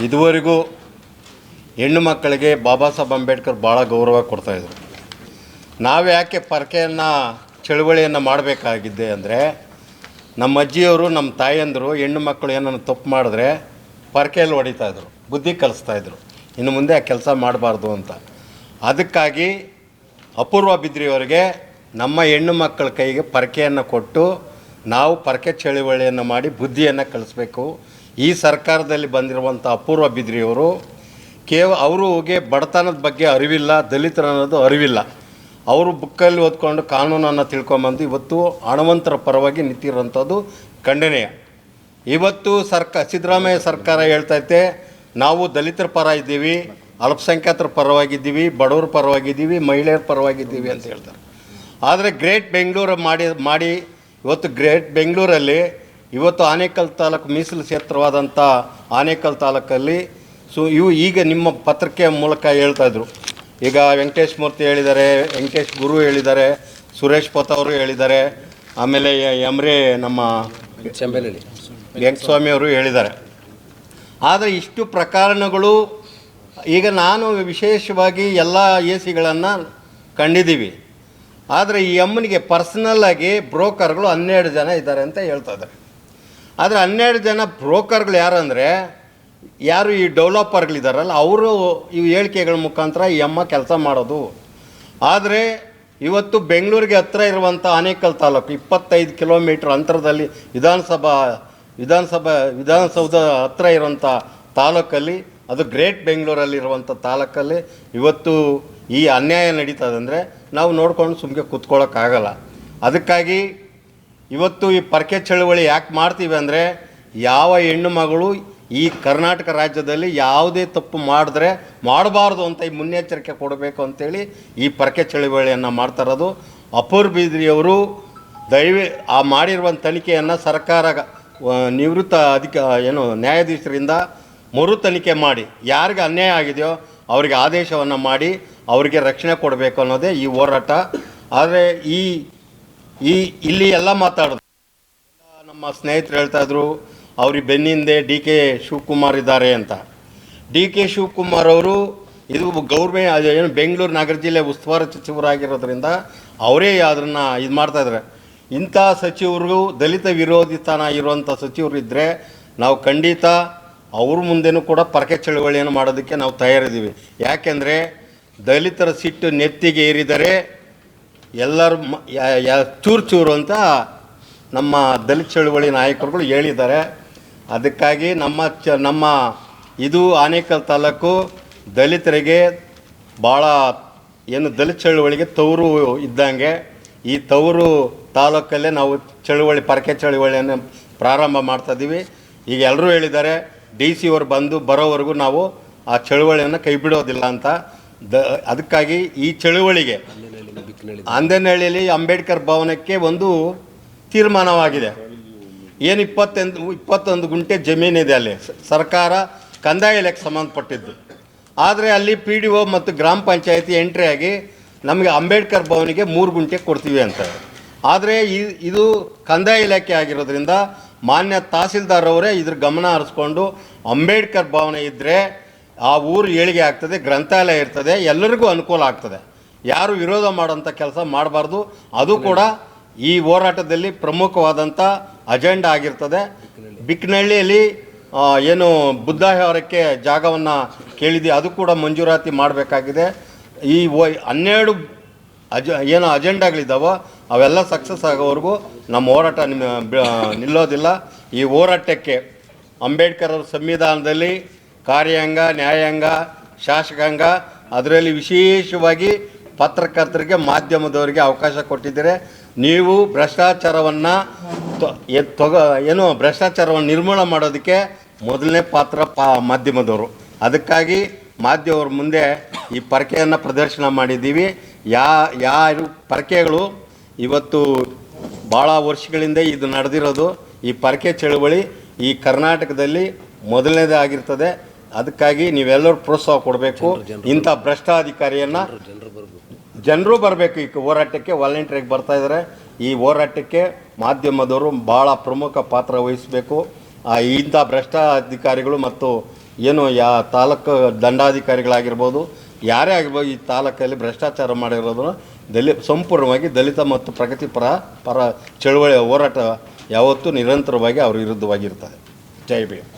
ಇದುವರೆಗೂ ಹೆಣ್ಣು ಮಕ್ಕಳಿಗೆ ಬಾಬಾ ಸಾಹೇಬ್ ಅಂಬೇಡ್ಕರ್ ಭಾಳ ಗೌರವ ಕೊಡ್ತಾಯಿದ್ರು. ನಾವು ಯಾಕೆ ಪರ್ಕೆಯನ್ನು ಚಳುವಳಿಯನ್ನು ಮಾಡಬೇಕಾಗಿದ್ದೆ ಅಂದರೆ, ನಮ್ಮ ಅಜ್ಜಿಯವರು ನಮ್ಮ ತಾಯಿಯಂದರು ಹೆಣ್ಣು ಮಕ್ಕಳು ಏನನ್ನು ತಪ್ಪು ಮಾಡಿದ್ರೆ ಪರ್ಕೆಯಲ್ಲಿ ಹೊಡಿತಾಯಿದ್ರು, ಬುದ್ಧಿ ಕಲಿಸ್ತಾಯಿದ್ರು, ಇನ್ನು ಮುಂದೆ ಆ ಕೆಲಸ ಮಾಡಬಾರ್ದು ಅಂತ. ಅದಕ್ಕಾಗಿ ಅಪೂರ್ವ ಬಿದ್ರಿಯವರಿಗೆ ನಮ್ಮ ಹೆಣ್ಣು ಮಕ್ಕಳ ಕೈಗೆ ಪರ್ಕೆಯನ್ನು ಕೊಟ್ಟು ನಾವು ಪರ್ಕೆ ಚಳುವಳಿಯನ್ನು ಮಾಡಿ ಬುದ್ಧಿಯನ್ನು ಕಲಿಸ್ಬೇಕು. ಈ ಸರ್ಕಾರದಲ್ಲಿ ಬಂದಿರುವಂಥ ಅಪೂರ್ವ ಬಿದ್ರಿಯವರು ಅವ್ರಿಗೆ ಬಡತನದ ಬಗ್ಗೆ ಅರಿವಿಲ್ಲ, ದಲಿತರು ಅನ್ನೋದು ಅರಿವಿಲ್ಲ. ಅವರು ಬುಕ್ಕಲ್ಲಿ ಓದ್ಕೊಂಡು ಕಾನೂನನ್ನು ತಿಳ್ಕೊಂಬಂದು ಇವತ್ತು ಹಣವಂತರ ಪರವಾಗಿ ನಿಂತಿರೋಂಥದ್ದು ಖಂಡನೀಯ. ಇವತ್ತು ಸಿದ್ದರಾಮಯ್ಯ ಸರ್ಕಾರ ಹೇಳ್ತೈತೆ ನಾವು ದಲಿತರ ಪರ ಇದ್ದೀವಿ, ಅಲ್ಪಸಂಖ್ಯಾತರ ಪರವಾಗಿದ್ದೀವಿ, ಬಡವರ ಪರವಾಗಿದ್ದೀವಿ, ಮಹಿಳೆಯರ ಪರವಾಗಿದ್ದೀವಿ ಅಂತ ಹೇಳ್ತಾರೆ. ಆದರೆ ಗ್ರೇಟ್ ಬೆಂಗಳೂರು ಮಾಡಿ ಇವತ್ತು ಗ್ರೇಟ್ ಬೆಂಗಳೂರಲ್ಲಿ ಇವತ್ತು ಆನೇಕಲ್ ತಾಲೂಕು ಮೀಸಲು ಕ್ಷೇತ್ರವಾದಂಥ ಆನೇಕಲ್ ತಾಲೂಕಲ್ಲಿ ಈಗ ನಿಮ್ಮ ಪತ್ರಿಕೆಯ ಮೂಲಕ ಹೇಳ್ತಾಯಿದ್ರು. ಈಗ ವೆಂಕಟೇಶ್ ಮೂರ್ತಿ ಹೇಳಿದ್ದಾರೆ, ವೆಂಕಟೇಶ್ ಗುರು ಹೇಳಿದ್ದಾರೆ, ಸುರೇಶ್ ಪೊತ್ ಅವರು ಹೇಳಿದ್ದಾರೆ, ಆಮೇಲೆ ಎಮ್ರೆ ನಮ್ಮ ವೆಂಕಟಸ್ವಾಮಿ ಅವರು ಹೇಳಿದ್ದಾರೆ. ಆದರೆ ಇಷ್ಟು ಪ್ರಕರಣಗಳು ಈಗ ನಾನು ವಿಶೇಷವಾಗಿ ಎಲ್ಲ ಎಸಿಗಳನ್ನು ಕಂಡಿದ್ದೀವಿ. ಆದರೆ ಈ ಅಮ್ಮನಿಗೆ ಪರ್ಸ್ನಲ್ಲಾಗಿ ಬ್ರೋಕರ್ಗಳು 12 ಜನ ಇದ್ದಾರೆ ಅಂತ ಹೇಳ್ತಾ ಇದ್ದಾರೆ. ಆದರೆ 12 ಜನ ಬ್ರೋಕರ್ಗಳು ಯಾರಂದರೆ ಯಾರು ಈ ಡೆವಲಪರ್ಗಳಿದ್ದಾರಲ್ಲ ಅವರು ಇವು ಹೇಳಿಕೆಗಳ ಮುಖಾಂತರ ಈ ಅಮ್ಮ ಕೆಲಸ ಮಾಡೋದು. ಆದರೆ ಇವತ್ತು ಬೆಂಗಳೂರಿಗೆ ಹತ್ತಿರ ಇರುವಂಥ ಆನೇಕಲ್ ತಾಲೂಕು 25 ಕಿಲೋಮೀಟ್ರ್ ಅಂತರದಲ್ಲಿ ವಿಧಾನಸೌಧ ಹತ್ತಿರ ಇರುವಂಥ ತಾಲೂಕಲ್ಲಿ, ಅದು ಗ್ರೇಟ್ ಬೆಂಗಳೂರಲ್ಲಿರುವಂಥ ತಾಲೂಕಲ್ಲಿ ಇವತ್ತು ಈ ಅನ್ಯಾಯ ನಡೀತದೆ ಅಂದರೆ ನಾವು ನೋಡ್ಕೊಂಡು ಸುಮ್ಮನೆ ಕೂತ್ಕೊಳ್ಳೋಕ್ಕಾಗಲ್ಲ. ಅದಕ್ಕಾಗಿ ಇವತ್ತು ಈ ಪರ್ಕೆ ಚಳುವಳಿ ಯಾಕೆ ಮಾಡ್ತೀವಿ ಅಂದರೆ, ಯಾವ ಹೆಣ್ಣು ಮಗಳು ಈ ಕರ್ನಾಟಕ ರಾಜ್ಯದಲ್ಲಿ ಯಾವುದೇ ತಪ್ಪು ಮಾಡಿದ್ರೆ ಮಾಡಬಾರ್ದು ಅಂತ ಈ ಮುನ್ನೆಚ್ಚರಿಕೆ ಕೊಡಬೇಕು ಅಂತೇಳಿ ಈ ಪರ್ಕೆ ಚಳುವಳಿಯನ್ನು ಮಾಡ್ತಾ ಇರೋದು. ಅಪೂರ್ವ ಬಿದ್ರಿಯವರು ಆ ಮಾಡಿರುವಂಥ ತನಿಖೆಯನ್ನು ಸರ್ಕಾರ ನಿವೃತ್ತ ನ್ಯಾಯಾಧೀಶರಿಂದ ಮರು ತನಿಖೆ ಮಾಡಿ ಯಾರಿಗೆ ಅನ್ಯಾಯ ಆಗಿದೆಯೋ ಅವರಿಗೆ ಆದೇಶವನ್ನು ಮಾಡಿ ಅವರಿಗೆ ರಕ್ಷಣೆ ಕೊಡಬೇಕು ಅನ್ನೋದೇ ಈ ಹೋರಾಟ. ಆದರೆ ಇಲ್ಲಿ ಎಲ್ಲ ಮಾತಾಡೋದು ನಮ್ಮ ಸ್ನೇಹಿತರು ಹೇಳ್ತಾಯಿದ್ರು ಅವ್ರಿಗೆ ಬೆನ್ನಿಂದೆ DK ಶಿವಕುಮಾರ್ ಇದ್ದಾರೆ ಅಂತ. DK ಶಿವಕುಮಾರ್ ಅವರು ಇದು ಗೌರ್ಮೆಂಟ್ ಬೆಂಗಳೂರು ನಗರ ಜಿಲ್ಲೆ ಉಸ್ತುವಾರಿ ಸಚಿವರಾಗಿರೋದ್ರಿಂದ ಅವರೇ ಅದನ್ನು ಇದು ಮಾಡ್ತಾಯಿದ್ದಾರೆ. ಇಂಥ ಸಚಿವರು ದಲಿತ ವಿರೋಧಿತನ ಇರುವಂಥ ಸಚಿವರು ಇದ್ದರೆ ನಾವು ಖಂಡಿತ ಅವ್ರ ಮುಂದೆನೂ ಕೂಡ ಪರ್ಕೆ ಚಳುವಳಿಯನ್ನು ಮಾಡೋದಕ್ಕೆ ನಾವು ತಯಾರಿದ್ದೀವಿ. ಯಾಕೆಂದರೆ ದಲಿತರ ಸಿಟ್ಟು ನೆತ್ತಿಗೆ ಏರಿದರೆ ಎಲ್ಲರೂ ಚೂರು ಅಂತ ನಮ್ಮ ದಲಿತ ಚಳುವಳಿ ನಾಯಕರುಗಳು ಹೇಳಿದ್ದಾರೆ. ಅದಕ್ಕಾಗಿ ನಮ್ಮ ಇದು ಆನೇಕಲ್ ತಾಲೂಕು ದಲಿತರಿಗೆ ಭಾಳ ದಲಿತ ಚಳುವಳಿಗೆ ತವರು ಇದ್ದಂಗೆ. ಈ ತವರು ತಾಲೂಕಲ್ಲೇ ನಾವು ಪರ್ಕೆ ಚಳುವಳಿಯನ್ನು ಪ್ರಾರಂಭ ಮಾಡ್ತಾಯಿದ್ದೀವಿ. ಈಗ ಎಲ್ಲರೂ ಹೇಳಿದ್ದಾರೆ DC ಅವರು ಬರೋವರೆಗೂ ನಾವು ಆ ಚಳುವಳಿಯನ್ನು ಕೈ ಬಿಡೋದಿಲ್ಲ ಅಂತ. ಅದಕ್ಕಾಗಿ ಈ ಚಳುವಳಿಗೆ ಅಂದನಹಳ್ಳಿಯಲ್ಲಿ ಅಂಬೇಡ್ಕರ್ ಭವನಕ್ಕೆ ಒಂದು ತೀರ್ಮಾನವಾಗಿದೆ. ಏನು 21 ಗುಂಟೆ ಜಮೀನಿದೆ ಅಲ್ಲಿ, ಸರ್ಕಾರ ಕಂದಾಯ ಇಲಾಖೆಗೆ ಸಂಬಂಧಪಟ್ಟಿದ್ದು. ಆದರೆ ಅಲ್ಲಿ PDO ಮತ್ತು ಗ್ರಾಮ ಪಂಚಾಯತಿ ಎಂಟ್ರಿ ಆಗಿ ನಮಗೆ ಅಂಬೇಡ್ಕರ್ ಭವನಿಗೆ 3 ಗುಂಟೆ ಕೊಡ್ತೀವಿ ಅಂತ. ಆದರೆ ಇದು ಕಂದಾಯ ಇಲಾಖೆ ಆಗಿರೋದ್ರಿಂದ ಮಾನ್ಯ ತಹಸೀಲ್ದಾರ್ ಅವರೇ ಇದ್ರ ಗಮನ ಹರಿಸ್ಕೊಂಡು ಅಂಬೇಡ್ಕರ್ ಭವನ ಇದ್ದರೆ ಆ ಊರು ಏಳಿಗೆ ಆಗ್ತದೆ, ಗ್ರಂಥಾಲಯ ಇರ್ತದೆ, ಎಲ್ಲರಿಗೂ ಅನುಕೂಲ ಆಗ್ತದೆ. ಯಾರು ವಿರೋಧ ಮಾಡೋಂಥ ಕೆಲಸ ಮಾಡಬಾರ್ದು. ಅದು ಕೂಡ ಈ ಹೋರಾಟದಲ್ಲಿ ಪ್ರಮುಖವಾದಂಥ ಅಜೆಂಡಾ ಆಗಿರ್ತದೆ. ಬಿಕ್ಕನಹಳ್ಳಿಯಲ್ಲಿ ಬುದ್ಧಾವರಕ್ಕೆ ಜಾಗವನ್ನು ಕೇಳಿದ್ವಿ, ಅದು ಕೂಡ ಮಂಜೂರಾತಿ ಮಾಡಬೇಕಾಗಿದೆ. ಈ 12 ಅಜೆಂಡಾಗಳಿದ್ದಾವೋ ಅವೆಲ್ಲ ಸಕ್ಸಸ್ ಆಗೋವರೆಗೂ ನಮ್ಮ ಹೋರಾಟ ನಿಲ್ಲೋದಿಲ್ಲ. ಈ ಹೋರಾಟಕ್ಕೆ ಅಂಬೇಡ್ಕರ್ ಅವರ ಸಂವಿಧಾನದಲ್ಲಿ ಕಾರ್ಯಾಂಗ, ನ್ಯಾಯಾಂಗ, ಶಾಸಕಾಂಗ, ಅದರಲ್ಲಿ ವಿಶೇಷವಾಗಿ ಪತ್ರಕರ್ತರಿಗೆ, ಮಾಧ್ಯಮದವರಿಗೆ ಅವಕಾಶ ಕೊಟ್ಟಿದ್ದಾರೆ. ನೀವು ಭ್ರಷ್ಟಾಚಾರವನ್ನು ಭ್ರಷ್ಟಾಚಾರವನ್ನು ನಿರ್ಮೂಲನೆ ಮಾಡೋದಕ್ಕೆ ಮೊದಲನೇ ಪಾತ್ರ ಮಾಧ್ಯಮದವರು. ಅದಕ್ಕಾಗಿ ಮಾಧ್ಯಮವ್ರ ಮುಂದೆ ಈ ಪರಕೆಯನ್ನು ಪ್ರದರ್ಶನ ಮಾಡಿದ್ದೀವಿ. ಯಾರು ಪರಕೆಗಳು ಇವತ್ತು ಭಾಳ ವರ್ಷಗಳಿಂದ ಇದು ನಡೆದಿರೋದು. ಈ ಪರಕೆ ಚಳುವಳಿ ಈ ಕರ್ನಾಟಕದಲ್ಲಿ ಮೊದಲನೇದೇ ಆಗಿರ್ತದೆ. ಅದಕ್ಕಾಗಿ ನೀವೆಲ್ಲರೂ ಪ್ರೋತ್ಸಾಹ ಕೊಡಬೇಕು. ಇಂಥ ಭ್ರಷ್ಟಾಧಿಕಾರಿಯನ್ನು ಜನರು ಬರಬೇಕು. ಈ ಹೋರಾಟಕ್ಕೆ ವಾಲಂಟಿಯರ್ಗೆ ಬರ್ತಾ ಇದ್ದಾರೆ. ಈ ಹೋರಾಟಕ್ಕೆ ಮಾಧ್ಯಮದವರು ಭಾಳ ಪ್ರಮುಖ ಪಾತ್ರ ವಹಿಸಬೇಕು. ಇಂಥ ಭ್ರಷ್ಟಾಧಿಕಾರಿಗಳು ಮತ್ತು ಏನು ತಾಲೂಕು ದಂಡಾಧಿಕಾರಿಗಳಾಗಿರ್ಬೋದು, ಯಾರೇ ಆಗಿರ್ಬೋದು, ಈ ತಾಲೂಕಲ್ಲಿ ಭ್ರಷ್ಟಾಚಾರ ಮಾಡಿರೋದನ್ನು ಸಂಪೂರ್ಣವಾಗಿ ದಲಿತ ಮತ್ತು ಪ್ರಗತಿಪರ ಚಳುವಳಿ ಹೋರಾಟ ಯಾವತ್ತೂ ನಿರಂತರವಾಗಿ ಅವ್ರ ವಿರುದ್ಧವಾಗಿರ್ತದೆ. ಜೈ ಭೀಮ್.